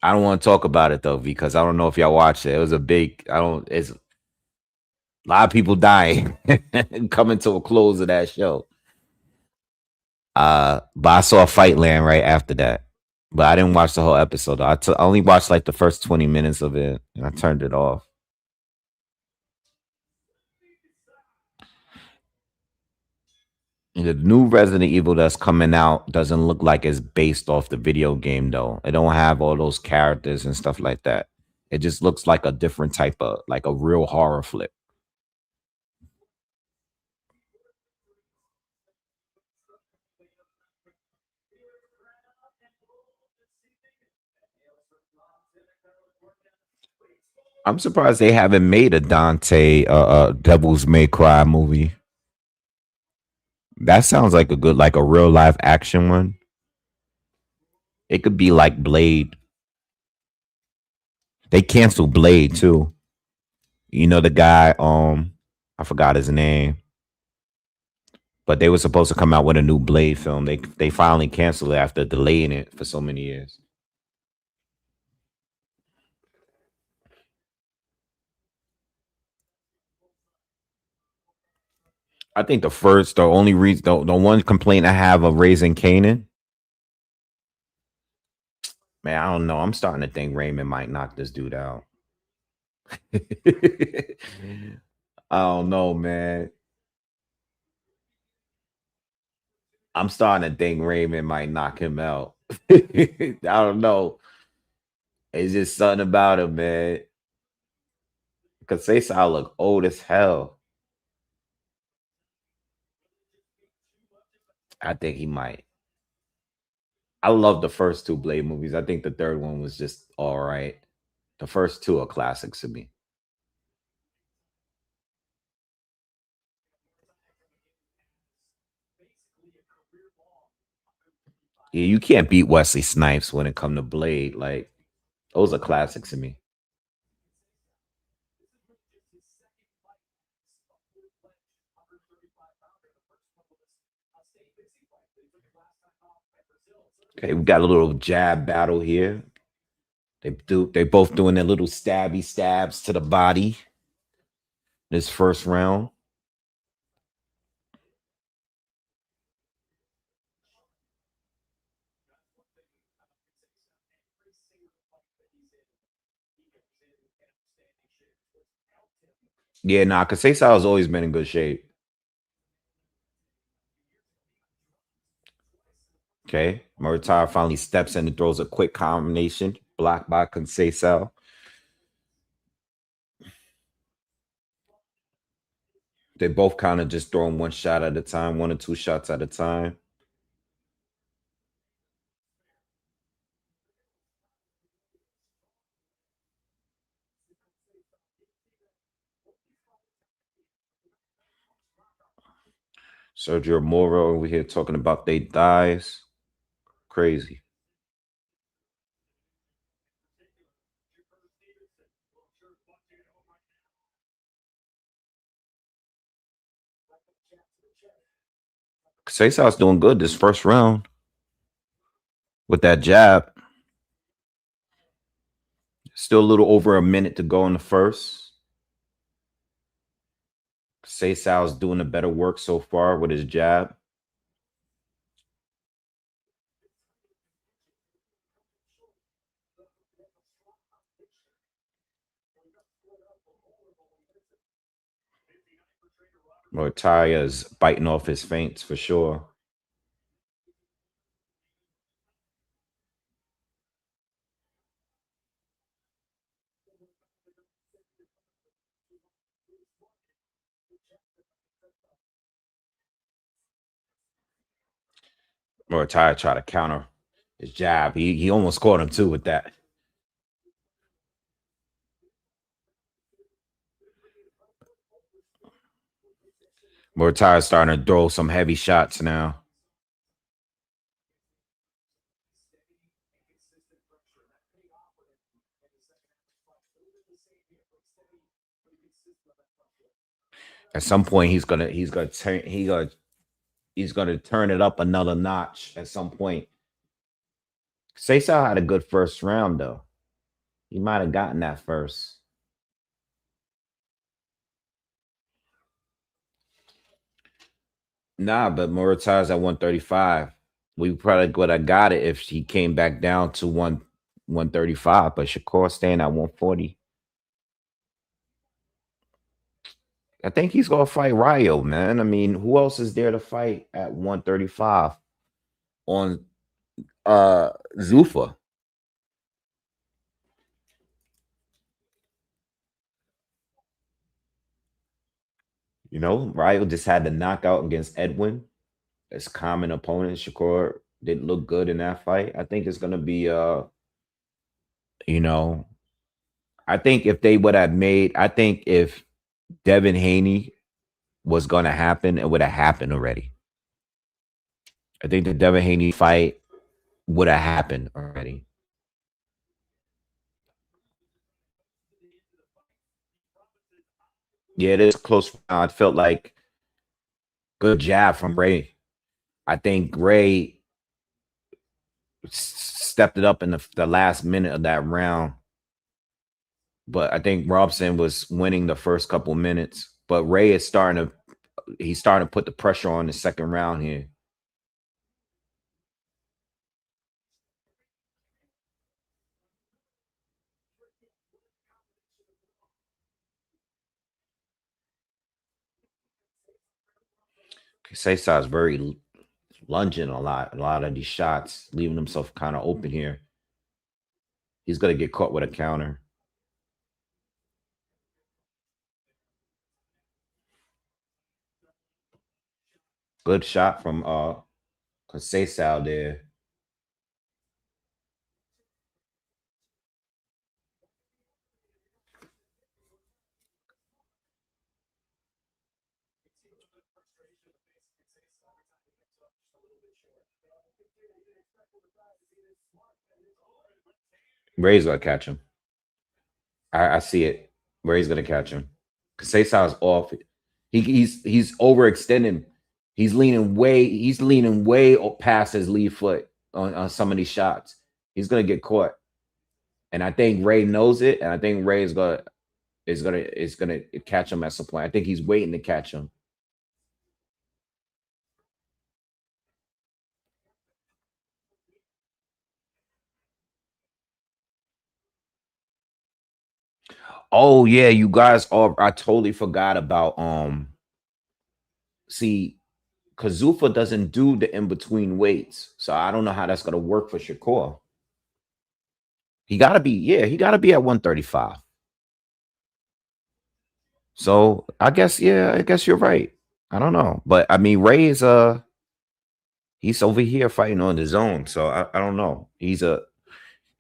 I don't want to talk about it though because I don't know if y'all watched it. It was a big. I don't. It's a lot of people dying, coming to a close of that show. But I saw Fightland right after that. But I didn't watch the whole episode. I only watched like the first 20 minutes of it, and I turned it off. The new Resident Evil that's coming out doesn't look like it's based off the video game though. It don't have all those characters and stuff like that. It just looks like a different type of like a real horror flick. I'm surprised they haven't made a Dante Devil's May Cry movie. That sounds like a good, like a real live action one. It could be like Blade. They canceled Blade too. You know the guy, I forgot his name, but they were supposed to come out with a new Blade film. They finally canceled it after delaying it for so many years. I think the only reason, the one complaint I have of Raising Canaan, man, I don't know. I'm starting to think Raymond might knock this dude out. I don't know, man. I'm starting to think Raymond might knock him out. I don't know. It's just something about him, man. Because Cesar look old as hell. I think he might. I love the first two Blade movies. I think the third one was just all right. The first two are classics to me. Yeah, you can't beat Wesley Snipes when it come to Blade. Like those are classics to me. Okay, we got a little jab battle here. They both doing their little stabby stabs to the body this first round. Yeah, nah, because Cesar has always been in good shape. Okay. Muratara finally steps in and throws a quick combination, blocked by Conceição. They both kind of just throwing one shot at a time, one or two shots at a time. Sergio Moro over here talking about they thighs. Crazy. Conceição's doing good this first round with that jab. Still a little over a minute to go in the first. Conceição's doing the better work so far with his jab. Mortaya is biting off his feints for sure. Mortaya tried to counter his jab. He almost caught him too with that. Mortara's starting to throw some heavy shots now. At some point, he's gonna turn it up another notch. At some point, Cesar had a good first round though. He might have gotten that first. Nah, but Mortara's at 135. We probably would have got it if he came back down to 135. But Shakur staying at 140. I think he's gonna fight Ryo, man. I mean, who else is there to fight at 135 on Zufa? You know, Ryo just had the knockout against Edwin. As common opponent. Shakur didn't look good in that fight. I think it's gonna be you know, I think if they would have made, I think if Devin Haney was going to happen, it would have happened already. I think the Devin Haney fight would have happened already. Yeah, it is close. I felt like good jab from Ray. I think Ray stepped it up in the last minute of that round. But I think Robson was winning the first couple minutes. But Ray is starting to he's starting to put the pressure on the second round here. Cesar is very lunging a lot of these shots, leaving himself kind of open here. He's gonna get caught with a counter. Good shot from Cesar there. Ray's gonna catch him. I see it. Ray's gonna catch him. Cesar's off. He's overextending. He's leaning way past his lead foot on some of these shots. He's gonna get caught. And I think Ray knows it. And I think Ray is gonna catch him at some point. I think he's waiting to catch him. Oh yeah, you guys are. I totally forgot about see, Kazufa doesn't do the in-between weights. So I don't know how that's gonna work for Shakur. He gotta be at 135. So I guess you're right. I don't know. But I mean, Ray is he's over here fighting on his own. So I don't know. He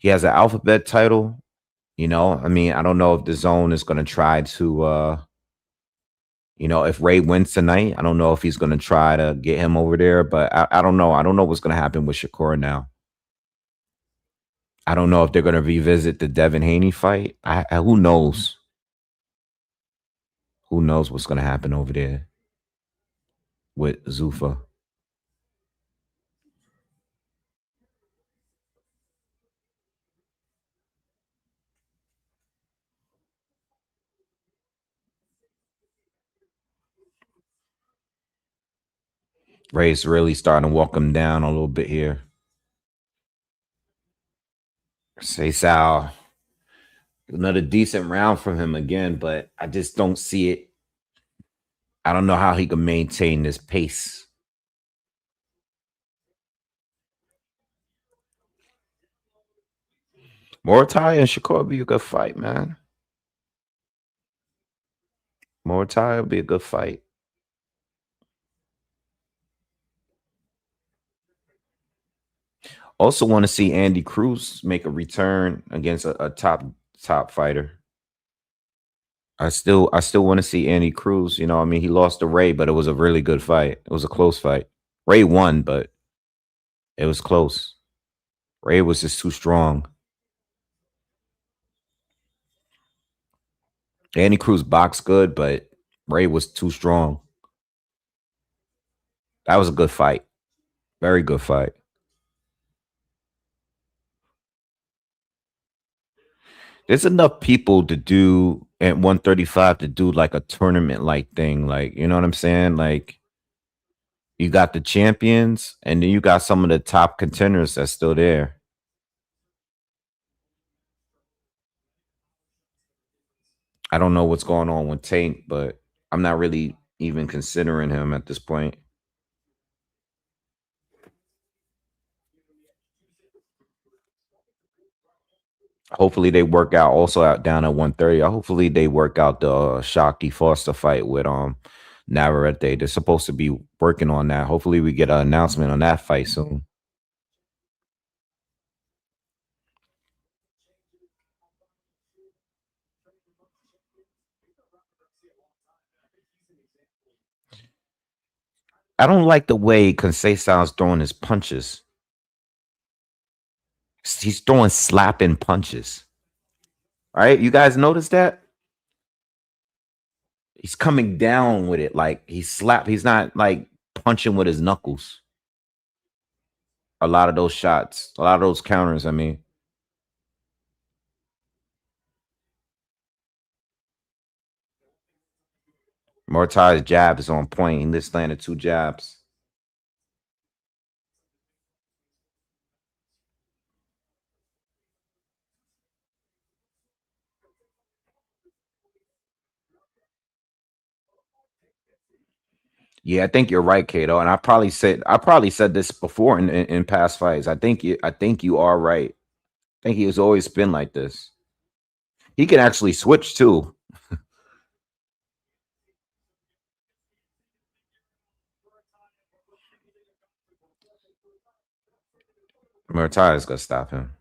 has an alphabet title. You know, I mean, I don't know if the zone is gonna try to if Ray wins tonight, I don't know if he's gonna try to get him over there, but I don't know. I don't know what's gonna happen with Shakur now. I don't know if they're gonna revisit the Devin Haney fight. Who knows? Who knows what's gonna happen over there with Zufa? Ray's really starting to walk him down a little bit here. Say Sal, another decent round from him again, but I just don't see it. I don't know how he can maintain this pace. Moritai and Shakur would be a good fight, man. Moritai would be a good fight. Also, want to see Andy Cruz make a return against a top fighter. I still want to see Andy Cruz. You know, I mean, he lost to Ray, but it was a really good fight. It was a close fight. Ray won, but it was close. Ray was just too strong. Andy Cruz boxed good, but Ray was too strong. That was a good fight. Very good fight. There's enough people to do at 135 to do like a tournament like thing. Like, you know what I'm saying? Like, you got the champions, and then you got some of the top contenders that's still there. I don't know what's going on with Tank, but I'm not really even considering him at this point. Hopefully they work out also out down at 130. Hopefully they work out the Shakti Foster fight with Navarrete. They're supposed to be working on that. Hopefully we get an announcement on that fight soon. I don't like the way Conceição's throwing his punches. He's throwing slapping punches. All right, you guys notice that? He's coming down with it like he's slap. He's not like punching with his knuckles. A lot of those shots, a lot of those counters. I mean, Mortai's jab is on point. He just landed 2 jabs. Yeah, I think you're right, Kato. And I probably said this before in past fights. I think you are right. I think he has always been like this. He can actually switch too. Mortai is gonna stop him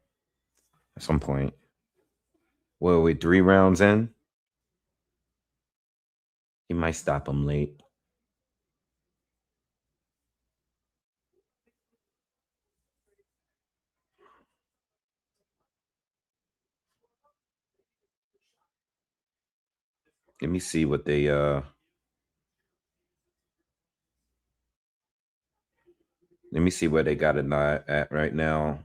at some point. Well, we 3 rounds in. He might stop him late. Let me see what they let me see where they got it at right now.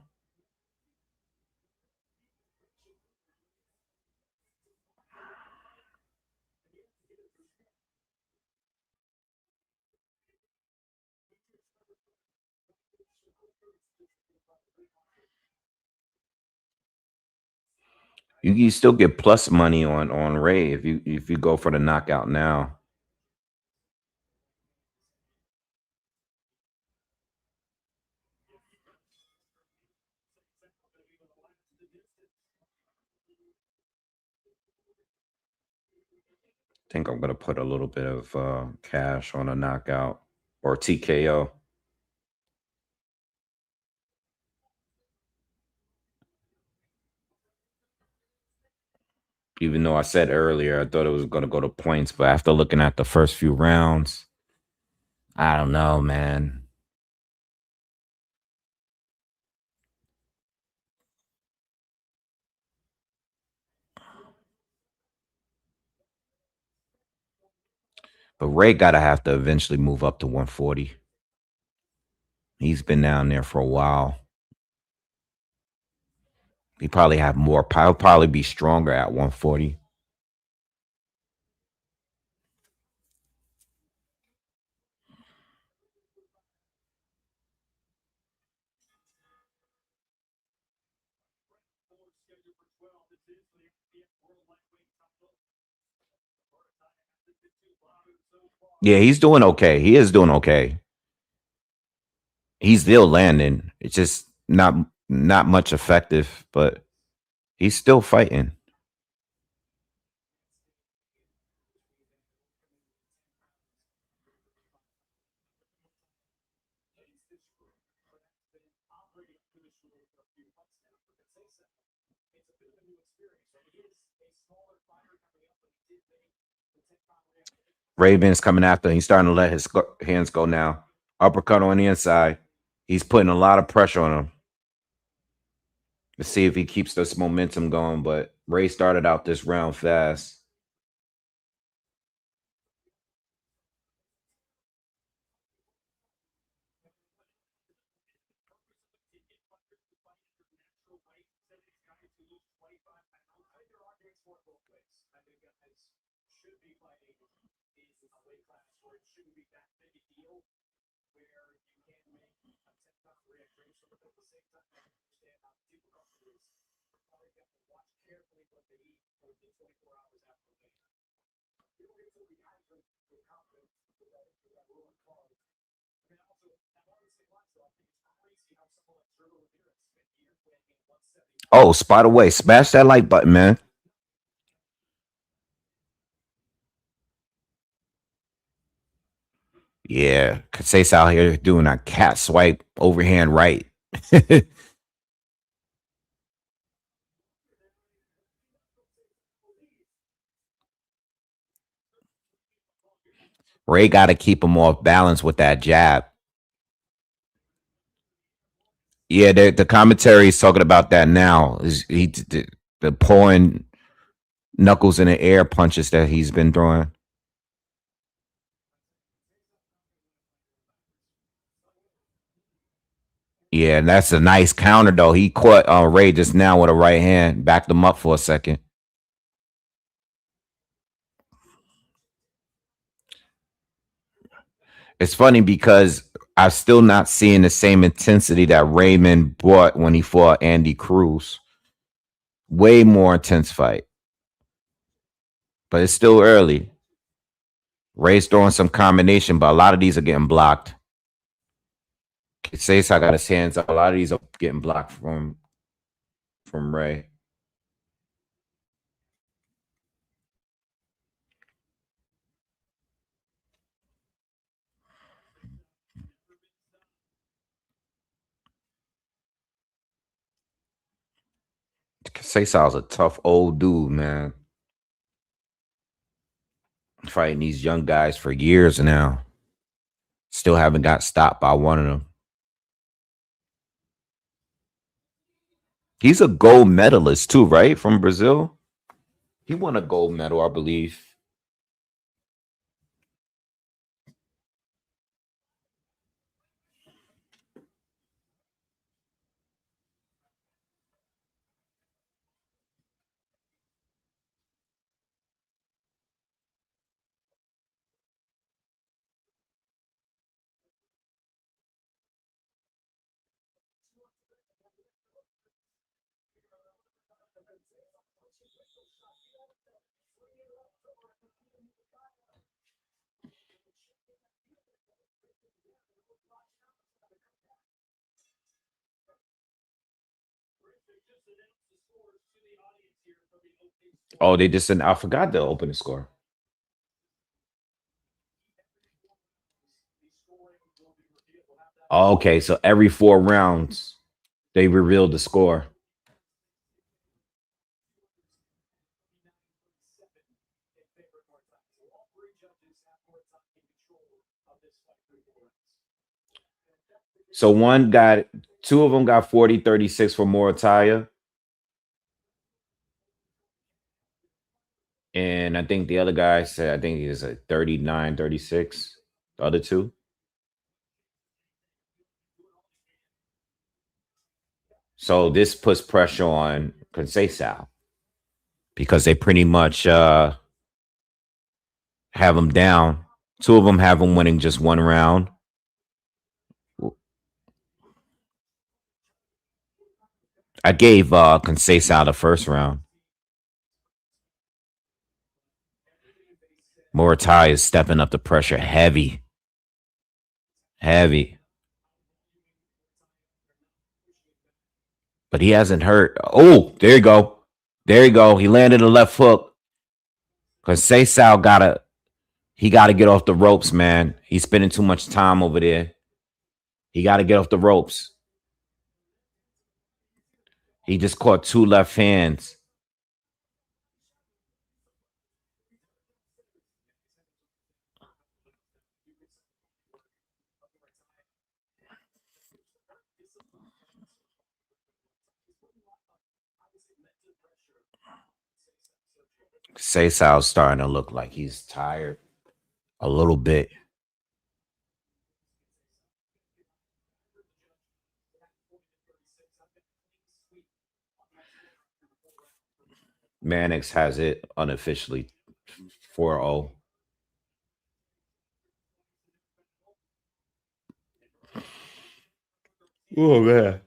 You still get plus money on Ray if you go for the knockout now. I think I'm gonna put a little bit of cash on a knockout or TKO. Even though I said earlier I thought it was gonna go to points, but after looking at the first few rounds, I don't know, man. But Ray gotta have to eventually move up to 140. He's been down there for a while. He probably have more power. He'll probably be stronger at 140. Yeah, he's doing okay. He is doing okay. He's still landing. It's just not much effective, but he's still fighting. Raven's coming after. He's starting to let his hands go now. Uppercut on the inside. He's putting a lot of pressure on him. Let's see if he keeps this momentum going. But Ray started out this round fast. Oh, spot away. Smash that like button, man. Yeah. Casey's out here doing a cat swipe overhand right. Ray got to keep him off balance with that jab. Yeah, the commentary is talking about that now. Is the pulling knuckles in the air punches that he's been throwing. Yeah, and that's a nice counter though. He caught Ray just now with a right hand, backed him up for a second. It's funny because I'm still not seeing the same intensity that Raymond brought when he fought Andy Cruz. Way more intense fight, but it's still early. Ray's throwing some combination, but a lot of these are getting blocked. Cesar got his hands up. A lot of these are getting blocked from Ray. Cesar's a tough old dude, man. Fighting these young guys for years now. Still haven't got stopped by one of them. He's a gold medalist too, right? From Brazil. He won a gold medal, I believe. Oh, they just said I forgot to open the score. Oh, okay, so every 4 rounds they revealed the score. So two of them got 40-36 for Morataya. And I think the other guy said, I think he was a 39-36. The other two. So this puts pressure on Conceição because they pretty much have him down. Two of them have him winning just 1 round. I gave Conceição the first round. Moratai is stepping up the pressure heavy. Heavy. But he hasn't hurt. Oh, there you go. There you go. He landed a left hook. Conceição gotta get off the ropes, man. He's spending too much time over there. He gotta get off the ropes. He just caught 2 left hands. Conceição's starting to look like he's tired a little bit. Mannix has it unofficially 4-0. Oh man.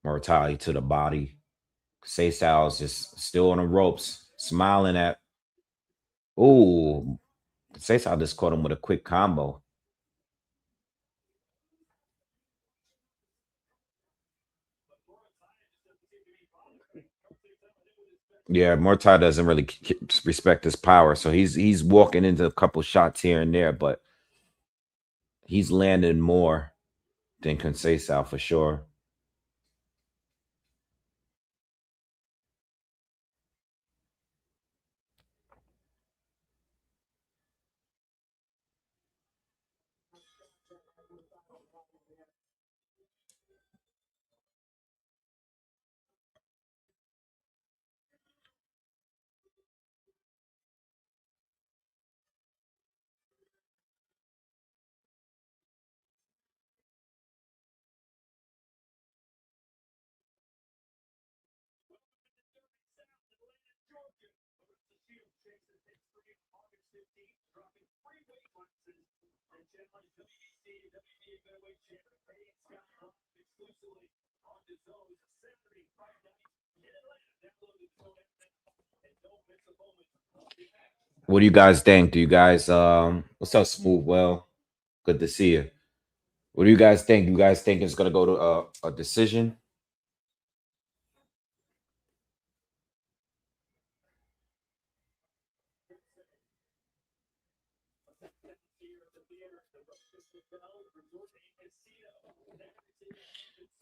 Mortali to the body. Conceição's just still on the ropes, smiling at. Oh, Conceição just caught him with a quick combo. Yeah, Mortai doesn't really respect his power, so he's walking into a couple shots here and there, but he's landing more than Conceição for sure. What do you guys think? Do you guys what's up, Smooth? Well, good to see you. What do you guys think? You guys think it's gonna go to a decision?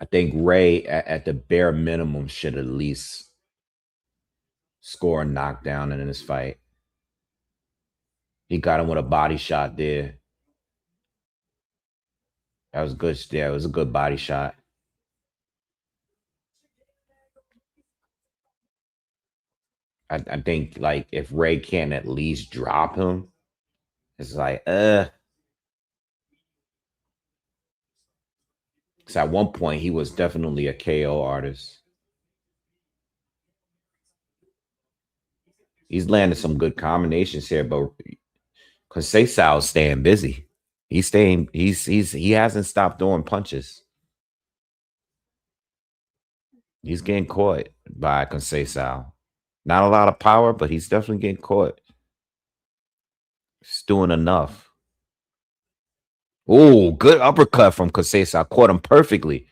I think Ray at the bare minimum should at least score a knockdown in this fight. He got him with a body shot there. That was good. Yeah, it was a good body shot. I think like if Ray can at least drop him, it's like because at one point he was definitely a KO artist. He's landed some good combinations here, but Conceição's staying busy. He's staying. He hasn't stopped throwing punches. He's getting caught by Conceição. Not a lot of power, but he's definitely getting caught. He's doing enough. Oh, good uppercut from Conceição. Caught him perfectly.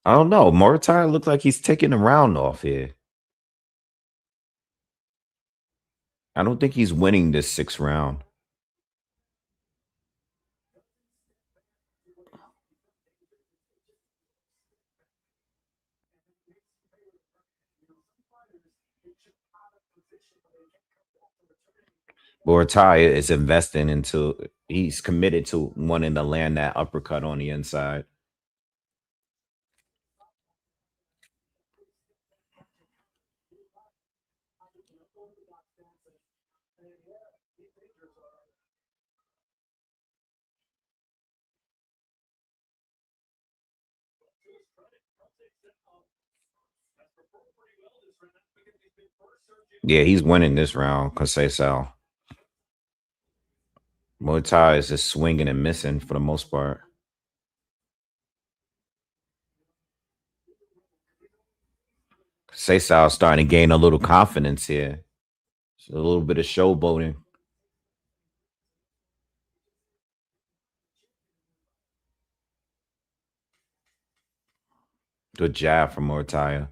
I don't know. Moritai looked like he's taking the round off here. I don't think he's winning this sixth round. Moritai is investing into. He's committed to wanting to land that uppercut on the inside. Yeah, he's winning this round. Conceição. Moritai is just swinging and missing for the most part. Conceição starting to gain a little confidence here. It's a little bit of showboating. Good jab from Moritai.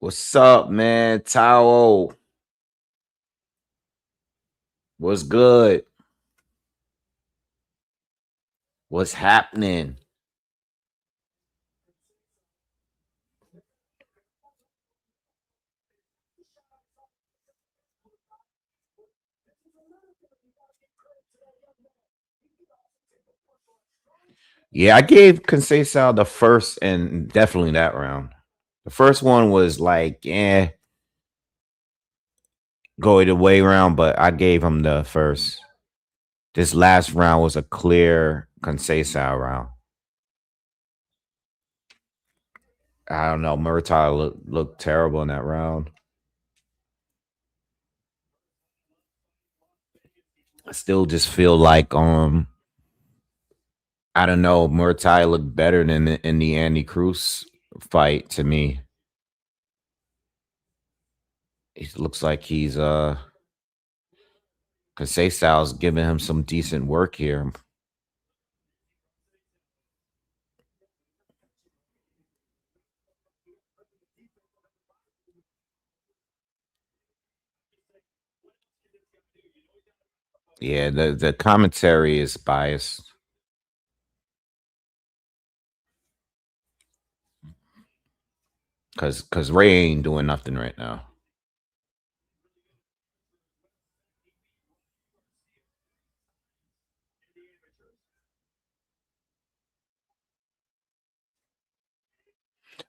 What's up, man? Tao. What's good? What's happening? Yeah, I gave Conceição the first and definitely that round. The first one was like, go either way round, but I gave him the first. This last round was a clear Conceição round. I don't know. Murtaugh looked terrible in that round. I still just feel like I don't know. Murtaugh looked better than in the Andy Cruz fight to me. It looks like he's Conceição's giving him some decent work here. Yeah, the commentary is biased because Ray ain't doing nothing right now.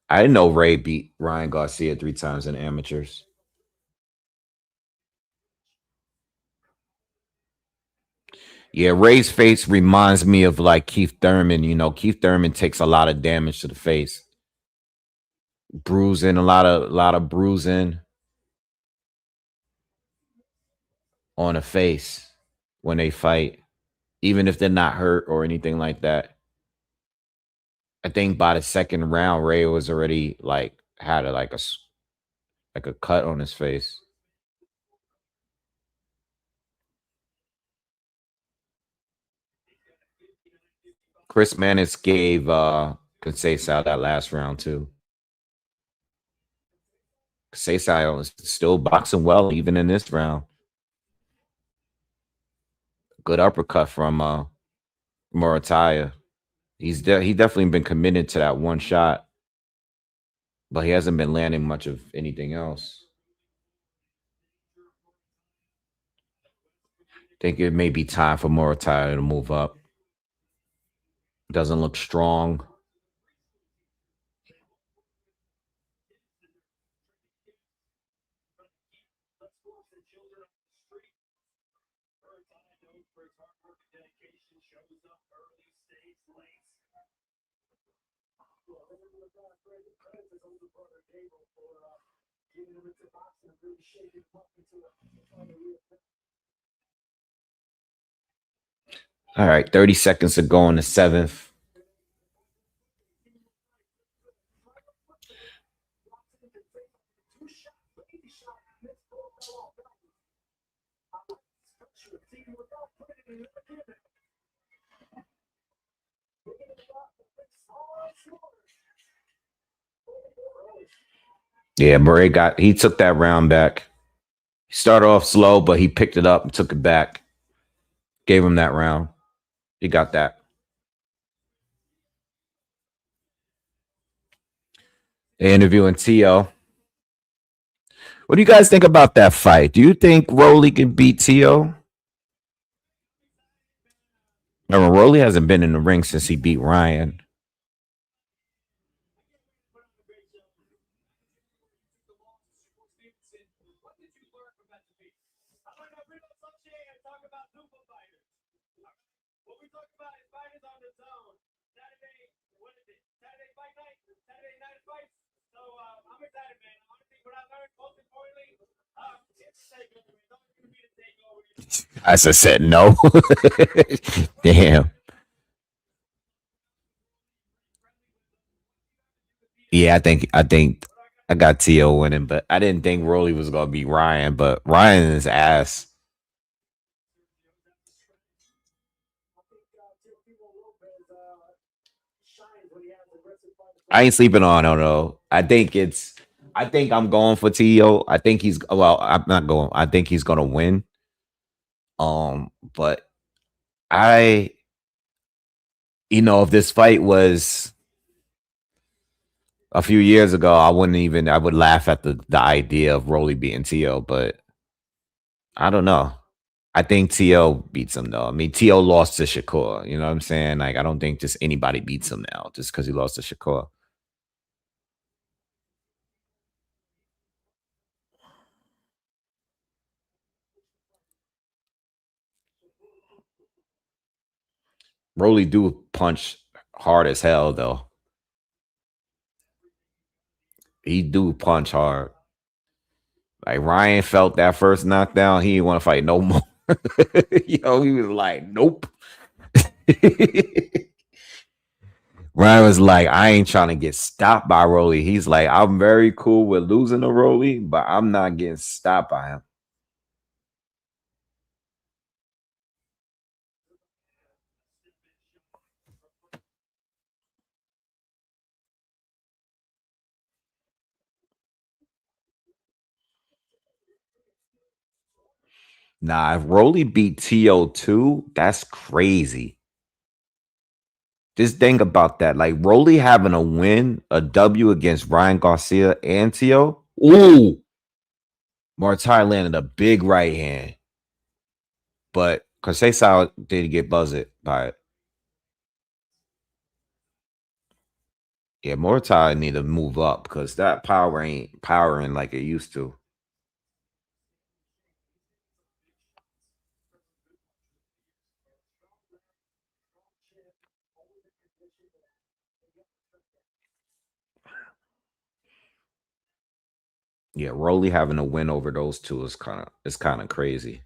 I didn't know Ray beat Ryan Garcia 3 times in amateurs. Yeah, Ray's face reminds me of like Keith Thurman. You know, Keith Thurman takes a lot of damage to the face, bruising a lot of bruising on the face when they fight, even if they're not hurt or anything like that. I think by the second round, Ray was already like had like a cut on his face. Chris Mannix gave Conceição that last round too. Conceição is still boxing well even in this round. Good uppercut from Morataya. He definitely been committed to that one shot, but he hasn't been landing much of anything else. Think it may be time for Morataya to move up. Doesn't look strong. All right, 30 seconds to go in the seventh. Yeah, Murray he took that round back. He started off slow, but he picked it up and took it back. Gave him that round. He got that. Interviewing T.O. What do you guys think about that fight? Do you think Rolly can beat T.O.? Remember, Rolly hasn't been in the ring since he beat Ryan. As I said, no. Damn. Yeah, I think I got T.O. winning, but I didn't think Rolly was gonna beat Ryan, but Ryan is ass. I ain't sleeping on no no. I think I'm going for T.O. I think he's well, I'm not going. I think he's gonna win. But I if this fight was a few years ago, I would laugh at the idea of Rolly beating T.O., but I don't know. I think T.O. beats him though. I mean, T.O. lost to Shakur. You know what I'm saying? Like, I don't think just anybody beats him now just because he lost to Shakur. Rolly do punch hard as hell though. He do punch hard. Like Ryan felt that first knockdown, he didn't want to fight no more. He was like, nope. Ryan was like, I ain't trying to get stopped by Rolly. He's like, I'm very cool with losing to Rolly, but I'm not getting stopped by him. Nah, if Rolly beat TO2, that's crazy. Just think about that. Like Rolly having a win, a W against Ryan Garcia and TO. Ooh, Martai landed a big right hand, but Conceição did get buzzed by it. Yeah, Mortai need to move up because that power ain't powering like it used to. Yeah, Rolly having a win over those two is kind of crazy.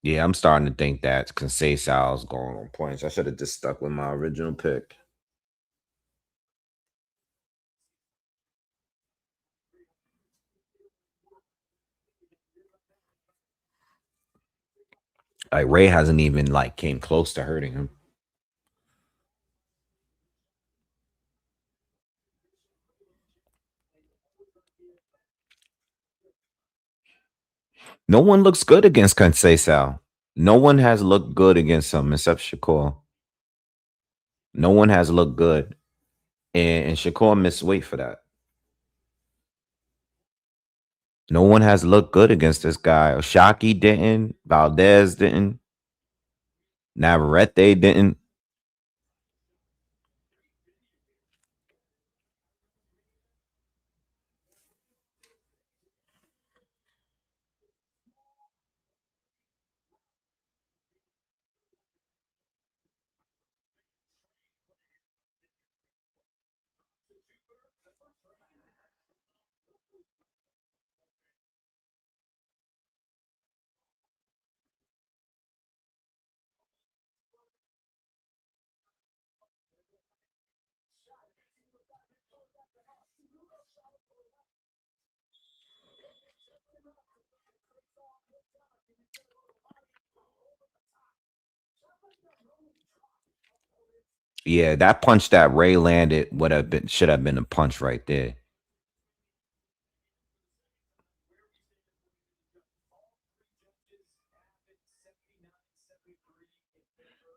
Yeah, I'm starting to think that Conceição's going on points. I should have just stuck with my original pick. Like Ray hasn't even like came close to hurting him. No one looks good against Conceição. No one has looked good against him except Shakur. No one has looked good, and Shakur missed weight for that. No one has looked good against this guy. Oshaki didn't. Valdez didn't. Navarrete didn't. Yeah, that punch that Ray landed would have been should have been a punch right there.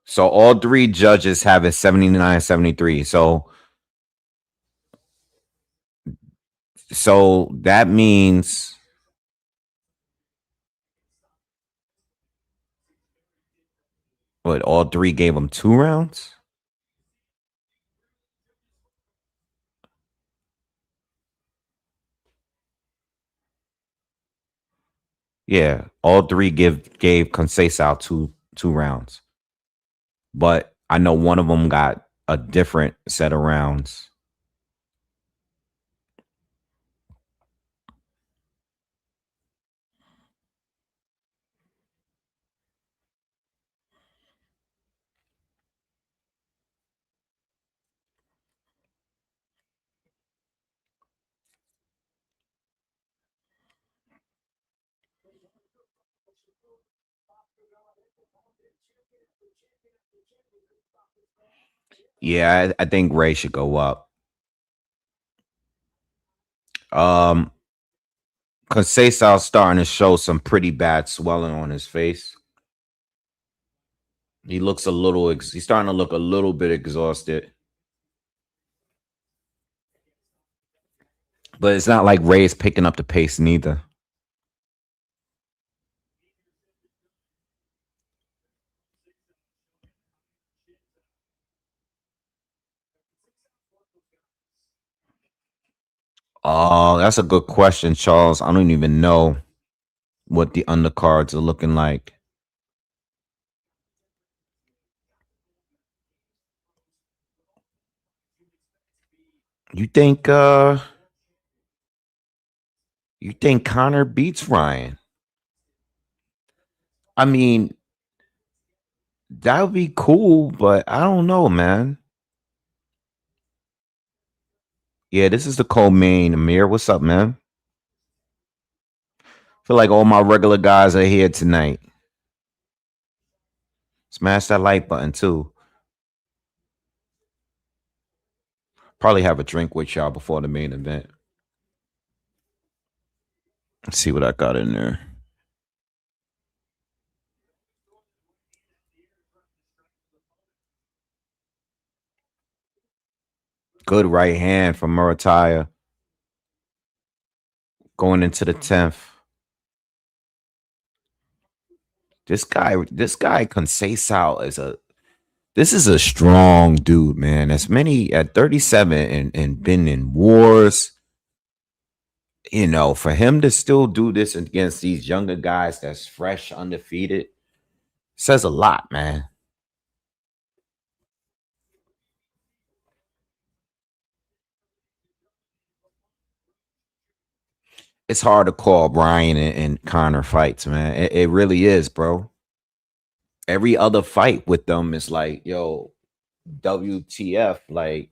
So all three judges have it 79-73. So that means what all three gave him 2 rounds? Yeah, all three gave Conceição two rounds. But I know one of them got a different set of rounds. Yeah, I think Ray should go up. Um, Conceição's starting to show some pretty bad swelling on his face. He looks a little. He's starting to look a little bit exhausted. But it's not like Ray is picking up the pace neither. Oh, that's a good question, Charles. I don't even know what the undercards are looking like. You think you think Connor beats Ryan? I mean, that would be cool, but I don't know, man. Yeah, this is the co-main. Amir, what's up, man? Feel like all my regular guys are here tonight. Smash that like button too. Probably have a drink with y'all before the main event. Let's see what I got in there. Good right hand from Murataya going into the 10th. This guy Conceição is a this is a strong dude, man. As many at 37 and been in wars, for him to still do this against these younger guys that's fresh, undefeated, says a lot, man. It's hard to call Brian and Connor fights, man. It really is, bro. Every other fight with them is like, yo, WTF. Like,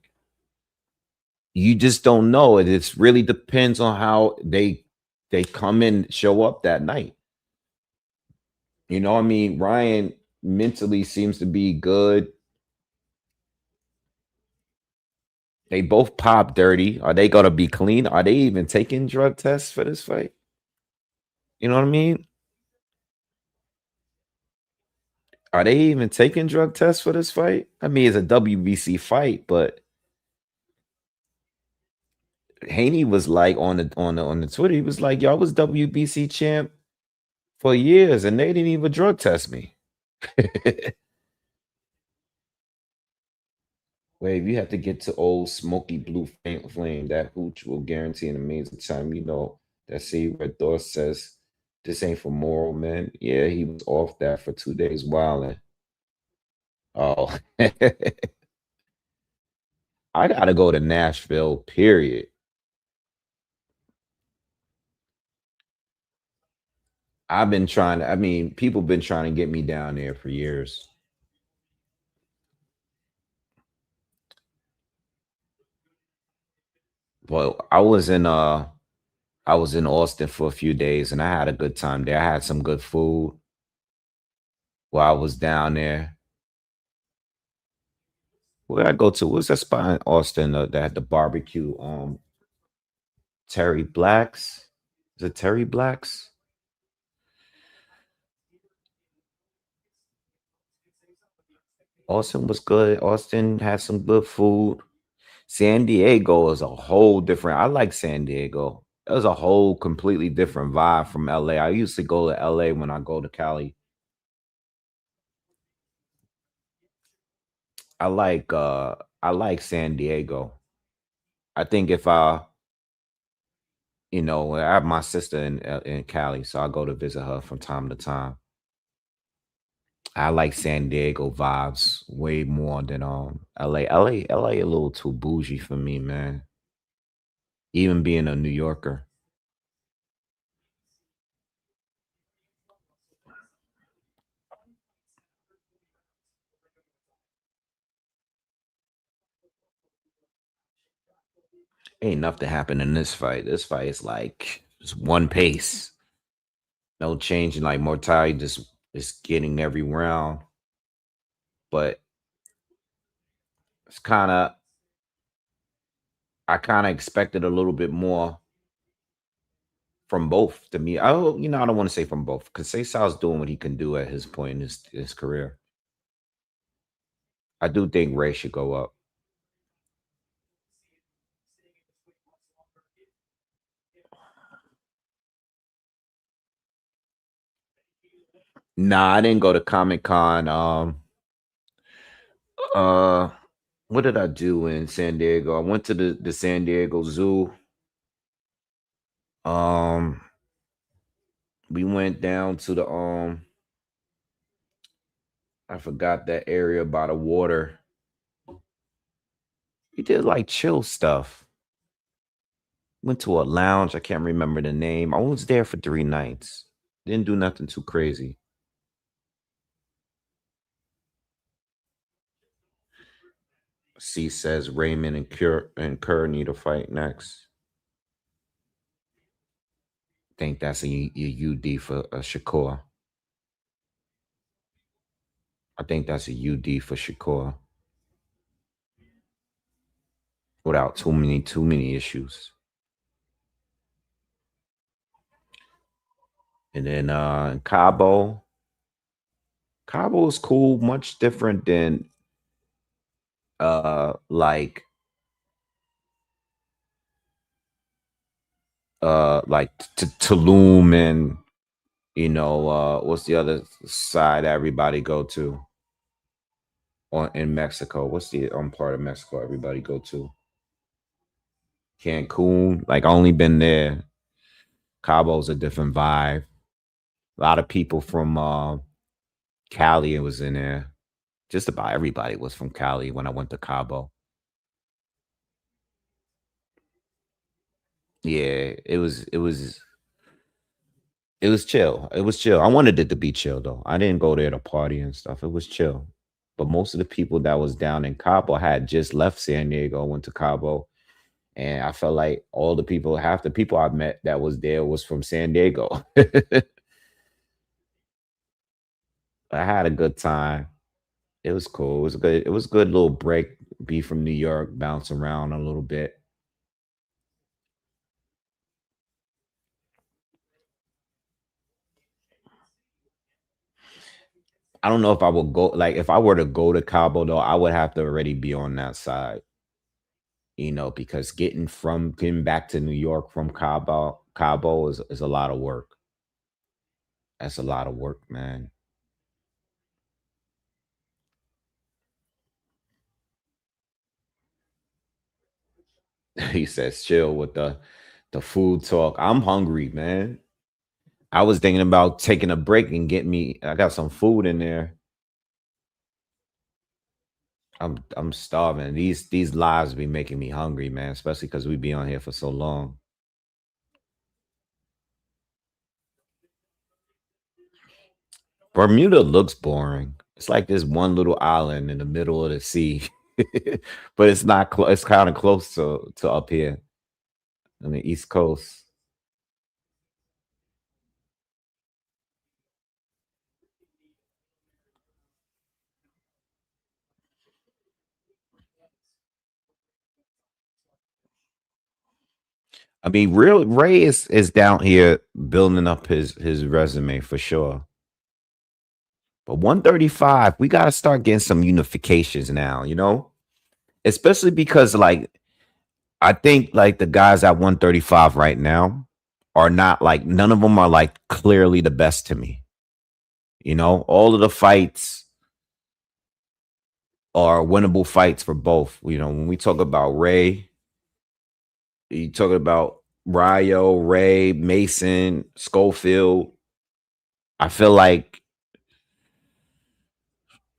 you just don't know. It really depends on how they come in, show up that night. I mean, Ryan mentally seems to be good. They both pop dirty. Are they gonna be clean? Are they even taking drug tests for this fight? You know what I mean? Are they even taking drug tests for this fight? I mean, it's a WBC fight, but Haney was like on the Twitter, he was like, "Y'all was WBC champ for years, and they didn't even drug test me." Wave, you have to get to old smoky blue flame. That hooch will guarantee an amazing time. That see where Thor says this ain't for moral men. Yeah, he was off that for 2 days wilding. Oh, I gotta go to Nashville, period. I mean, people been trying to get me down there for years. Well, I was in Austin for a few days and I had a good time there. I had some good food while I was down there. Where I go to? What's that spot in Austin that had the barbecue? Terry Blacks. Is it Terry Blacks? Austin was good. Austin had some good food. San Diego is a whole different. I like San Diego. It was a whole completely different vibe from LA. I used to go to LA when I go to Cali. I like San Diego. I think if I have my sister in Cali, so I go to visit her from time to time. I like San Diego vibes way more than LA. LA a little too bougie for me, man. Even being a New Yorker. Ain't nothing happened in this fight. This fight is like just one pace. No changing, like Mortai just getting every round. But it's I kinda expected a little bit more from both to me. I don't want to say from both because say Sal's doing what he can do at his point in his career. I do think Ray should go up. Nah, I didn't go to Comic Con. Uh, what did I do in San Diego? I went to the San Diego Zoo. Um, we went down to the I forgot that area by the water. We did like chill stuff. Went to a lounge. I can't remember the name. I was there for 3 nights. Didn't do nothing too crazy. C says Raymond and Kerr need to fight next. Think that's a UD for Shakur. I think that's a UD for Shakur. without too many issues. And then Cabo is cool, much different than like Tulum and what's the other side everybody go to on in Mexico? What's the part of Mexico everybody go to? Cancun. Like I only been there. Cabo's a different vibe. A lot of people from Cali was in there. Just about everybody was from Cali when I went to Cabo. Yeah, it was chill. It was chill. I wanted it to be chill though. I didn't go there to party and stuff. It was chill. But most of the people that was down in Cabo had just left San Diego, went to Cabo. And I felt like half the people I met that was there was from San Diego. I had a good time. It was cool. It was good. It was a good little break. Be from New York, bounce around a little bit. I don't know if I would go like if I were to go to Cabo though, I would have to already be on that side, because getting back to New York from Cabo is a lot of work. That's a lot of work, man. He says chill with the food talk. I'm hungry, man. I was thinking about taking a break and get me. I got some food in there. I'm starving. These lives be making me hungry, man. Especially because we be on here for so long. Bermuda looks boring. It's like this one little island in the middle of the sea, but it's not. It's kind of close to up here on the East Coast. I mean, real Ray is down here building up his resume for sure. But 135, we got to start getting some unifications now. Especially because like I think like the guys at 135 right now are not like none of them are like clearly the best to me. All of the fights are winnable fights for both. When we talk about Ray, you talking about Ryo, Ray, Mason, Schofield. I feel like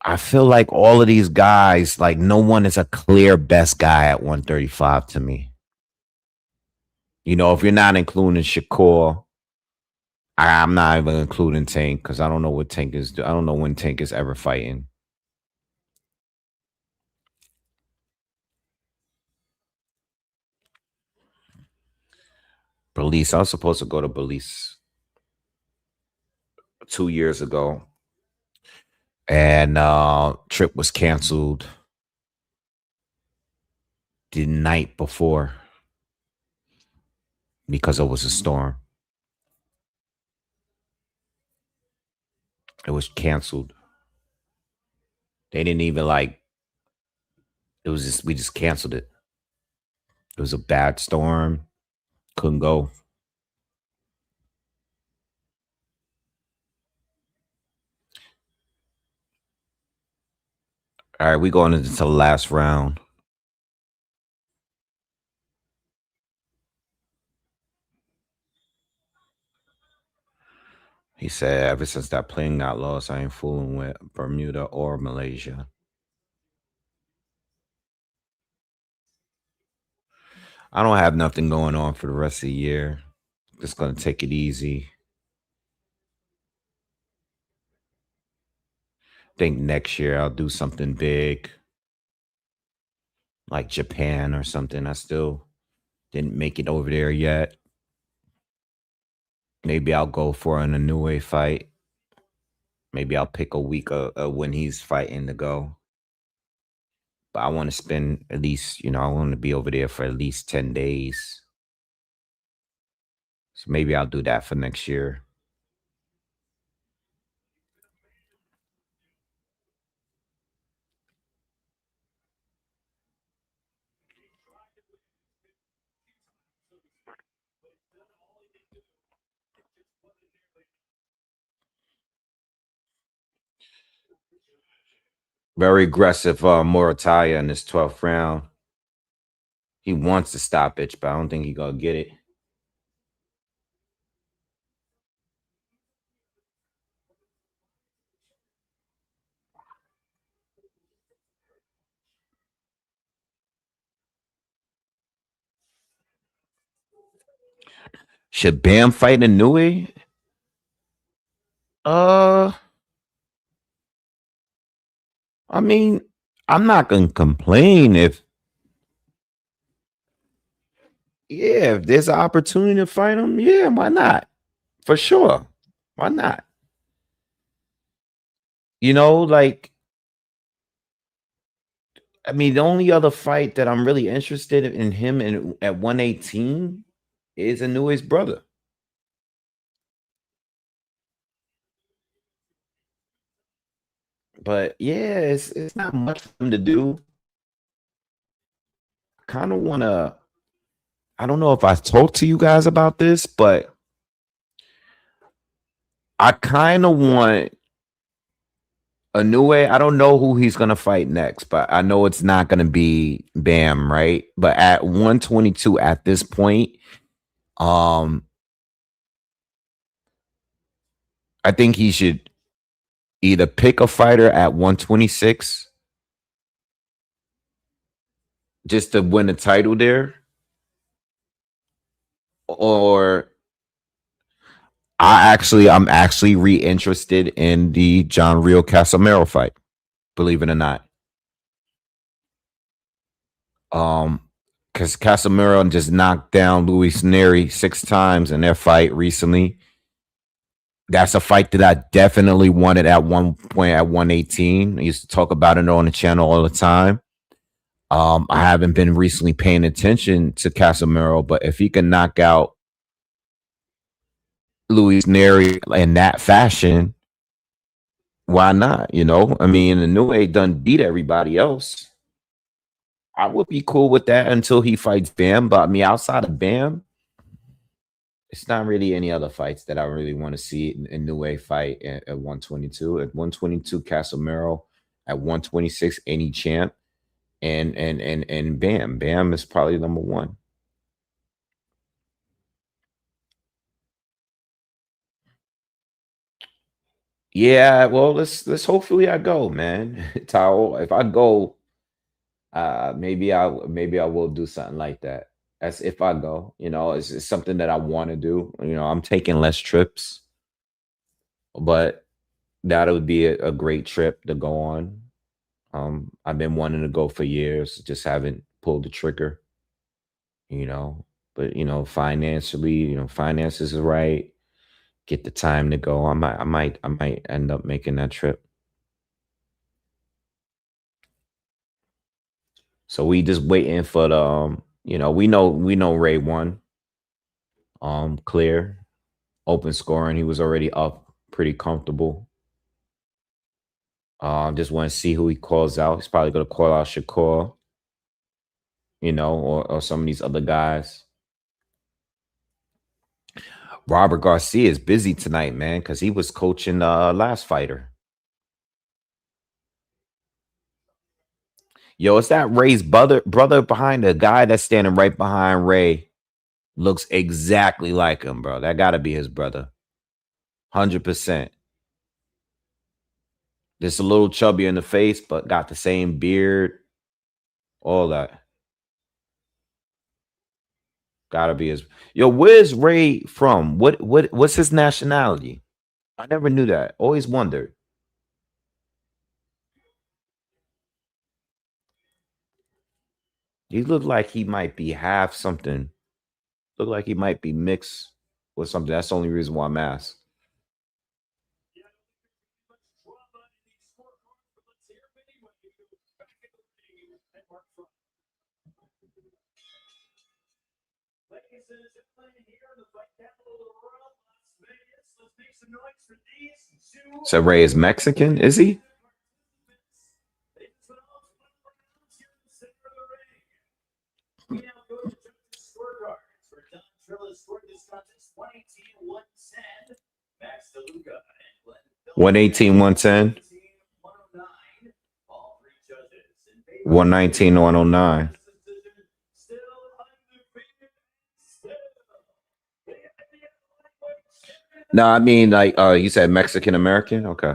I feel like all of these guys, like no one is a clear best guy at 135 to me. If you're not including Shakur, I'm not even including Tank because I don't know what Tank is. I don't know when Tank is ever fighting. Belize. I was supposed to go to Belize 2 years ago, and trip was canceled the night before because it was a storm. It was canceled. They didn't even like. It was just we just canceled it. It was a bad storm. Couldn't go. All right, we going into the last round. He said, ever since that plane got lost, I ain't fooling with Bermuda or Malaysia. I don't have nothing going on for the rest of the year. Just gonna take it easy. Think next year I'll do something big, like Japan or something. I still didn't make it over there yet. Maybe I'll go for an Inoue fight. Maybe I'll pick a week when he's fighting to go. but I want to spend at least, I want to be over there for at least 10 days. So maybe I'll do that for next year. Very aggressive Morataya in this 12th round. He wants to stoppage, but I don't think he's gonna get it. Should Bam fight Inoue? Uh, I mean, I'm not gonna complain if if there's an opportunity to fight him. Yeah, why not? For sure. Why not? Like I mean, the only other fight that I'm really interested in him in at 118 is Inoue's brother. But yeah, it's not much for him to do. Kind of want to. I don't know if I talked to you guys about this, but I kind of want Inoue. I don't know who he's gonna fight next, but I know it's not gonna be Bam, right? But at 122 at this point, um, I think he should either pick a fighter at 126 just to win a title there, or I'm actually re-interested in the John Rio Casamero fight, believe it or not. Because Casamero just knocked down Luis Neri 6 times in their fight recently. That's a fight that I definitely wanted at one point at 118. I used to talk about it on the channel all the time. I haven't been recently paying attention to Casamero, but if he can knock out Luis Neri in that fashion, why not? I mean, the new A done beat everybody else. I would be cool with that until he fights Bam. But I mean, outside of Bam, it's not really any other fights that I really want to see in New A fight at 122. At 122, Casamero. At 126, any champ. And Bam. Bam is probably number one. Yeah, well, let's hopefully I go, man. Tao, if I go, maybe I will do something like that. That's if I go. It's something that I want to do. I'm taking less trips, but that would be a great trip to go on. I've been wanting to go for years, just haven't pulled the trigger. You know, but financially, finances is right. Get the time to go. I might end up making that trip. So we just waiting for the we know Ray won. Clear, open scoring. He was already up pretty comfortable. Just want to see who he calls out. He's probably gonna call out Shakur, or some of these other guys. Robert Garcia is busy tonight, man, because he was coaching the last fighter. Yo, it's that Ray's brother behind the guy that's standing right behind Ray. Looks exactly like him, bro. That gotta be his brother. 100%. Just a little chubby in the face, but got the same beard. All that. Gotta be his. Yo, where's Ray from? What's his nationality? I never knew that. Always wondered. He looked like he might be half something. Look like he might be mixed with something. That's the only reason why I'm asked. So Ray is Mexican, is he? One 110. 119 to 109. No, I mean like you said Mexican American? Okay.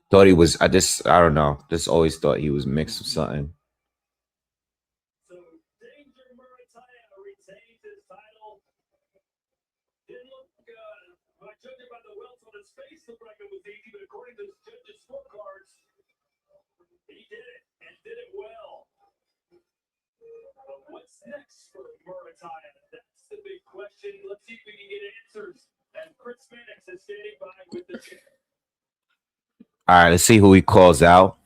Thought he was I don't know. Just always thought he was mixed with something. All right, let's see who he calls out.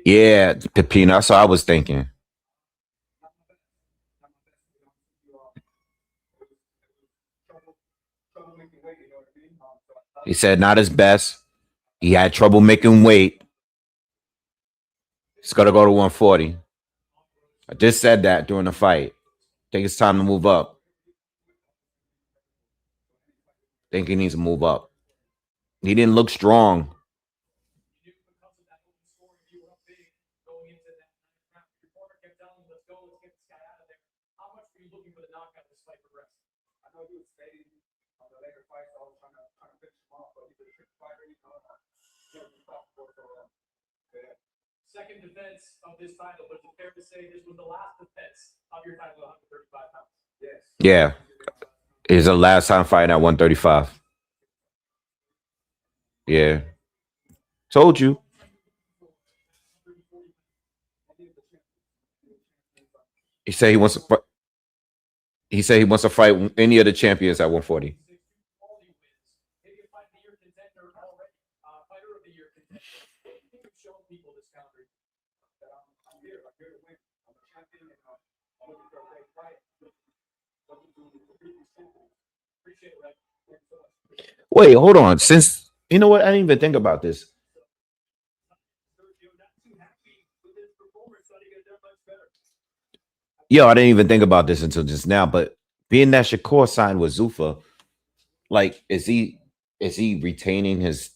Yeah, Pepino. That's what I was thinking. He said not his best. He had trouble making weight. He's got to go to 140. I just said that during the fight. Think it's time to move up. Think he needs to move up. He didn't look strong. Second defense of this title, but it's fair to say this was the last defense of your title at 135 pounds. Yes. Yeah. It's the last time fighting at 135. Yeah. Told you. He said he wants to. He said he wants to fight any of the champions at 140. Wait, hold on. Since you know what, I didn't even think about this. Yo, I didn't even think about this until just now. But being that Shakur signed with Zuffa, like, is he retaining his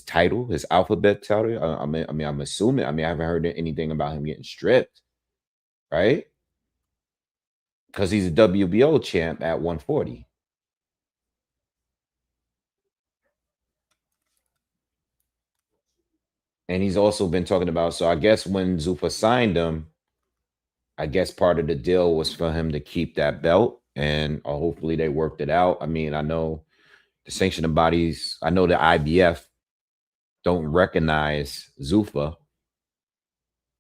title, his alphabet title? I mean, I'm assuming. I mean, I haven't heard anything about him getting stripped, right? Because he's a WBO champ at 140. And he's also been talking about. So I guess when Zuffa signed him, I guess part of the deal was for him to keep that belt, and hopefully they worked it out. I mean, I know the sanctioning bodies. I know the IBF don't recognize Zuffa,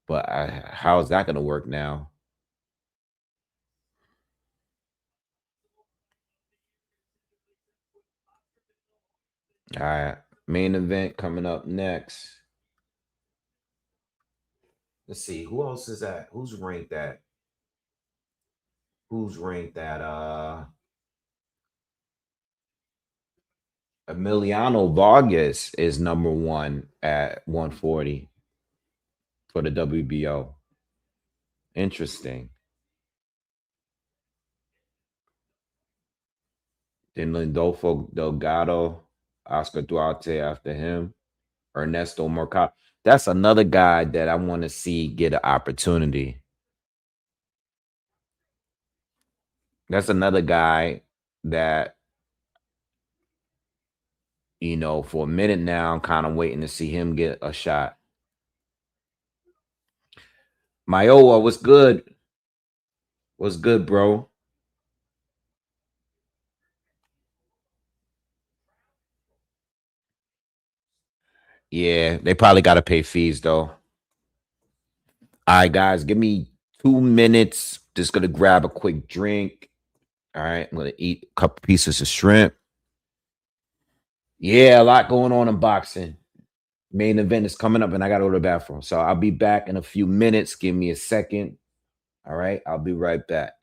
but how's that going to work now? All right, main event coming up next. Let's see who else is that. Who's ranked that? Who's ranked that? Emiliano Vargas is number one at 140 for the WBO. Interesting. Then Lindolfo Delgado, Oscar Duarte after him, Ernesto Mercado. That's another guy that I want to see get an opportunity. That's another guy that, for a minute now, I'm kind of waiting to see him get a shot. Mayowa, what's good? What's good, bro? Yeah, they probably got to pay fees, though. All right, guys, give me 2 minutes. Just going to grab a quick drink. All right, I'm going to eat a couple pieces of shrimp. Yeah, a lot going on in boxing. Main event is coming up, and I got to go to the bathroom. So I'll be back in a few minutes. Give me a second. All right, I'll be right back.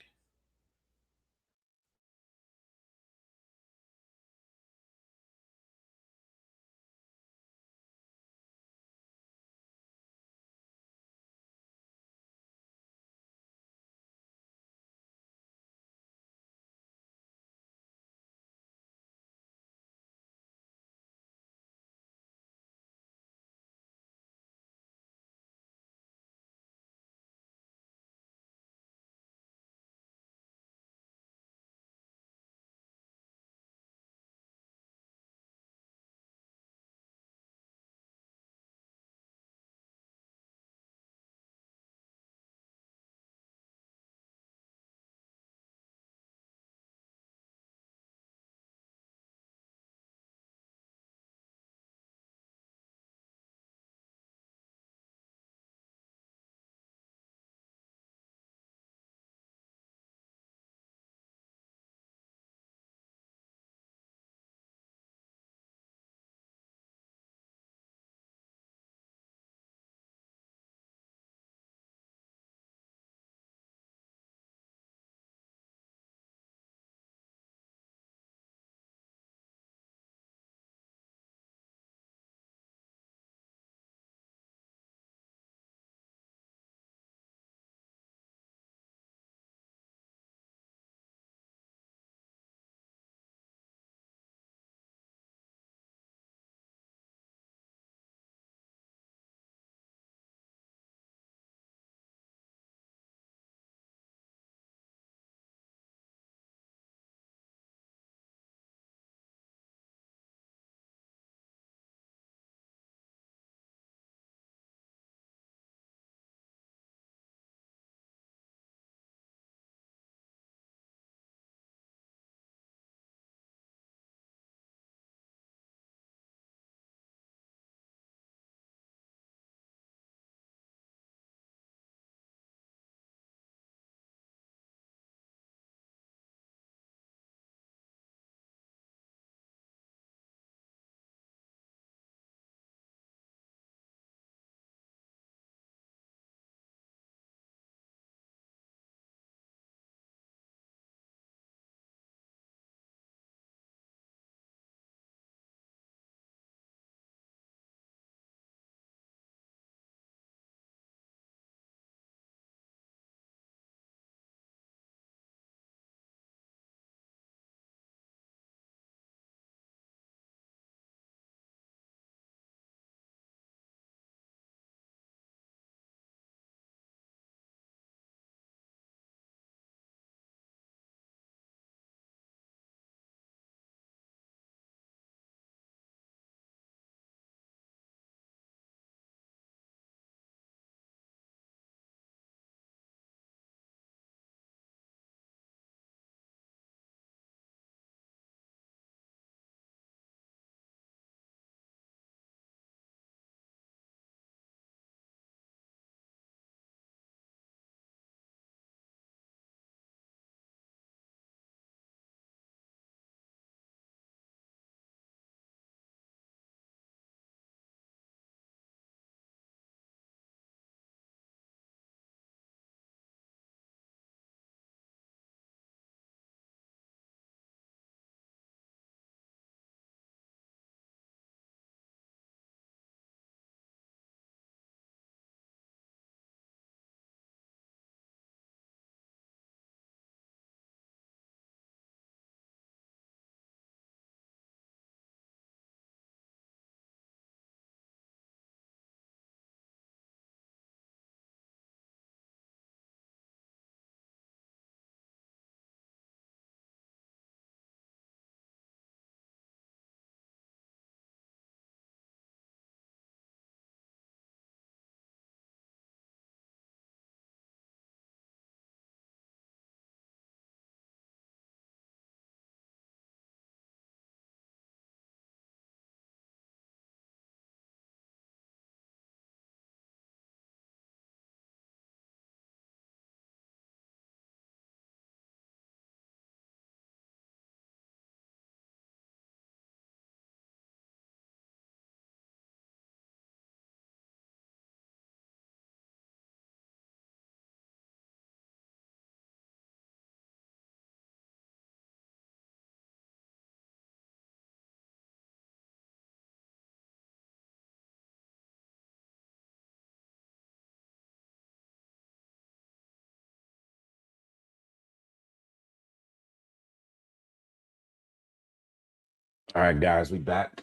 All right, guys, we back.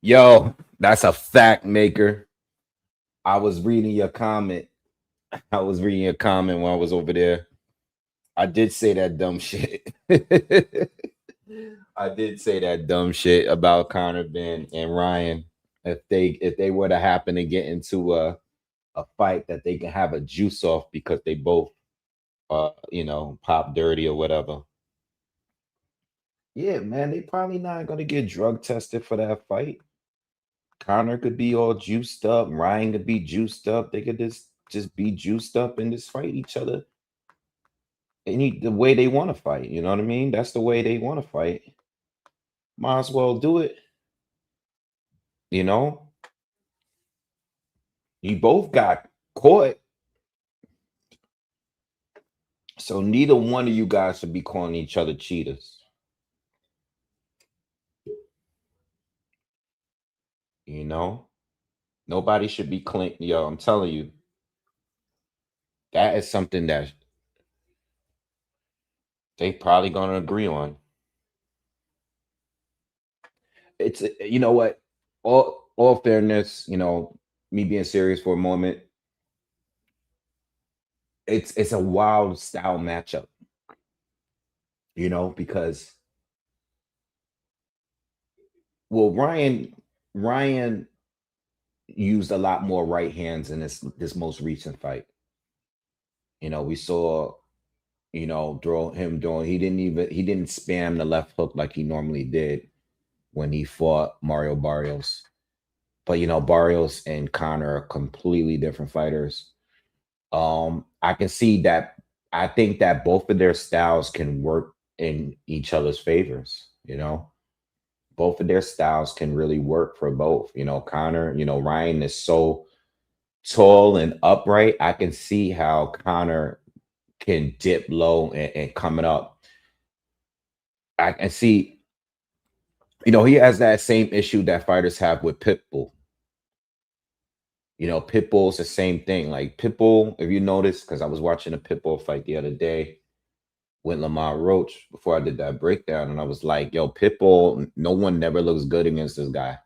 Yo, that's a fact maker. I was reading your comment. I was reading your comment when I was over there. I did say that dumb shit. I did say that dumb shit about Connor Ben and Ryan. If they were to happen to get into a fight that they can have a juice off because they both pop dirty or whatever. Yeah, man, they probably not gonna get drug tested for that fight. Connor could be all juiced up. Ryan could be juiced up. They could just be juiced up and just fight each other the way they want to fight. You know what I mean? That's the way they want to fight. Might as well do it. You know, you both got caught, so neither one of you guys should be calling each other cheaters. You know, nobody should be clean. Yo, I'm telling you, that is something that they probably gonna agree on. It's you know what, all fairness, me being serious for a moment, it's a wild style matchup, because well, Ryan used a lot more right hands in this most recent fight. We saw, throw him doing he didn't spam the left hook like he normally did when he fought Mario Barrios. But Barrios and Connor are completely different fighters. I can see that. I think that both of their styles can work in each other's favors. Both of their styles can really work for both. Connor, Ryan is so tall and upright. I can see how Connor can dip low and coming up. I can see, he has that same issue that fighters have with Pitbull. Pitbull's the same thing. Like Pitbull, if you notice, because I was watching a Pitbull fight the other day with Lamar Roach before I did that breakdown, and I was like, yo, Pitbull, no one never looks good against this guy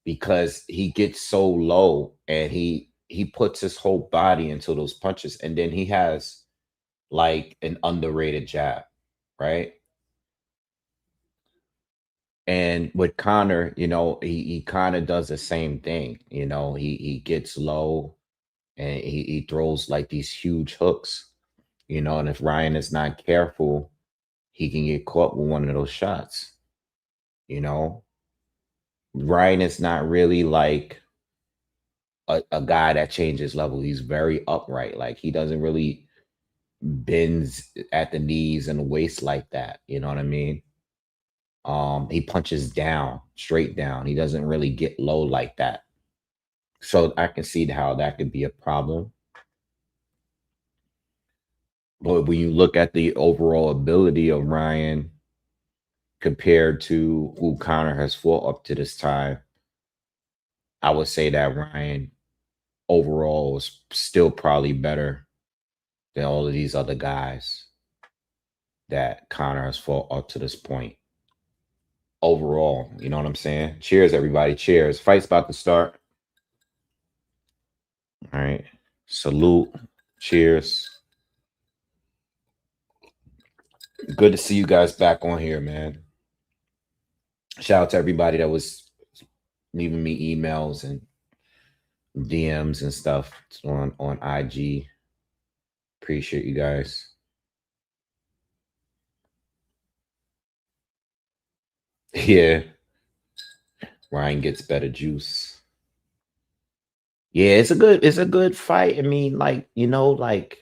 because he gets so low and he puts his whole body into those punches, and then he has like an underrated jab, right? And with Connor, he kind of does the same thing. He gets low and he throws like these huge hooks, and if Ryan is not careful, he can get caught with one of those shots. You know, Ryan is not really like a guy that changes level. He's very upright. Like he doesn't really bends at the knees and waist like that. You know what I mean? He punches down, straight down. He doesn't really get low like that. So I can see how that could be a problem. But when you look at the overall ability of Ryan compared to who Connor has fought up to this time, I would say that Ryan overall is still probably better than all of these other guys that Connor has fought up to this point. Overall, you know what I'm saying? Cheers, everybody. Cheers. Fight's about to start. All right. Salute. Cheers. Good to see you guys back on here, man. Shout out to everybody that was leaving me emails and DMs and stuff on IG. Appreciate you guys. Yeah. Ryan gets better juice. Yeah, it's a good fight. I mean, like, like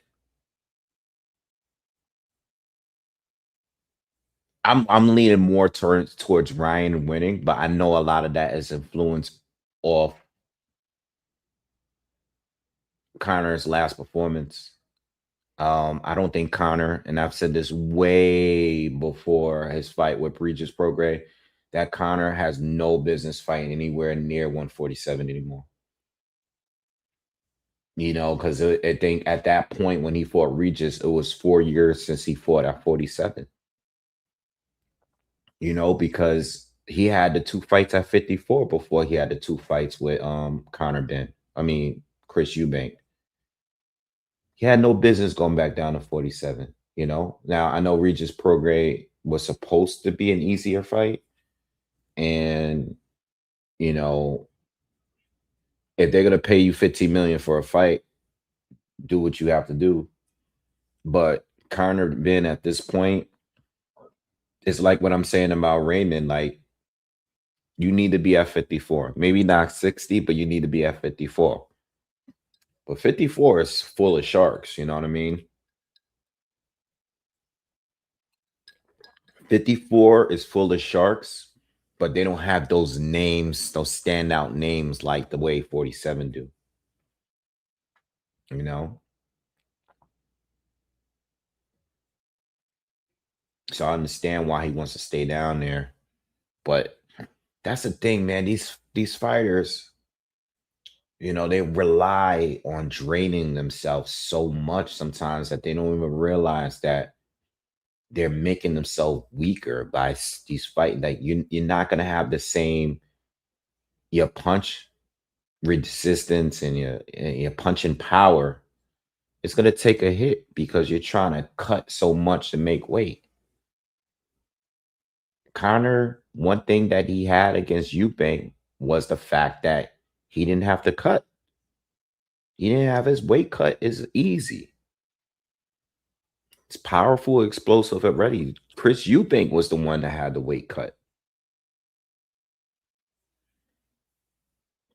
I'm leaning more towards Ryan winning, but I know a lot of that is influenced off Connor's last performance. I don't think Connor, and I've said this way before his fight with Regis Prograis, that Connor has no business fighting anywhere near 147 anymore. Because I think at that point when he fought Regis, it was 4 years since he fought at 47. because he had the two fights at 54 before he had the two fights with Connor Ben. I mean, Chris Eubank. He had no business going back down to 47. Now I know Regis Prograis was supposed to be an easier fight. And, you know, if they're gonna pay you 15 million for a fight, do what you have to do. But Connor Ben at this point, it's like what I'm saying about Raymond. Like, you need to be at 54. Maybe not 60, but you need to be at 54. But 54 is full of sharks, you know what I mean? 54 is full of sharks, but they don't have those names, those standout names like the way 47 do, you know? So I understand why he wants to stay down there. But that's the thing, man. These fighters, they rely on draining themselves so much sometimes that they don't even realize that they're making themselves weaker by these fights. Like, you're not gonna have the same your punch resistance and your punching power. It's gonna take a hit because you're trying to cut so much to make weight. Connor, one thing that he had against Eubank was the fact that he didn't have to cut. He didn't have his weight cut is easy. It's powerful, explosive, and ready. Chris Eubank was the one that had the weight cut.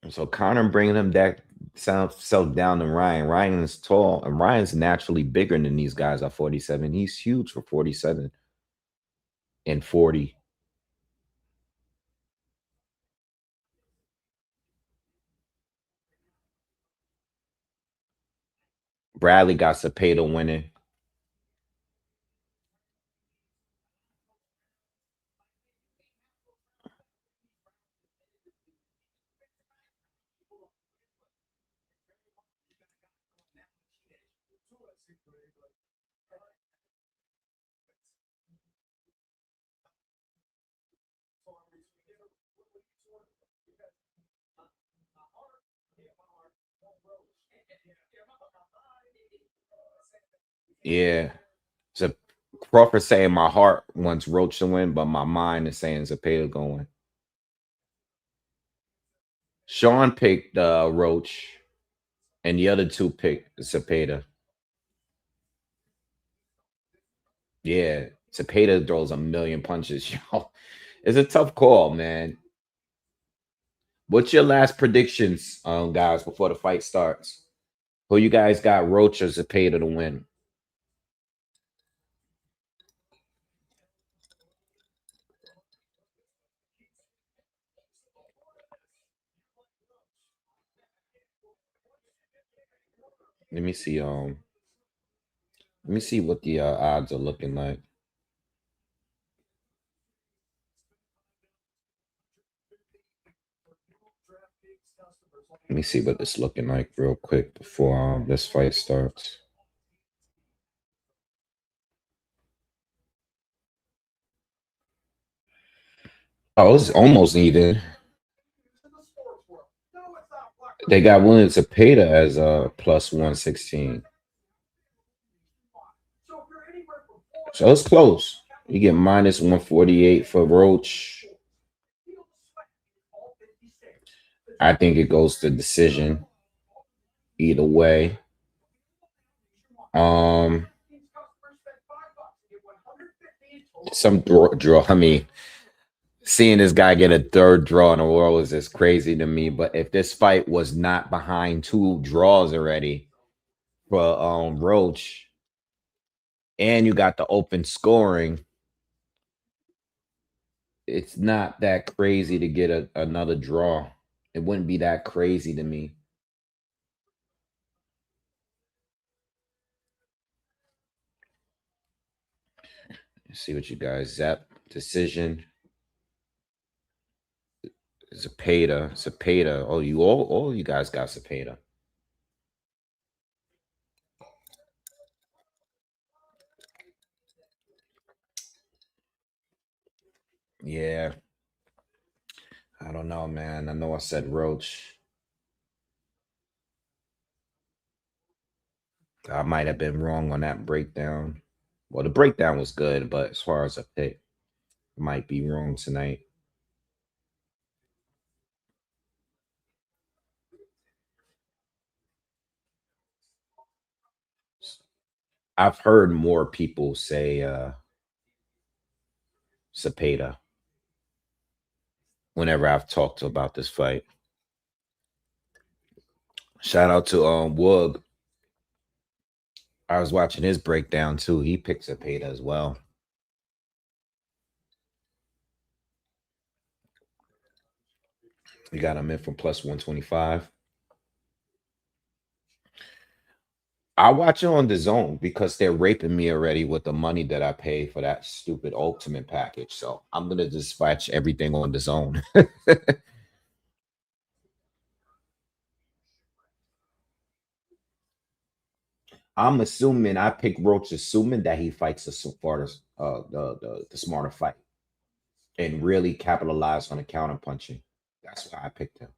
And so Connor bringing him that self down to Ryan. Ryan is tall, and Ryan's naturally bigger than these guys at 47. He's huge for 47 and 40. Bradley got Zepeda winning. Yeah. So Crawford saying my heart wants Roach to win, but my mind is saying Zepeda going. Sean picked Roach, and the other two picked Zepeda. Yeah, Zepeda throws a million punches, yo. It's a tough call, man. What's your last predictions, guys, before the fight starts? Who you guys got, Roach or Zepeda to win? Let me see. Let me see what the odds are looking like. Let me see what it's looking like real quick before this fight starts. Oh, it's almost even. They got William Zepeda as a plus 116. So it's close. You get minus 148 for Roach. I think it goes to decision either way. Um, some draw. I mean, seeing this guy get a third draw in a row is just crazy to me. But if this fight was not behind two draws already for Roach, and you got the open scoring, it's not that crazy to get another draw. It wouldn't be that crazy to me. Let's see what you guys zap decision. Zepeda. Oh, you all you guys got Zepeda. Yeah, I don't know, man. I know I said Roach. I might have been wrong on that breakdown. Well, the breakdown was good, but as far as a pick, I might be wrong tonight. I've heard more people say Zepeda whenever I've talked about this fight. Shout out to Woog. I was watching his breakdown too. He picked Zepeda as well. We got him in for plus 125. I watch it on the zone because they're raping me already with the money that I pay for that stupid ultimate package. So I'm gonna just watch everything on the zone. I'm assuming I pick Roach, assuming that he fights the smarter, the smarter fight and really capitalize on the counter punching. That's why I picked him,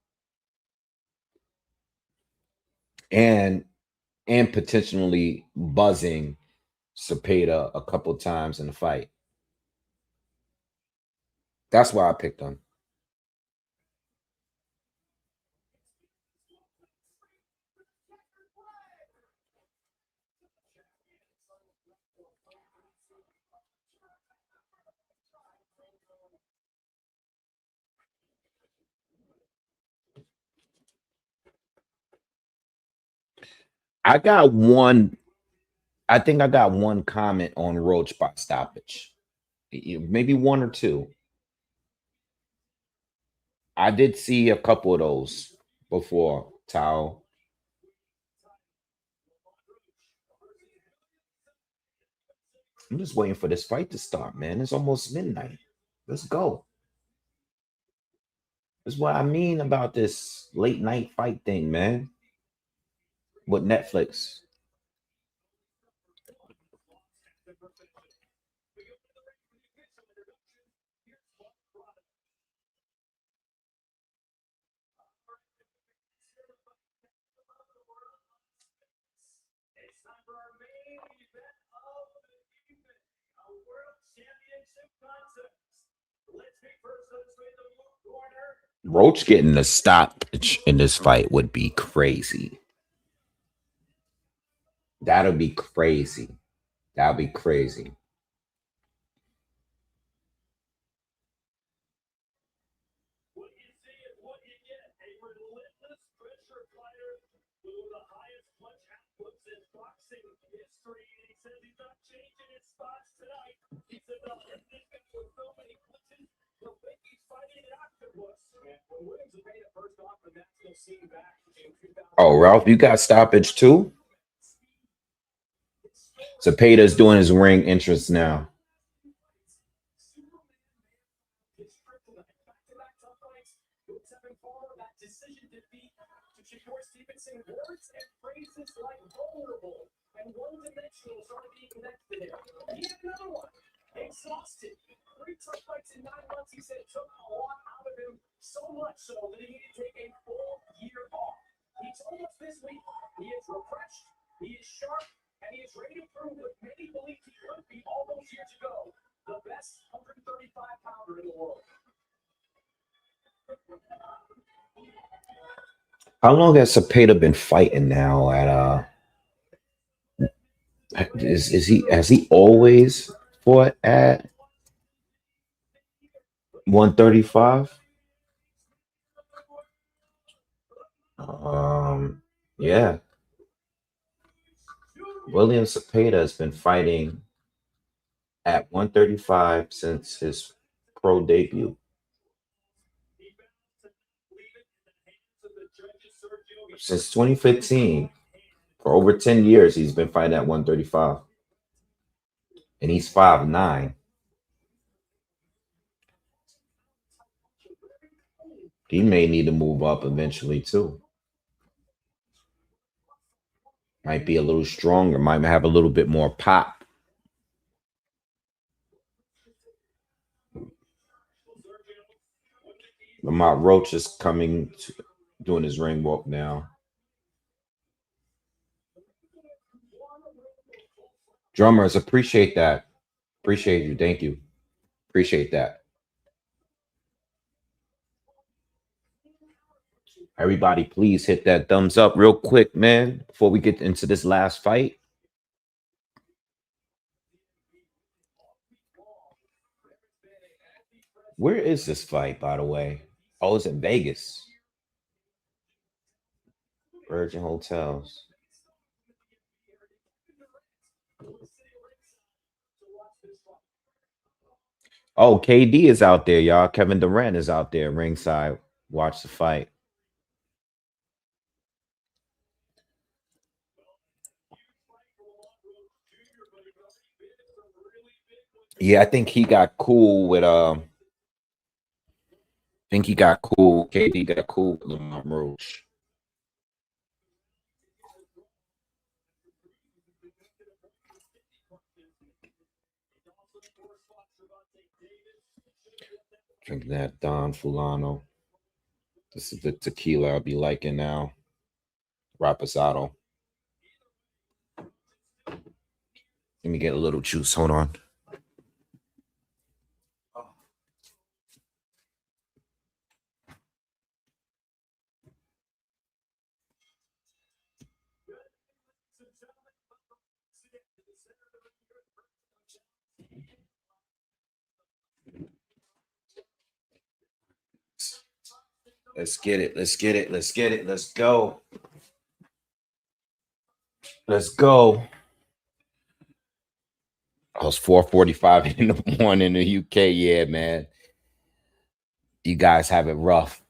and potentially buzzing Zepeda a couple times in the fight. That's why I picked him. I got one. I think I got one comment on Roach by stoppage, maybe one or two. I did see a couple of those before Tao. I'm just waiting for this fight to start, man. It's almost midnight. Let's go. That's what I mean about this late night fight thing, man. With Netflix. It's time for our main event of the evening, a world championship contest. Let's be first on the blue corner. Roach getting a stoppage in this fight would be crazy. That'll be crazy. That'll be crazy. What you see is what you get. A relentless pressure fighter who the highest punch outputs in boxing history. And he says he's not changing his spots tonight. He said the this guy with so many punches, he'll think he's fighting an octopus. And when Williams made it first off, the match still seen back in 2000. Oh, Ralph, you got stoppage too? Zepeda's doing his ring entrance now. Decision defeat to Shakur Stevenson, words and phrases like vulnerable and one-dimensional started being connected to him. He had another one, exhausted. 3 tough fights in 9 months, he said, took a lot out of him, so much so that he needed to take a full year off. He told us this week he is refreshed, he is sharp, and he is ready to prove what many believed he could be all those years ago, the best 135-pounder in the world. How long has Zepeda been fighting now? At is he has he always fought at 135? Yeah. William Zepeda has been fighting at 135 since his pro debut. Since 2015, for over 10 years, he's been fighting at 135. And he's 5'9". He may need to move up eventually too. Might be a little stronger, might have a little bit more pop. Lamont Roach is coming to, doing his ring walk now. Drummers, appreciate that. Appreciate you. Thank you. Appreciate that. Everybody, please hit that thumbs up real quick, man, before we get into this last fight. Where is this fight, by the way? Oh, it's in Vegas. Virgin Hotels. Oh, KD is out there, y'all. Kevin Durant is out there ringside. Watch the fight. Yeah, I think he got cool with think he got cool. KD got cool with Lamont Roach. Drinking that Don Fulano. This is the tequila I'll be liking now. Raposado. Let me get a little juice. Hold on. Let's get it. Let's get it. Let's get it. Let's go. Let's go. I was 4:45 in the morning in the UK. Yeah, man. You guys have it rough.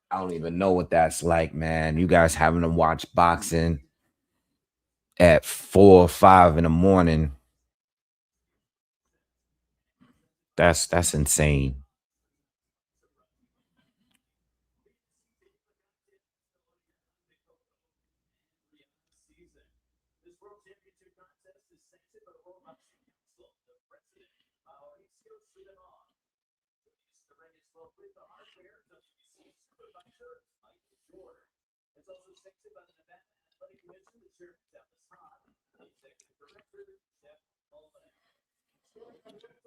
I don't even know what that's like, man. You guys having to watch boxing at 4 or 5 in the morning. That's insane.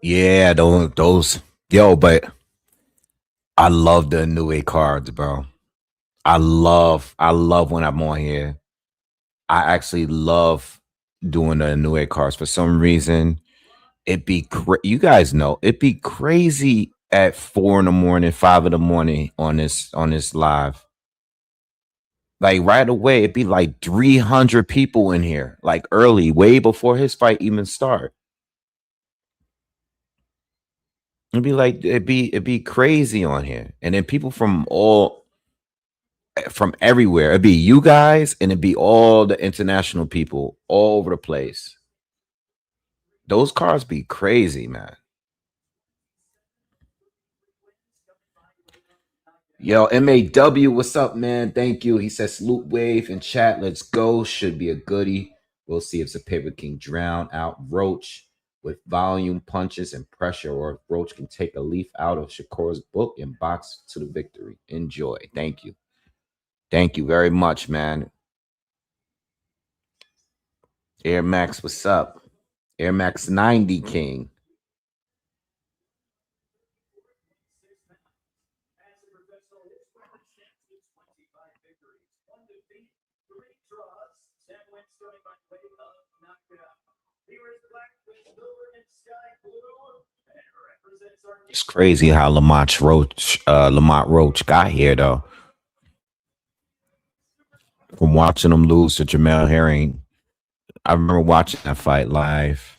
Yeah, those yo, but I love the new A cards, bro. I love when I'm on here. I actually love doing the new A cards. For some reason, you guys know it'd be crazy at 4 in the morning, 5 in the morning on this live. Like right away, it'd be like 300 people in here, like early, way before his fight even start. It'd be crazy on here. And then people from everywhere. It'd be you guys and it'd be all the international people all over the place. Those cars be crazy, man. Yo, MAW, what's up, man? Thank you. He says salute wave in chat. Let's go. Should be a goodie. We'll see if Zepeda can drown out Roach with volume, punches, and pressure, or if Roach can take a leaf out of Shakur's book and box to the victory. Enjoy. Thank you. Thank you very much, man. Air Max, what's up? Air Max 90 King. It's crazy how Lamont Roach got here though. From watching him lose to Jamel Herring. I remember watching that fight live.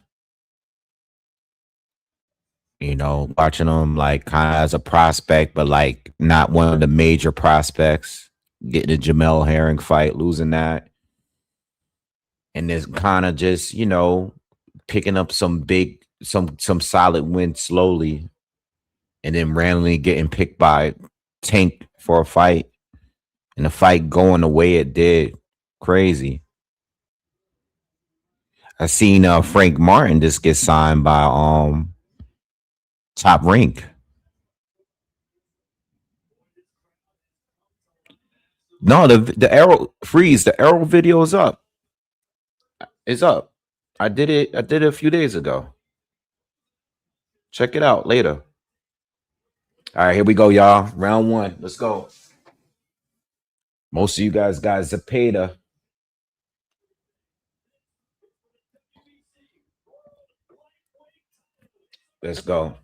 Watching him like kind of as a prospect, but like not one of the major prospects. Getting a Jamel Herring fight, losing that, and then kind of just picking up some solid wins slowly, and then randomly getting picked by Tank for a fight, and the fight going the way it did, crazy. I seen Frank Martin just get signed by Top Rank. No, the arrow freeze. The arrow video is up. It's up. I did it. I did it a few days ago. Check it out later. All right, here we go, y'all. Round one. Let's go. Most of you guys got Zepeda. Let's go.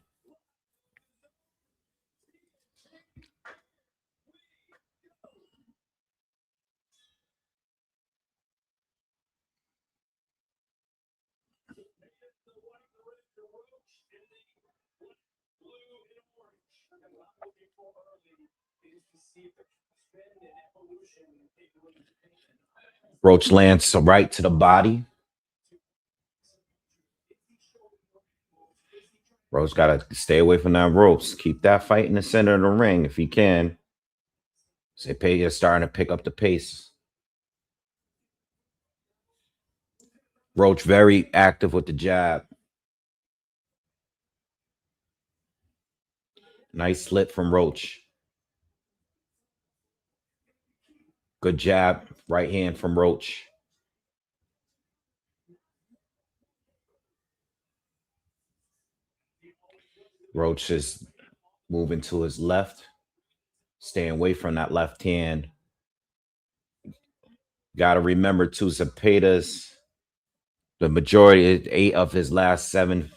Roach lands right to the body. Roach got to stay away from that ropes. Keep that fight in the center of the ring if he can. Zepeda's starting to pick up the pace. Roach very active with the jab. Nice slip from Roach. Good jab, right hand from Roach. Roach is moving to his left, staying away from that left hand. Got to remember too, Zepeda's the majority, 8 of his last 7.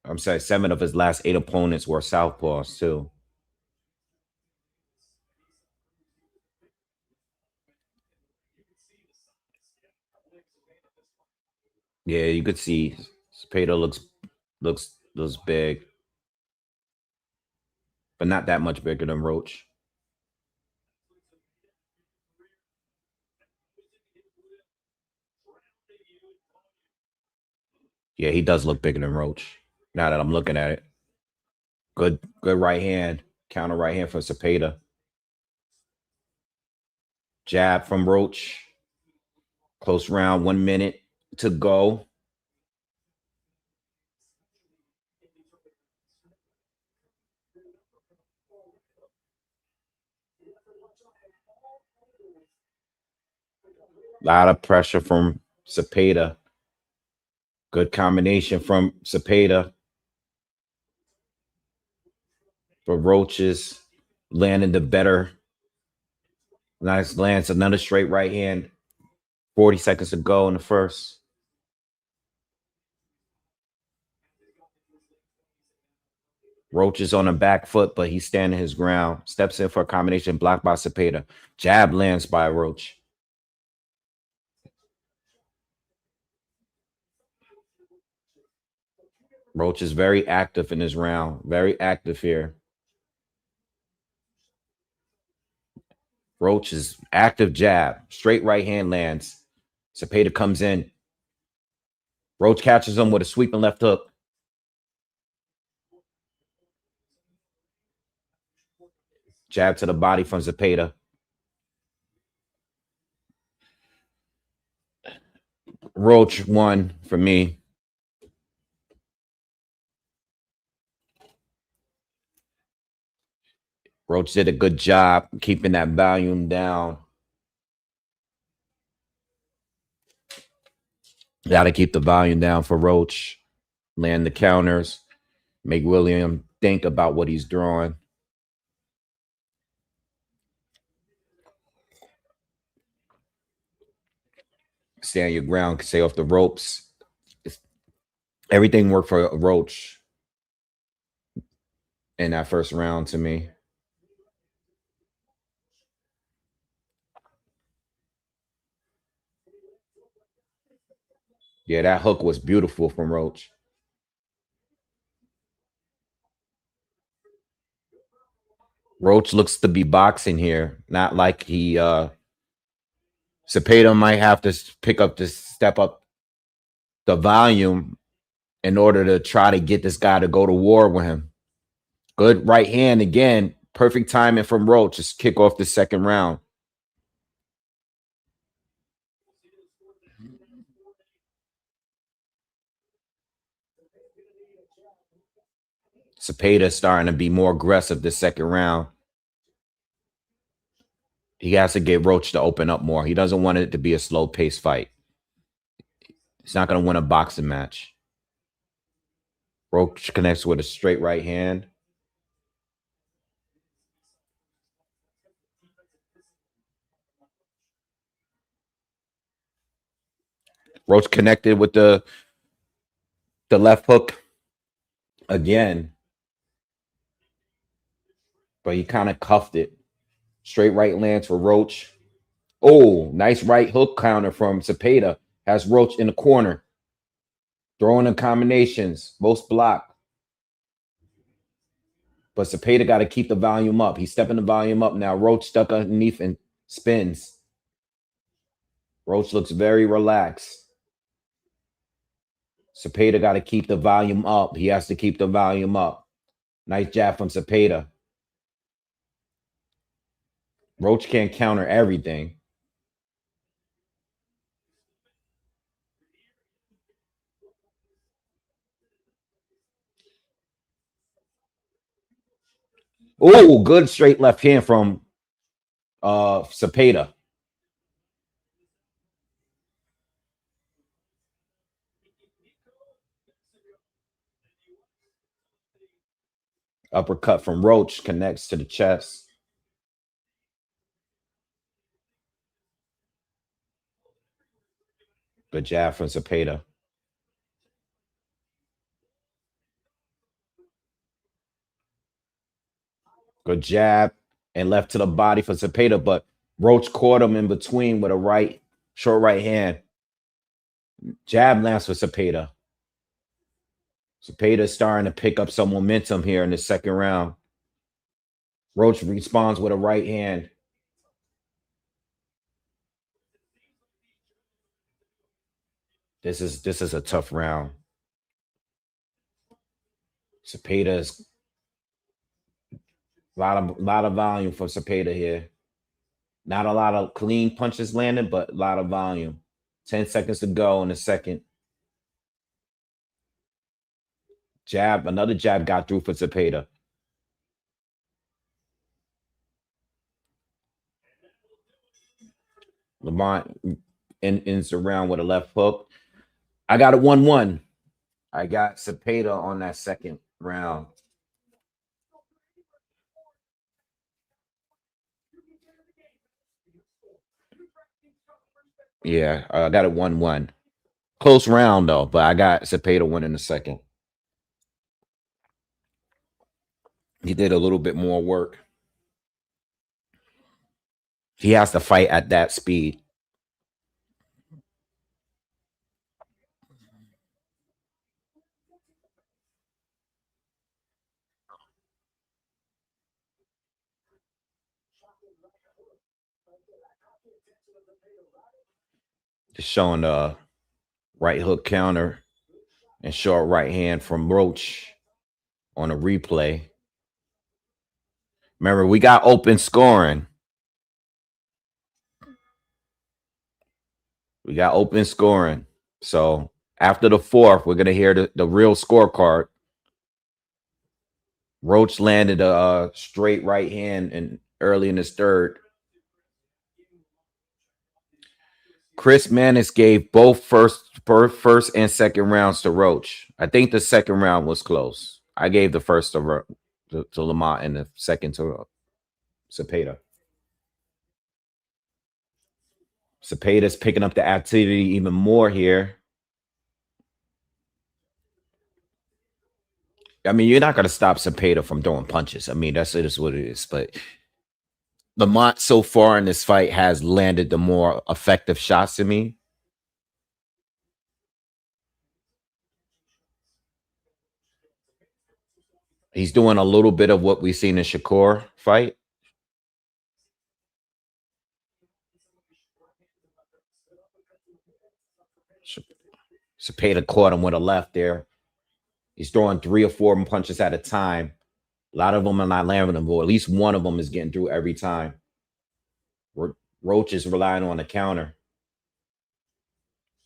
I'm sorry, 7 of his last 8 opponents were southpaws too. Yeah, you could see Zepeda looks big, but not that much bigger than Roach. Yeah, he does look bigger than Roach. Now that I'm looking at it, good right hand, counter right hand from Zepeda. Jab from Roach. Close round, 1 minute to go. A lot of pressure from Zepeda. Good combination from Zepeda. But Roach is landing the better. Nice lands another straight right hand. 40 seconds to go in the first. Roach is on a back foot, but he's standing his ground. Steps in for a combination blocked by Zepeda. Jab lands by Roach. Roach is very active in this round. Very active here. Roach is active jab. Straight right hand lands. Zepeda comes in. Roach catches him with a sweeping left hook. Jab to the body from Zepeda. Roach won for me. Roach did a good job keeping that volume down. Got to keep the volume down for Roach. Land the counters. Make William think about what he's drawing. Stand your ground. Stay off the ropes. Everything worked for Roach in that first round to me. Yeah, that hook was beautiful from Roach. Roach looks to be boxing here, not like he Zepeda might have to pick up this step up the volume in order to try to get this guy to go to war with him. Good right hand again. Perfect timing from Roach. Just kick off the second round. Zepeda starting to be more aggressive this second round. He has to get Roach to open up more. He doesn't want it to be a slow paced fight. He's not going to win a boxing match. Roach connects with a straight right hand. Roach connected with the left hook again, but he kind of cuffed it. Straight right lands for Roach. Oh, nice right hook counter from Zepeda. Has Roach in the corner. Throwing in combinations. Most block. But Zepeda got to keep the volume up. He's stepping the volume up now. Roach stuck underneath and spins. Roach looks very relaxed. Zepeda got to keep the volume up. He has to keep the volume up. Nice jab from Zepeda. Roach can't counter everything. Oh, good straight left hand from Zepeda. Uppercut from Roach connects to the chest. Good jab from Zepeda. Good jab and left to the body for Zepeda, but Roach caught him in between with a right, short right hand. Jab lands for Zepeda. Zepeda is starting to pick up some momentum here in the second round. Roach responds with a right hand. This is a tough round. Zepeda is a lot of volume for Zepeda here. Not a lot of clean punches landing, but a lot of volume. 10 seconds to go in the second. Jab, another jab got through for Zepeda. Lamont ends the round with a left hook. I got a 1-1. I got Zepeda on that second round. Yeah, I got a 1-1. Close round though, but I got Zepeda winning the second. He did a little bit more work. He has to fight at that speed. Just showing the right hook counter and short right hand from Roach on a replay. Remember, we got open scoring. We got open scoring. So after the fourth, we're going to hear the real scorecard. Roach landed a straight right hand and early in his third. Chris Manis gave both first and second rounds to Roach. I think the second round was close. I gave the first to Lamont and the second to Zepeda. Zepeda's picking up the activity even more here. I mean, you're not going to stop Zepeda from throwing punches. I mean, that's it is what it is. But Lamont so far in this fight has landed the more effective shots to me. He's doing a little bit of what we've seen in Shakur fight. Zepeda caught him with a left there. He's throwing 3 or 4 punches at a time. A lot of them are not landing them, but at least one of them is getting through every time. Roach is relying on the counter.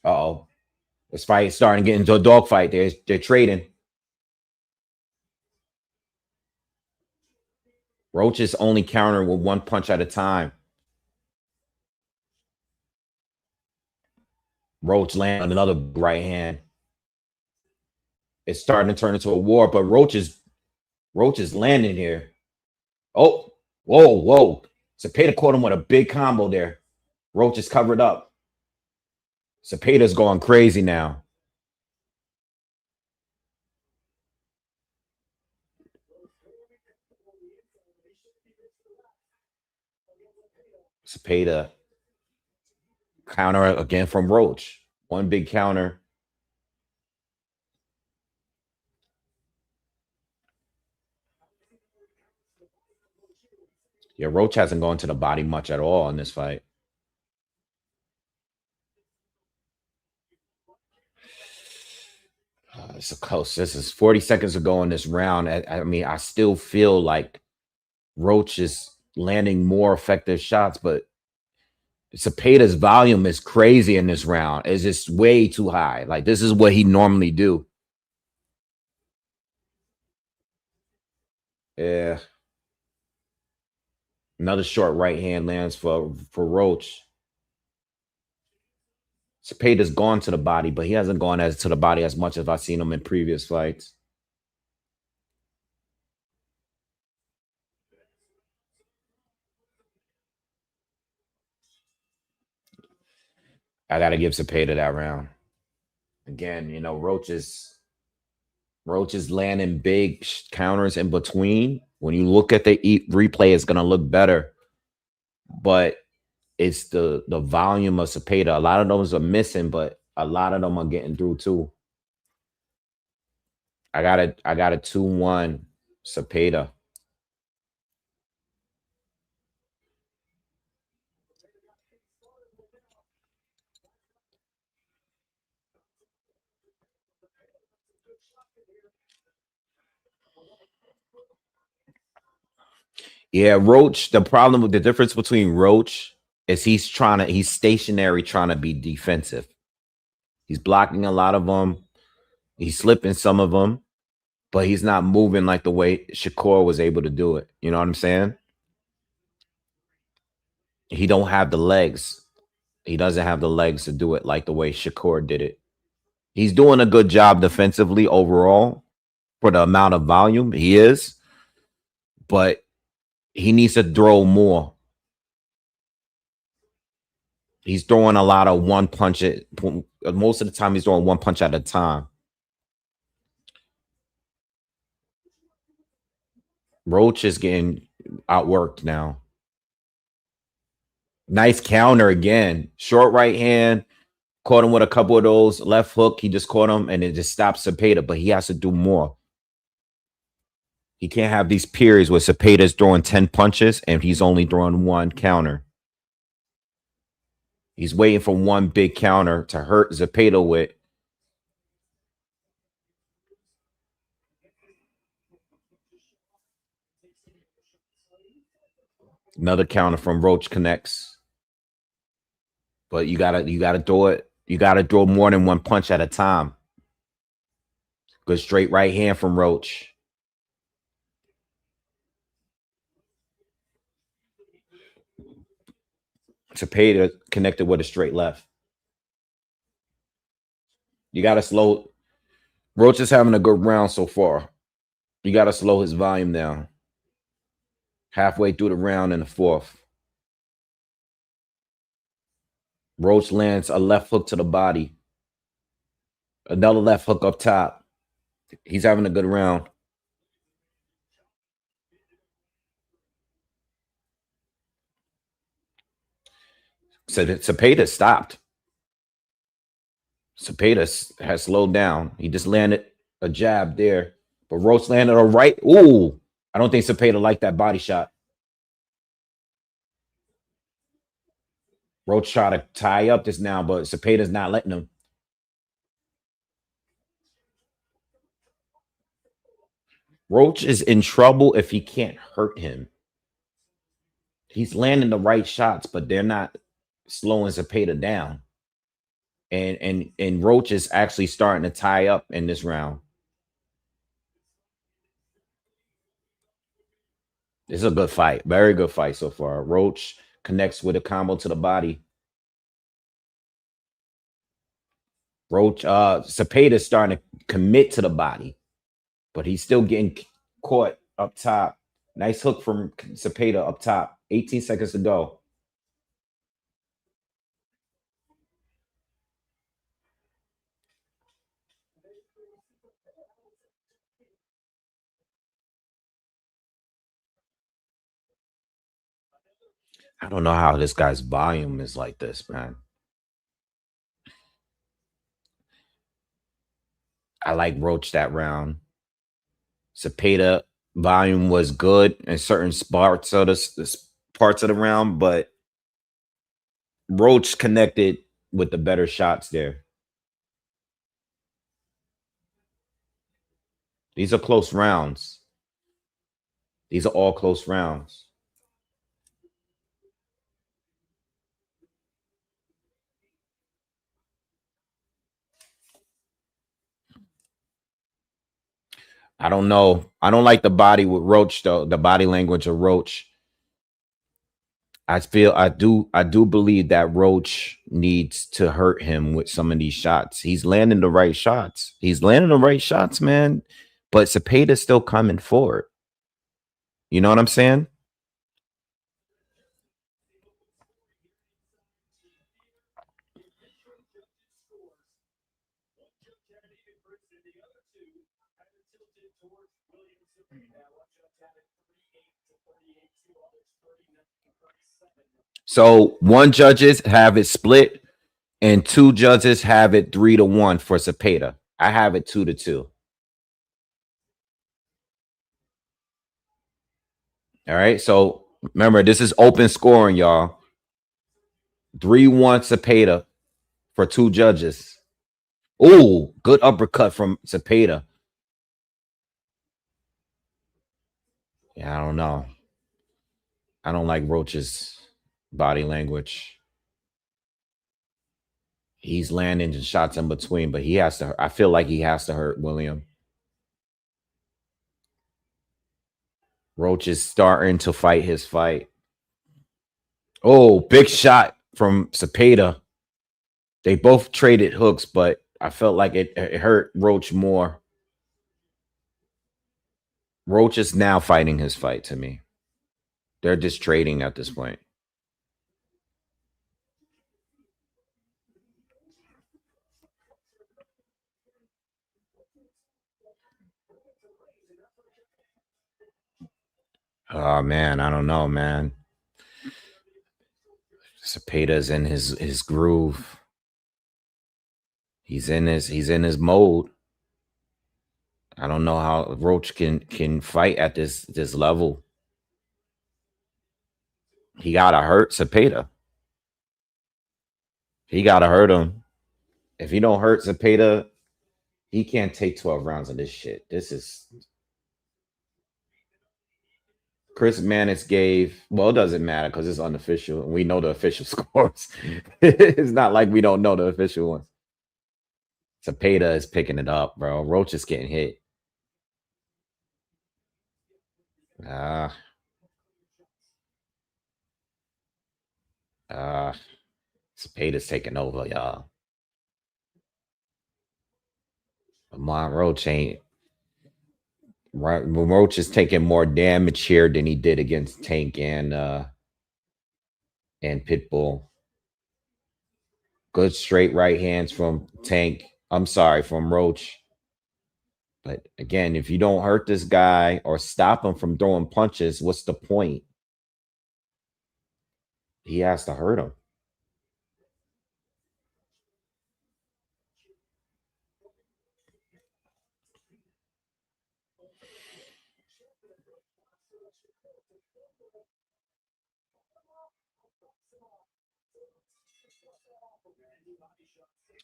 Uh-oh. This fight is starting to get into a dogfight. They're trading. Roach is only countering with 1 punch at a time. Roach landed another right hand. It's starting to turn into a war, but Roach is landing here. Oh, whoa. Zepeda caught him with a big combo there. Roach is covered up. Zepeda's going crazy now. Zepeda counter again from Roach. One big counter. Yeah, Roach hasn't gone to the body much at all in this fight. It's a close. This is 40 seconds ago in this round. I mean, I still feel like Roach is landing more effective shots, but Cepeda's volume is crazy in this round. It's just way too high. Like this is what he normally do. Yeah. Another short right hand lands for Roach. Cepeda's gone to the body, but he hasn't gone as to the body as much as I've seen him in previous fights. I got to give Cepeda that round. Again, Roach is landing big counters in between. When you look at the replay, it's gonna look better, but it's the volume of Zepeda. A lot of those are missing, but a lot of them are getting through too. I got a 2-1 Zepeda. Yeah, Roach. The problem with the difference between Roach is he's stationary trying to be defensive. He's blocking a lot of them. He's slipping some of them, but he's not moving like the way Shakur was able to do it. You know what I'm saying? He don't have the legs. He doesn't have the legs to do it like the way Shakur did it. He's doing a good job defensively overall for the amount of volume he is, but he needs to throw more. He's throwing a lot of one punch. Most of the time, he's throwing one punch at a time. Roach is getting outworked now. Nice counter again. Short right hand. Caught him with a couple of those. Left hook. He just caught him and it just stops Zepeda, but he has to do more. He can't have these periods where Zepeda's throwing 10 punches and he's only throwing one counter. He's waiting for one big counter to hurt Zepeda with. Another counter from Roach connects. But you gotta throw it. You gotta throw more than one punch at a time. Good straight right hand from Roach. Zepeda connected with a straight left. You gotta slow. Roach is having a good round so far. You gotta slow his volume down. Halfway through the round in the fourth. Roach lands a left hook to the body. Another left hook up top. He's having a good round. So Zepeda stopped. Zepeda has slowed down. He just landed a jab there. But Roach landed a right. Ooh. I don't think Zepeda liked that body shot. Roach tried to tie up this now, but Zepeda's not letting him. Roach is in trouble if he can't hurt him. He's landing the right shots, but they're not slowing Zepeda down. And Roach is actually starting to tie up in this round. This is a good fight. Very good fight so far. Roach connects with a combo to the body. Roach, Zepeda's starting to commit to the body, but he's still getting caught up top. Nice hook from Zepeda up top. 18 seconds to go. I don't know how this guy's volume is like this, man. I like Roach that round. Zepeda volume was good in certain parts of parts of the round, but Roach connected with the better shots there. These are close rounds. These are all close rounds. I don't know. I don't like the body with Roach though. The body language of Roach. I do believe that Roach needs to hurt him with some of these shots. He's landing the right shots. He's landing the right shots, man. But Zepeda's still coming forward. You know what I'm saying? So one judges have it split, and two judges have it 3-1 for Zepeda. I have it 2-2. All right. So remember, this is open scoring, y'all. 3-1 Zepeda for two judges. Oh, good uppercut from Zepeda. Yeah, I don't know. I don't like Roach's body language. He's landing shots in between, but he has to. I feel like he has to hurt William. Roach is starting to fight his fight. Oh, big shot from Zepeda. They both traded hooks, but I felt like it hurt Roach more. Roach is now fighting his fight to me. They're just trading at this point. Oh man, I don't know, man. Zepeda's in his groove. He's in his mode. I don't know how Roach can fight at this level. He gotta hurt Zepeda. He gotta hurt him. If he don't hurt Zepeda, he can't take 12 rounds of this shit. This is Chris Mannix gave. Well, it doesn't matter because it's unofficial, and we know the official scores. It's not like we don't know the official ones. Zepeda is picking it up, bro. Roach is getting hit. Ah, Zepeda's taking over, y'all. Lamont Roach ain't. Roach is taking more damage here than he did against Tank and Pitbull. Good straight right hands from Tank. I'm sorry, from Roach. But again, if you don't hurt this guy or stop him from throwing punches, what's the point? He has to hurt him.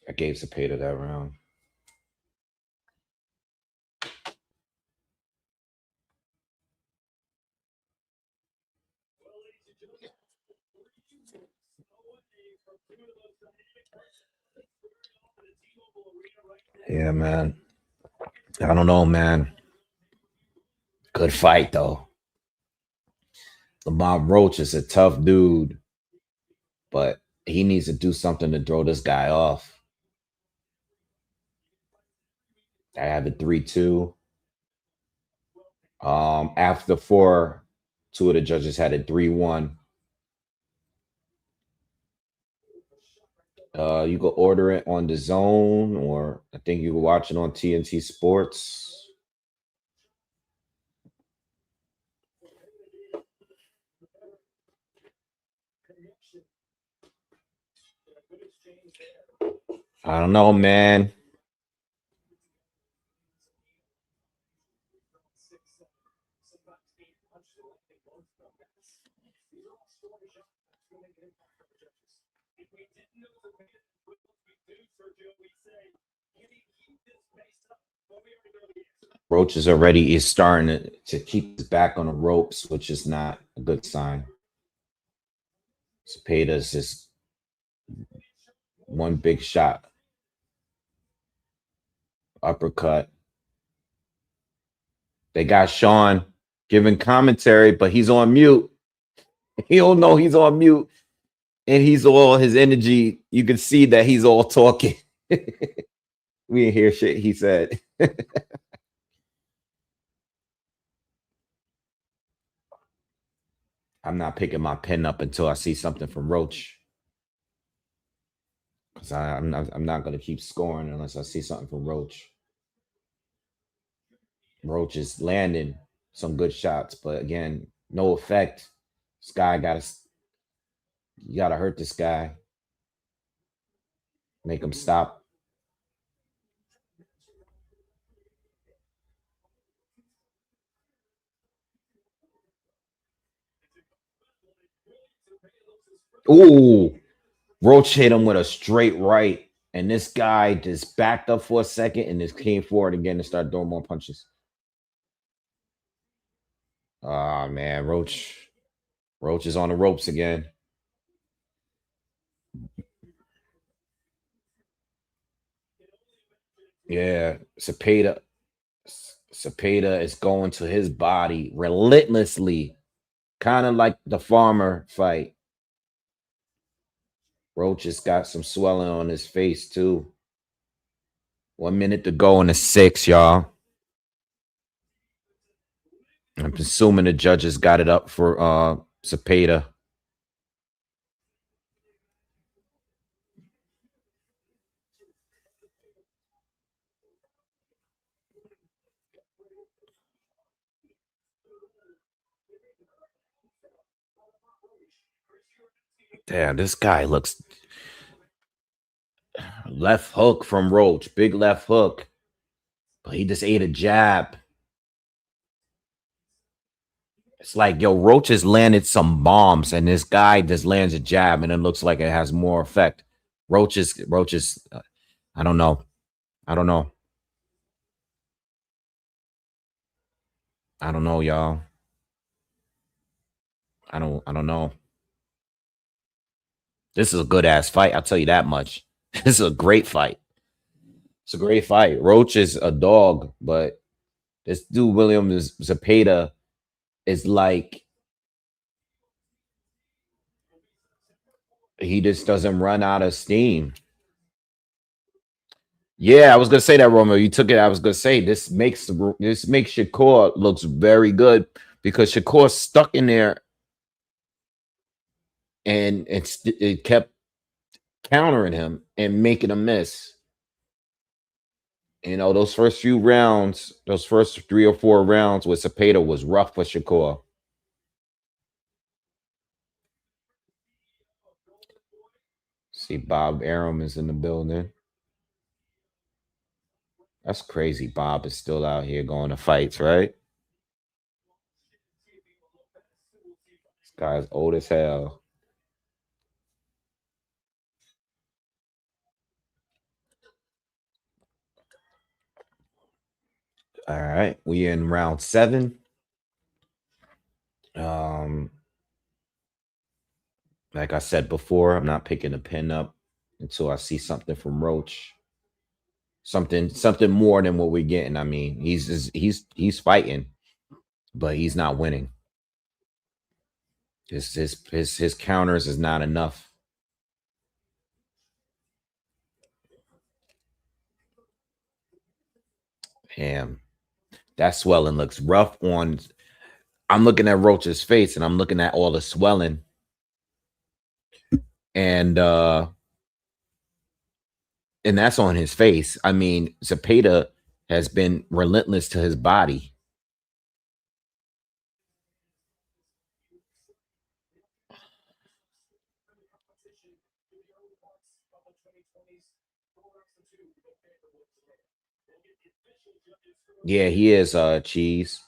I gave Zepeda that round. Yeah, man. I don't know, man. Good fight though. Lamont Roach is a tough dude, but he needs to do something to throw this guy off. I have it 3-2. After 4, 2 of the judges had it 3-1. You could order it on the Zone, or I think you can watch it on TNT Sports. I don't know, man. Roach is starting to keep his back on the ropes, which is not a good sign. Zepeda's just one big shot, uppercut. They got Sean giving commentary, but he's on mute. He don't know he's on mute, and he's all his energy. You can see that he's all talking. We didn't hear shit he said. I'm not picking my pen up until I see something from Roach, because I'm not going to keep scoring unless I see something from Roach. Roach is landing some good shots, but again, no effect. This guy you got to hurt this guy, make him stop. Ooh, Roach hit him with a straight right, and this guy just backed up for a second and just came forward again and started throwing more punches. Ah, man, Roach is on the ropes again. Yeah, Zepeda is going to his body relentlessly, kind of like the farmer fight. Roach has got some swelling on his face too. 1 minute to go in the 6, y'all. I'm assuming the judges got it up for Zepeda. Damn, this guy looks left hook from Roach, big left hook, but he just ate a jab. It's like, yo, Roach has landed some bombs, and this guy just lands a jab, and it looks like it has more effect. Roach is, I don't know. I don't know. I don't know, y'all. I don't know. This is a good ass fight. I'll tell you that much. This is a great fight. It's a great fight. Roach is a dog, but this dude William Zepeda is like, he just doesn't run out of steam. Yeah, I was gonna say that, Romeo. You took it. I was gonna say this makes Shakur looks very good, because Shakur's stuck in there, and it kept countering him and making him miss. You know, those first few rounds, those first 3 or 4 rounds with Zepeda was rough for Shakur. See, Bob Arum is in the building. That's crazy. Bob is still out here going to fights, right? This guy's old as hell. All right, we in round 7. Um, like I said before, I'm not picking a pin up until I see something from Roach. Something more than what we're getting. I mean, he's fighting, but he's not winning. His counters is not enough. Damn, that swelling looks rough on. I'm looking at Roach's face and I'm looking at all the swelling. And that's on his face. I mean, Zepeda has been relentless to his body. Yeah, he is cheese.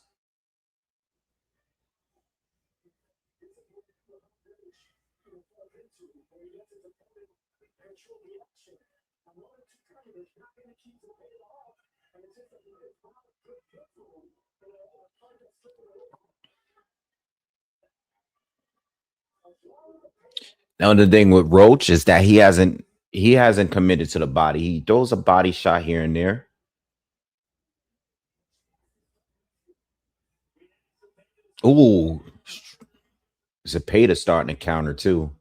Now the thing with Roach is that he hasn't committed to the body. He throws a body shot here and there. Ooh, Zepeda starting to counter too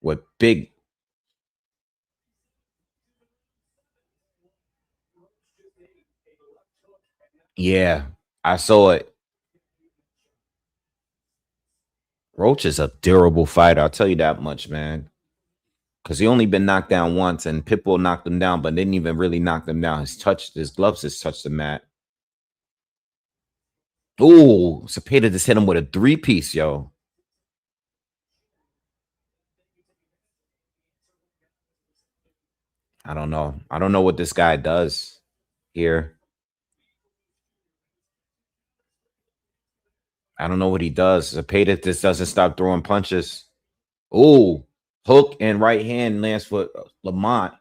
with big. Yeah, I saw it. Roach is a durable fighter. I'll tell you that much, man. Because he only been knocked down once, and Pitbull knocked him down, but didn't even really knock him down. His gloves just touched the mat. Ooh, Zepeda just hit him with a three-piece, yo. I don't know. I don't know what this guy does here. I don't know what he does. Zepeda just doesn't stop throwing punches. Ooh, hook and right hand lands for Lamont,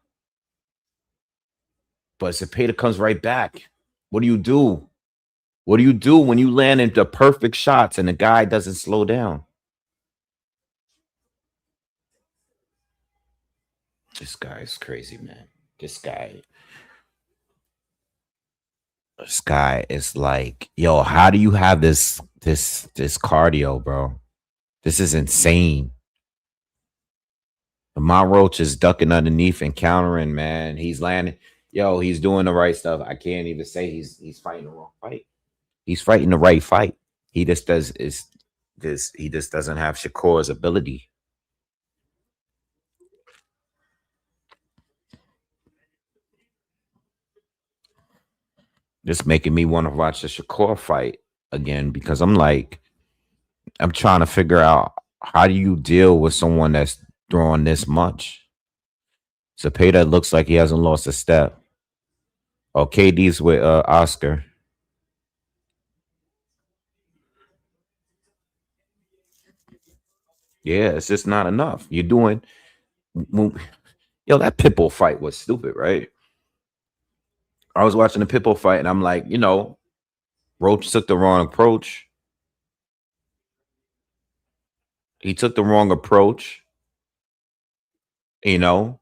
but Zepeda comes right back. What do you do? What do you do when you land into perfect shots and the guy doesn't slow down? This guy is crazy, man. This guy, this guy is like, yo, how do you have this cardio, bro? This is insane. My Roach is ducking underneath and countering, man. He's landing. Yo, he's doing the right stuff. I can't even say he's fighting the wrong fight. He's fighting the right fight. He just does is this. He just doesn't have Shakur's ability. Just making me want to watch the Shakur fight again because I'm like, I'm trying to figure out how do you deal with someone that's throwing this much. Zepeda looks like he hasn't lost a step. Oh, KD's with Oscar. Yeah, it's just not enough. You're doing, yo, that Pitbull fight was stupid, right? I was watching the Pitbull fight and I'm like, Roach took the wrong approach. He took the wrong approach, you know.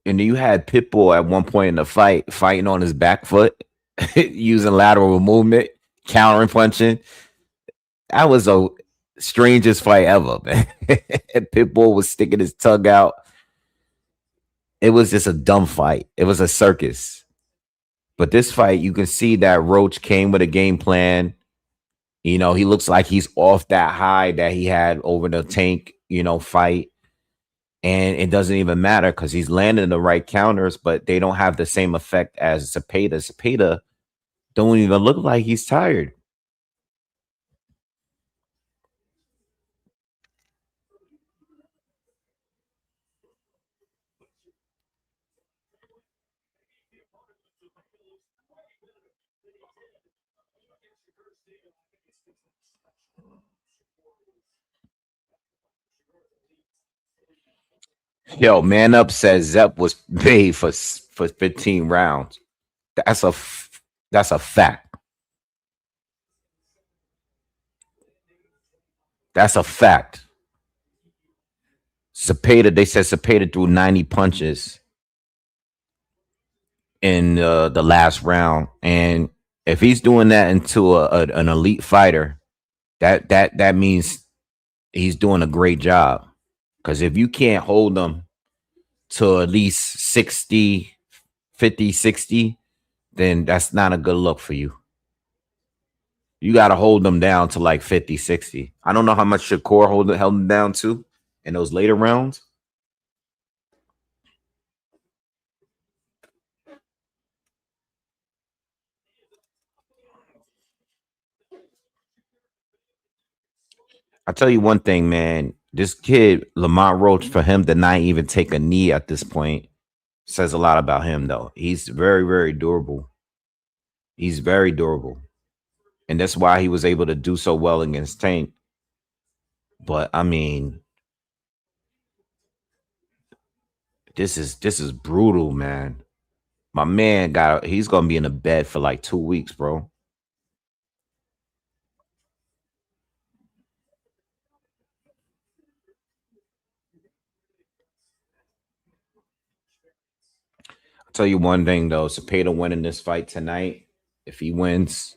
And then you had Pitbull at one point in the fight fighting on his back foot, using lateral movement, countering punching. That was a strangest fight ever, man. And Pitbull was sticking his tongue out. It was just a dumb fight. It was a circus. But this fight, you can see that Roach came with a game plan. He looks like he's off that high that he had over the tank, fight. And it doesn't even matter because he's landing the right counters, but they don't have the same effect as Zepeda. Zepeda don't even look like he's tired. Yo, Man Up says Zep was paid for 15 rounds. That's a fact. That's a fact. They said Zepeda threw 90 punches in the last round, and if he's doing that into an elite fighter, that means he's doing a great job. Because if you can't hold them to at least 60, 50, 60, then that's not a good look for you. You got to hold them down to like 50, 60. I don't know how much Shakur held them down to in those later rounds. I tell you one thing, man. This kid, Lamont Roach, for him to not even take a knee at this point says a lot about him, though. He's very, very durable. He's very durable. And that's why he was able to do so well against Tank. But I mean, this is brutal, man. My man he's gonna be in a bed for like 2 weeks, bro. I'll tell you one thing though, Zepeda winning this fight tonight. If he wins,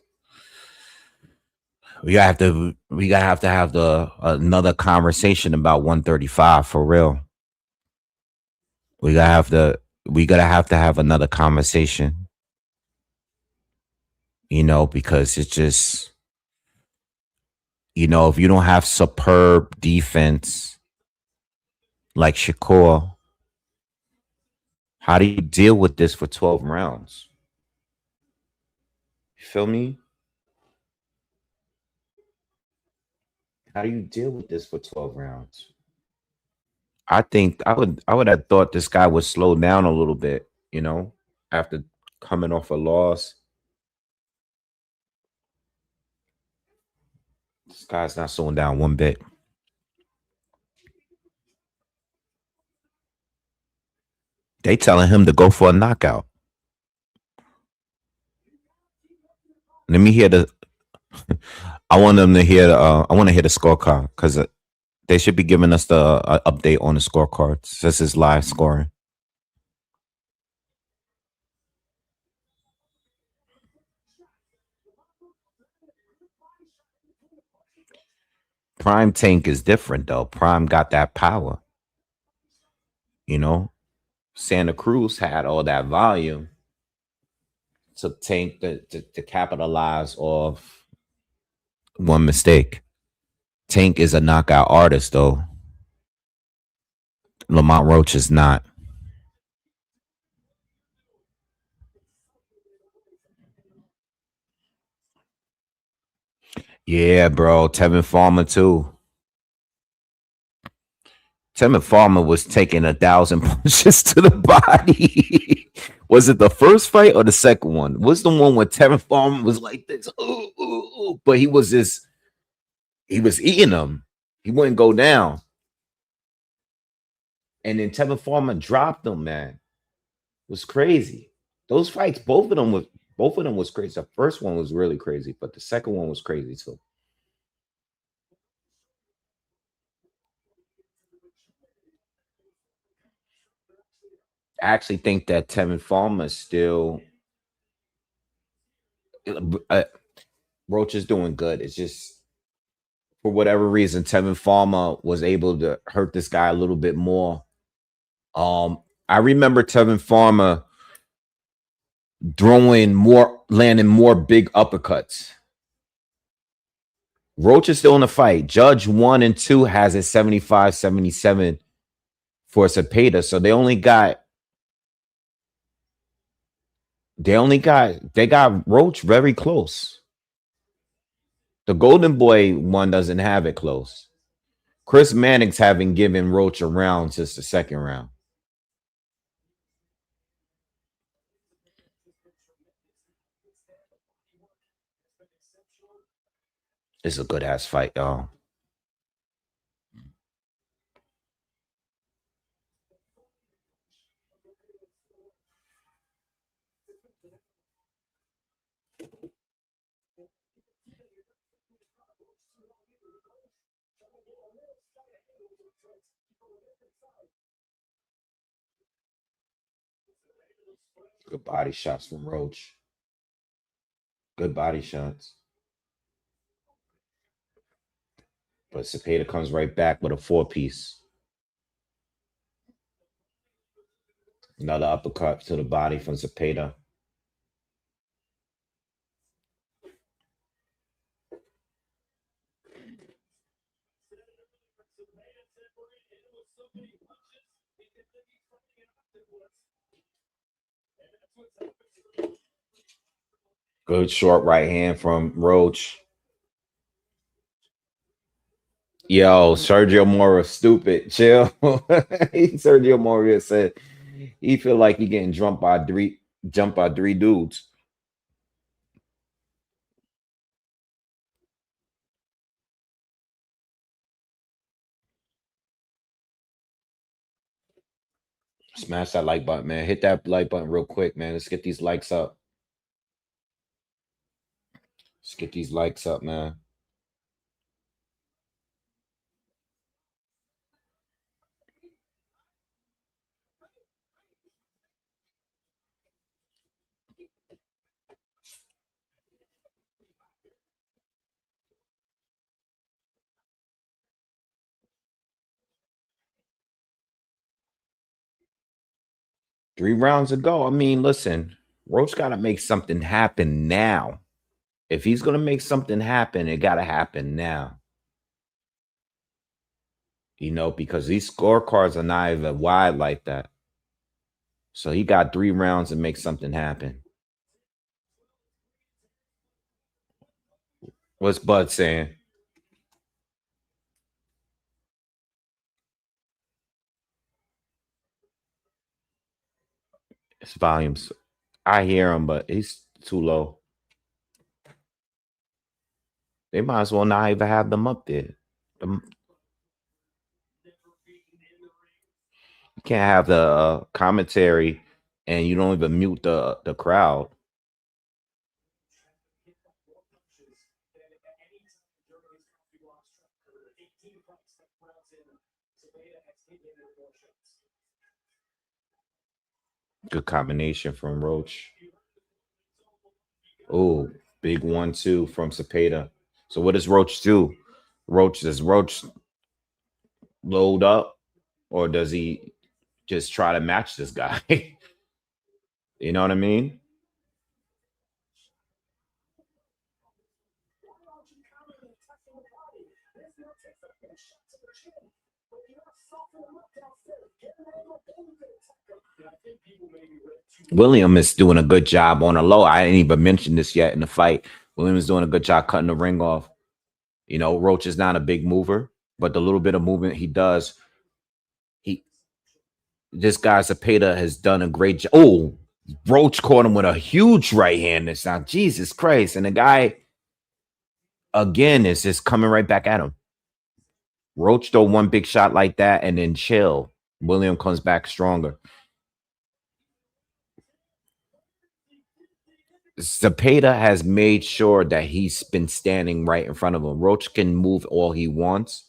we gotta have the another conversation about 135 for real. We gotta have to we gotta have to have another conversation, because it's just, if you don't have superb defense like Shakur, how do you deal with this for 12 rounds? You feel me? How do you deal with this for 12 rounds? I think I would have thought this guy would slow down a little bit, after coming off a loss. This guy's not slowing down one bit. They telling him to go for a knockout. Let me hear the. I want them to hear. I want to hear the scorecard because they should be giving us the update on the scorecards. This is live scoring. Prime Tank is different though. Prime got that power. You know, Santa Cruz had all that volume to Tank to capitalize off one mistake. Tank is a knockout artist though. Lamont Roach is not. Yeah, bro. Tevin Farmer too. Tevin Farmer was taking 1,000 punches to the body. Was it the first fight or the second one? Was the one where Tevin Farmer was like this? Ooh, ooh, ooh. But he was eating them. He wouldn't go down. And then Tevin Farmer dropped him, man. It was crazy. Those fights, both of them was crazy. The first one was really crazy, but the second one was crazy too. I actually think that Tevin Farmer is still uh, Roach is doing good. It's just for whatever reason, Tevin Farmer was able to hurt this guy a little bit more. I remember Tevin Farmer landing more big uppercuts. Roach is still in the fight. Judge 1 and 2 has it 75-77 for Zepeda. So they got Roach very close. The Golden Boy one doesn't have it close. Chris Manning's having given Roach a round since the second round. It's a good ass fight, y'all. Good body shots from Roach. Good body shots. But Zepeda comes right back with a 4-piece. Another uppercut to the body from Zepeda. Good short right hand from Roach. Yo, Sergio Mora, stupid. Chill. Sergio Mora said he feel like he getting jumped by three dudes. Smash that like button, man. Hit that like button real quick, man. Let's get these likes up. Let's get these likes up, man. 3 rounds ago. I mean, listen, Roach got to make something happen now. If he's gonna make something happen, it gotta happen now. Because these scorecards are not even wide like that. So he got 3 rounds to make something happen. What's Bud saying? It's volumes. I hear him, but he's too low. They might as well not even have them up there. You can't have the commentary and you don't even mute the crowd. Good combination from Roach. Oh, big 1-2 from Zepeda. So what does Roach do? Does Roach load up or does he just try to match this guy? You know what I mean? William is doing a good job on a low. I didn't even mention this yet in the fight. William is doing a good job cutting the ring off. Roach is not a big mover, but the little bit of movement he does, he this guy Zepeda has done a great job. Oh, Roach caught him with a huge right hand this time. Jesus Christ. And the guy again is just coming right back at him. Roach throw one big shot like that and then chill. William comes back stronger. Zepeda has made sure that he's been standing right in front of him. Roach can move all he wants.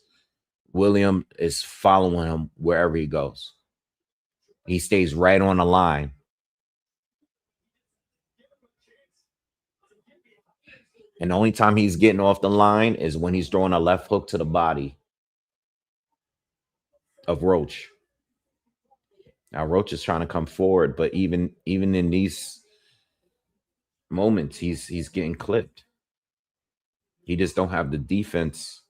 William is following him wherever he goes. He stays right on the line. And the only time he's getting off the line is when he's throwing a left hook to the body of Roach. Now Roach is trying to come forward, but even in these moments, he's getting clipped. He just don't have the defense.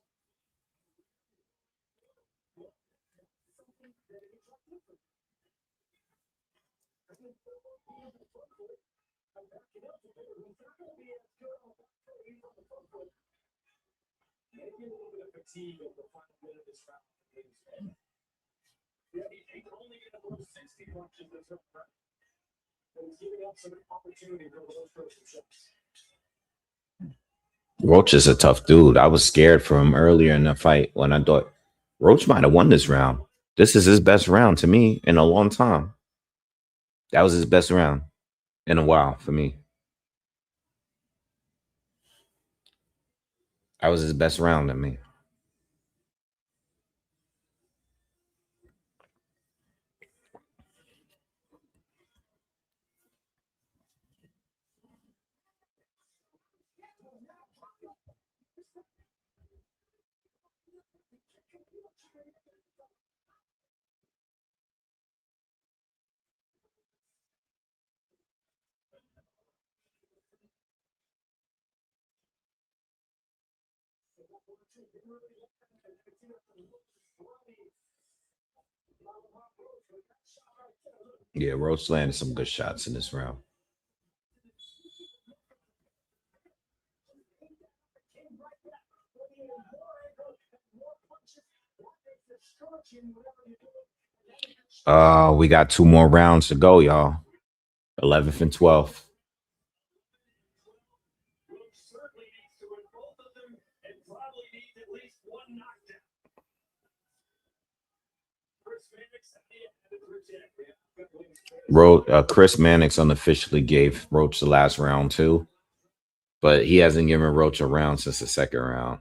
Roach is a tough dude. I was scared for him earlier in the fight when I thought Roach might have won this round. This is his best round to me in a long time. That was his best round in a while for me. That was his best round to me. Yeah, Roach landed some good shots in this round. We got 2 more rounds to go, y'all. 11th and 12th. Chris Mannix unofficially gave Roach the last round too, but he hasn't given Roach a round since the second round.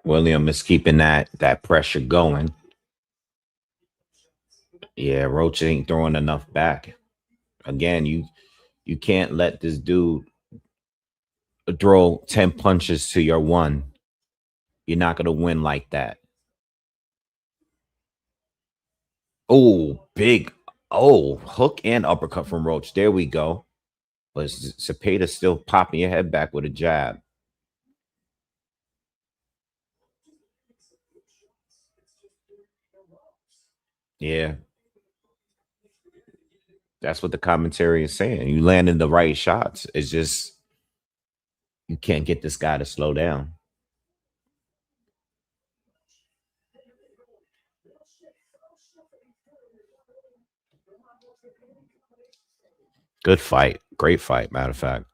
William is keeping that pressure going. Yeah, Roach ain't throwing enough back. Again, you can't let this dude throw 10 punches to your one. You're not gonna win like that. Oh, big. Oh, hook and uppercut from Roach. There we go. But Zepeda still popping your head back with a jab. Yeah. That's what the commentary is saying. You landing the right shots. It's just you can't get this guy to slow down. Good fight. Great fight, matter of fact.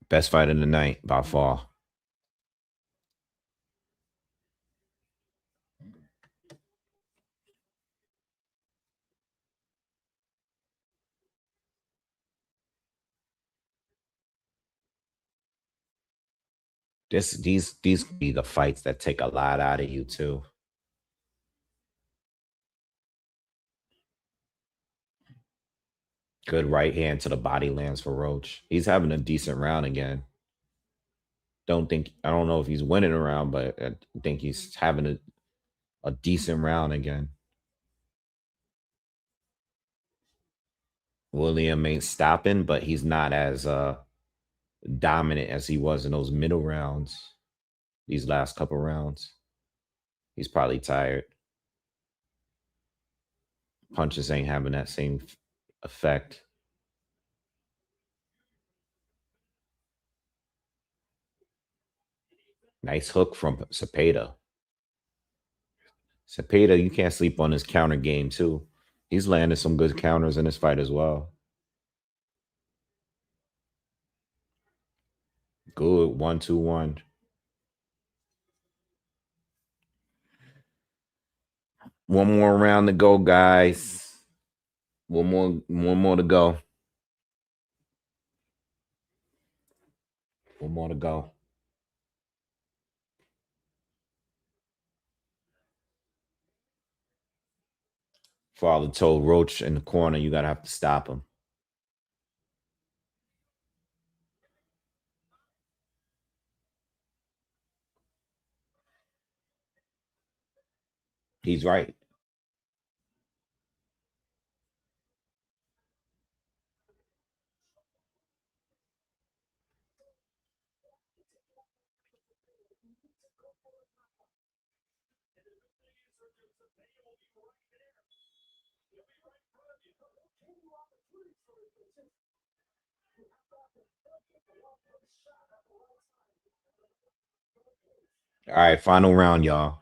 Best fight of the night by far. These be the fights that take a lot out of you too. Good right hand to the body lands for Roach. He's having a decent round again. I don't know if he's winning a round, but I think he's having a decent round again. William ain't stopping, but he's not as dominant as he was in those middle rounds. These last couple rounds. He's probably tired. Punches ain't having that same effect. Nice hook from Zepeda. Zepeda, you can't sleep on his counter game too. He's landed some good counters in this fight as well. Good 1-2-1. One more round to go, guys. One more to go. One more to go. Father told Roach in the corner, you gotta have to stop him. He's right. All right, final round, y'all.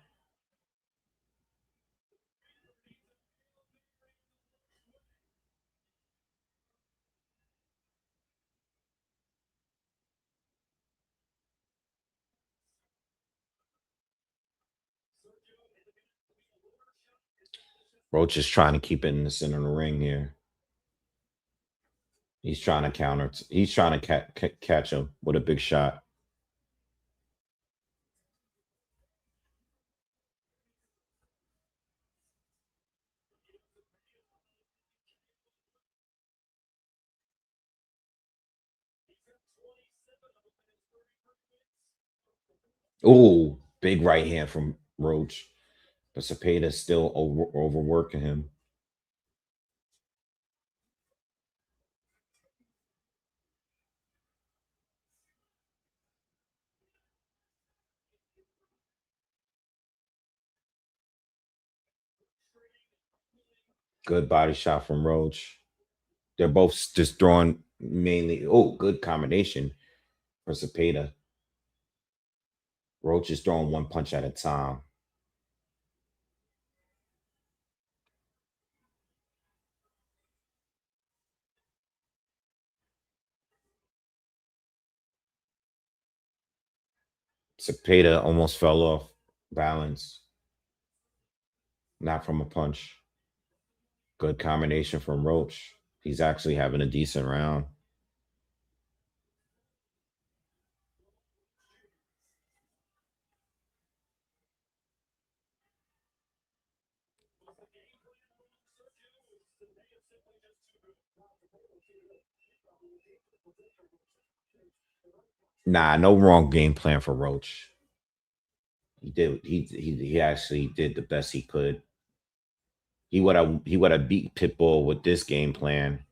Roach is trying to keep it in the center of the ring here. He's trying to counter. He's trying to catch him with a big shot. Oh, big right hand from Roach. But Zepeda's still overworking him. Good body shot from Roach. They're both just throwing mainly. Oh, good combination for Zepeda. Roach is throwing one punch at a time. Zepeda almost fell off balance, not from a punch. Good combination from Roach. He's actually having a decent round. Nah, no wrong game plan for Roach. He did. He actually did the best he could. He would have beat Pitbull with this game plan.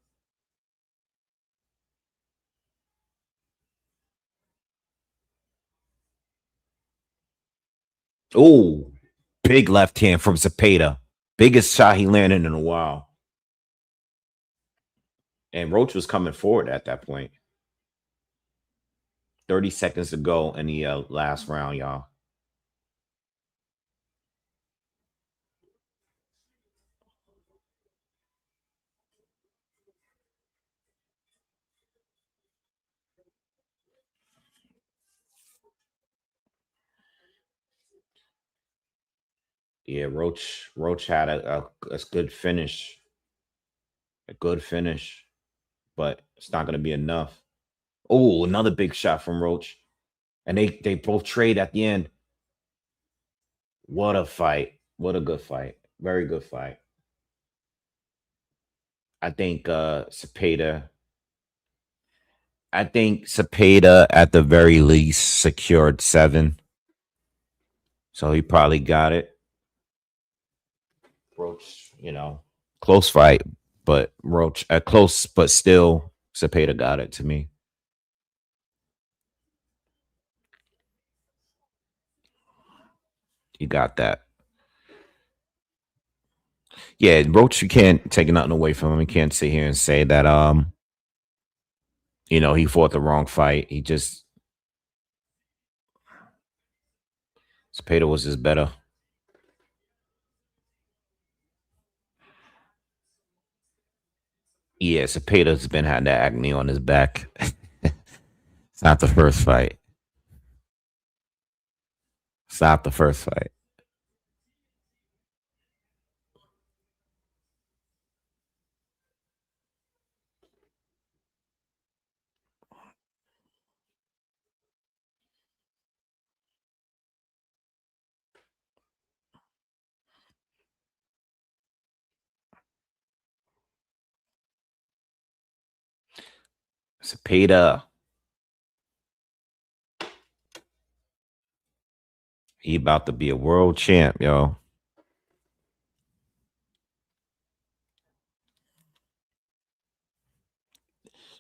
Oh, big left hand from Zepeda. Biggest shot he landed in a while. And Roach was coming forward at that point. 30 seconds to go in the last round, y'all. Yeah, Roach had a good finish. A good finish, but it's not going to be enough. Oh, another big shot from Roach. And they both trade at the end. What a fight. What a good fight. Very good fight. I think Zepeda at the very least secured 7. So he probably got it. Roach, close fight, but Roach close, but still Zepeda got it to me. He got that. Yeah, Roach, you can't take nothing away from him. You can't sit here and say that he fought the wrong fight. He just Zepeda was just better. Yeah, Zepeda's been had that acne on his back. It's not the first fight. It's not the first fight. Zepeda, he about to be a world champ, yo.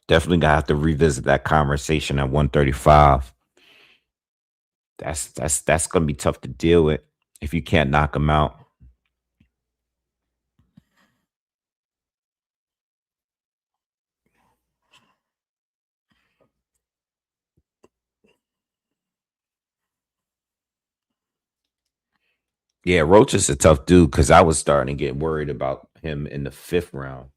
Definitely gonna have to revisit that conversation at 135. That's gonna be tough to deal with if you can't knock him out. Yeah, Roach is a tough dude because I was starting to get worried about him in the 5th round.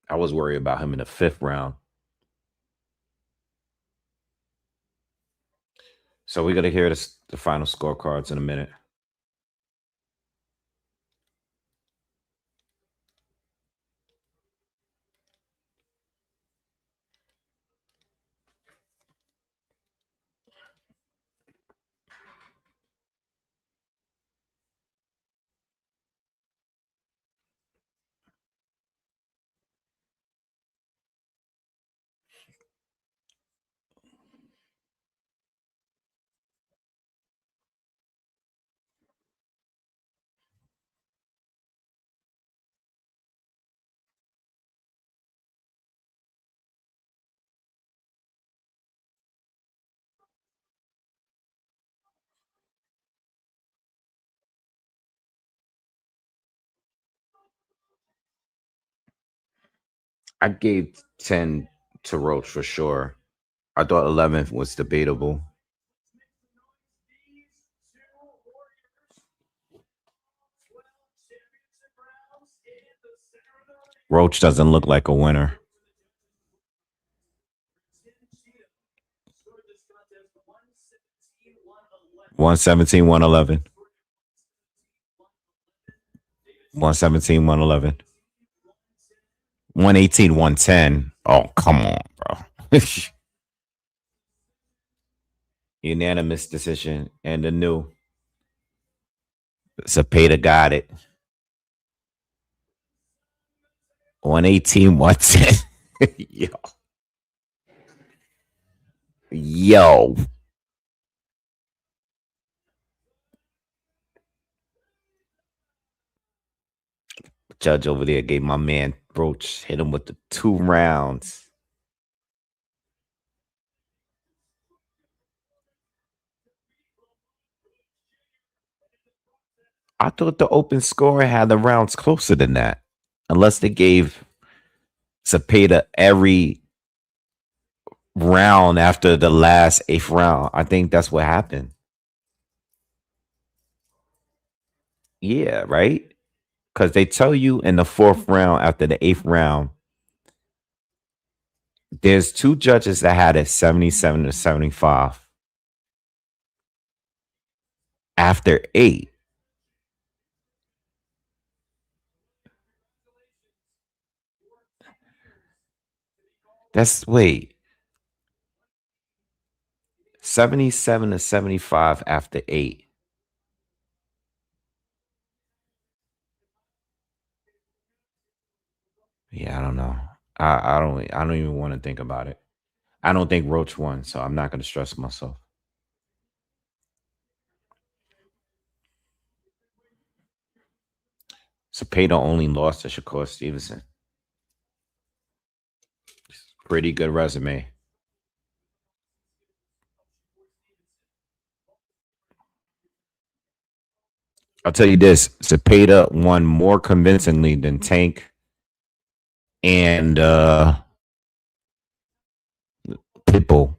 I was worried about him in the 5th round. So we're gonna hear the final scorecards in a minute. I gave 10 to Roach for sure. I thought 11 was debatable. Roach doesn't look like a winner. 117, 111. 117, 111. 118, 110. Oh, come on, bro. Unanimous decision. And the new Zepeda got it. 118, 110. Yo. Yo. Judge over there gave my man Roach, hit him with the 2 rounds. I thought the open score had the rounds closer than that. Unless they gave Zepeda every round after the last 8th round. I think that's what happened. Yeah, right? Because they tell you in the 4th round after the 8th round, there's 2 judges that had it 77 to 75. After 8, that's wait, 77 to 75 after 8. Yeah, I don't know. I don't even want to think about it. I don't think Roach won, so I'm not going to stress myself. Zepeda only lost to Shakur Stevenson. Pretty good resume. I'll tell you this: Zepeda won more convincingly than Tank and Pitbull.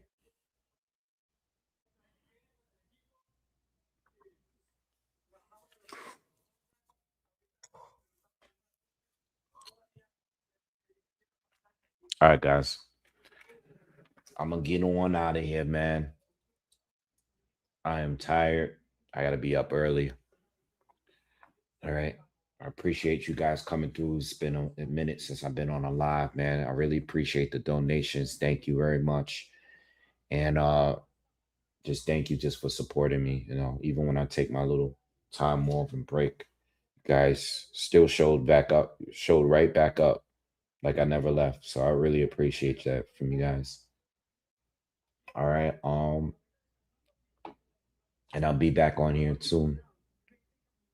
All right, guys. I'm gonna get on out of here, man. I am tired. I gotta be up early. All right. I appreciate you guys coming through. It's been a minute since I've been on a live, man. I really appreciate the donations. Thank you very much. And just thank you just for supporting me. Even when I take my little time off and break, you guys still showed right back up like I never left. So I really appreciate that from you guys. All right. And I'll be back on here soon.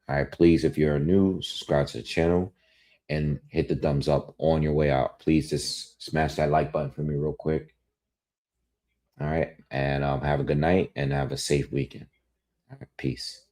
All right, please, if you're new, subscribe to the channel and hit the thumbs up on your way out. Please just smash that like button for me real quick. All right. And have a good night and have a safe weekend. All right, peace.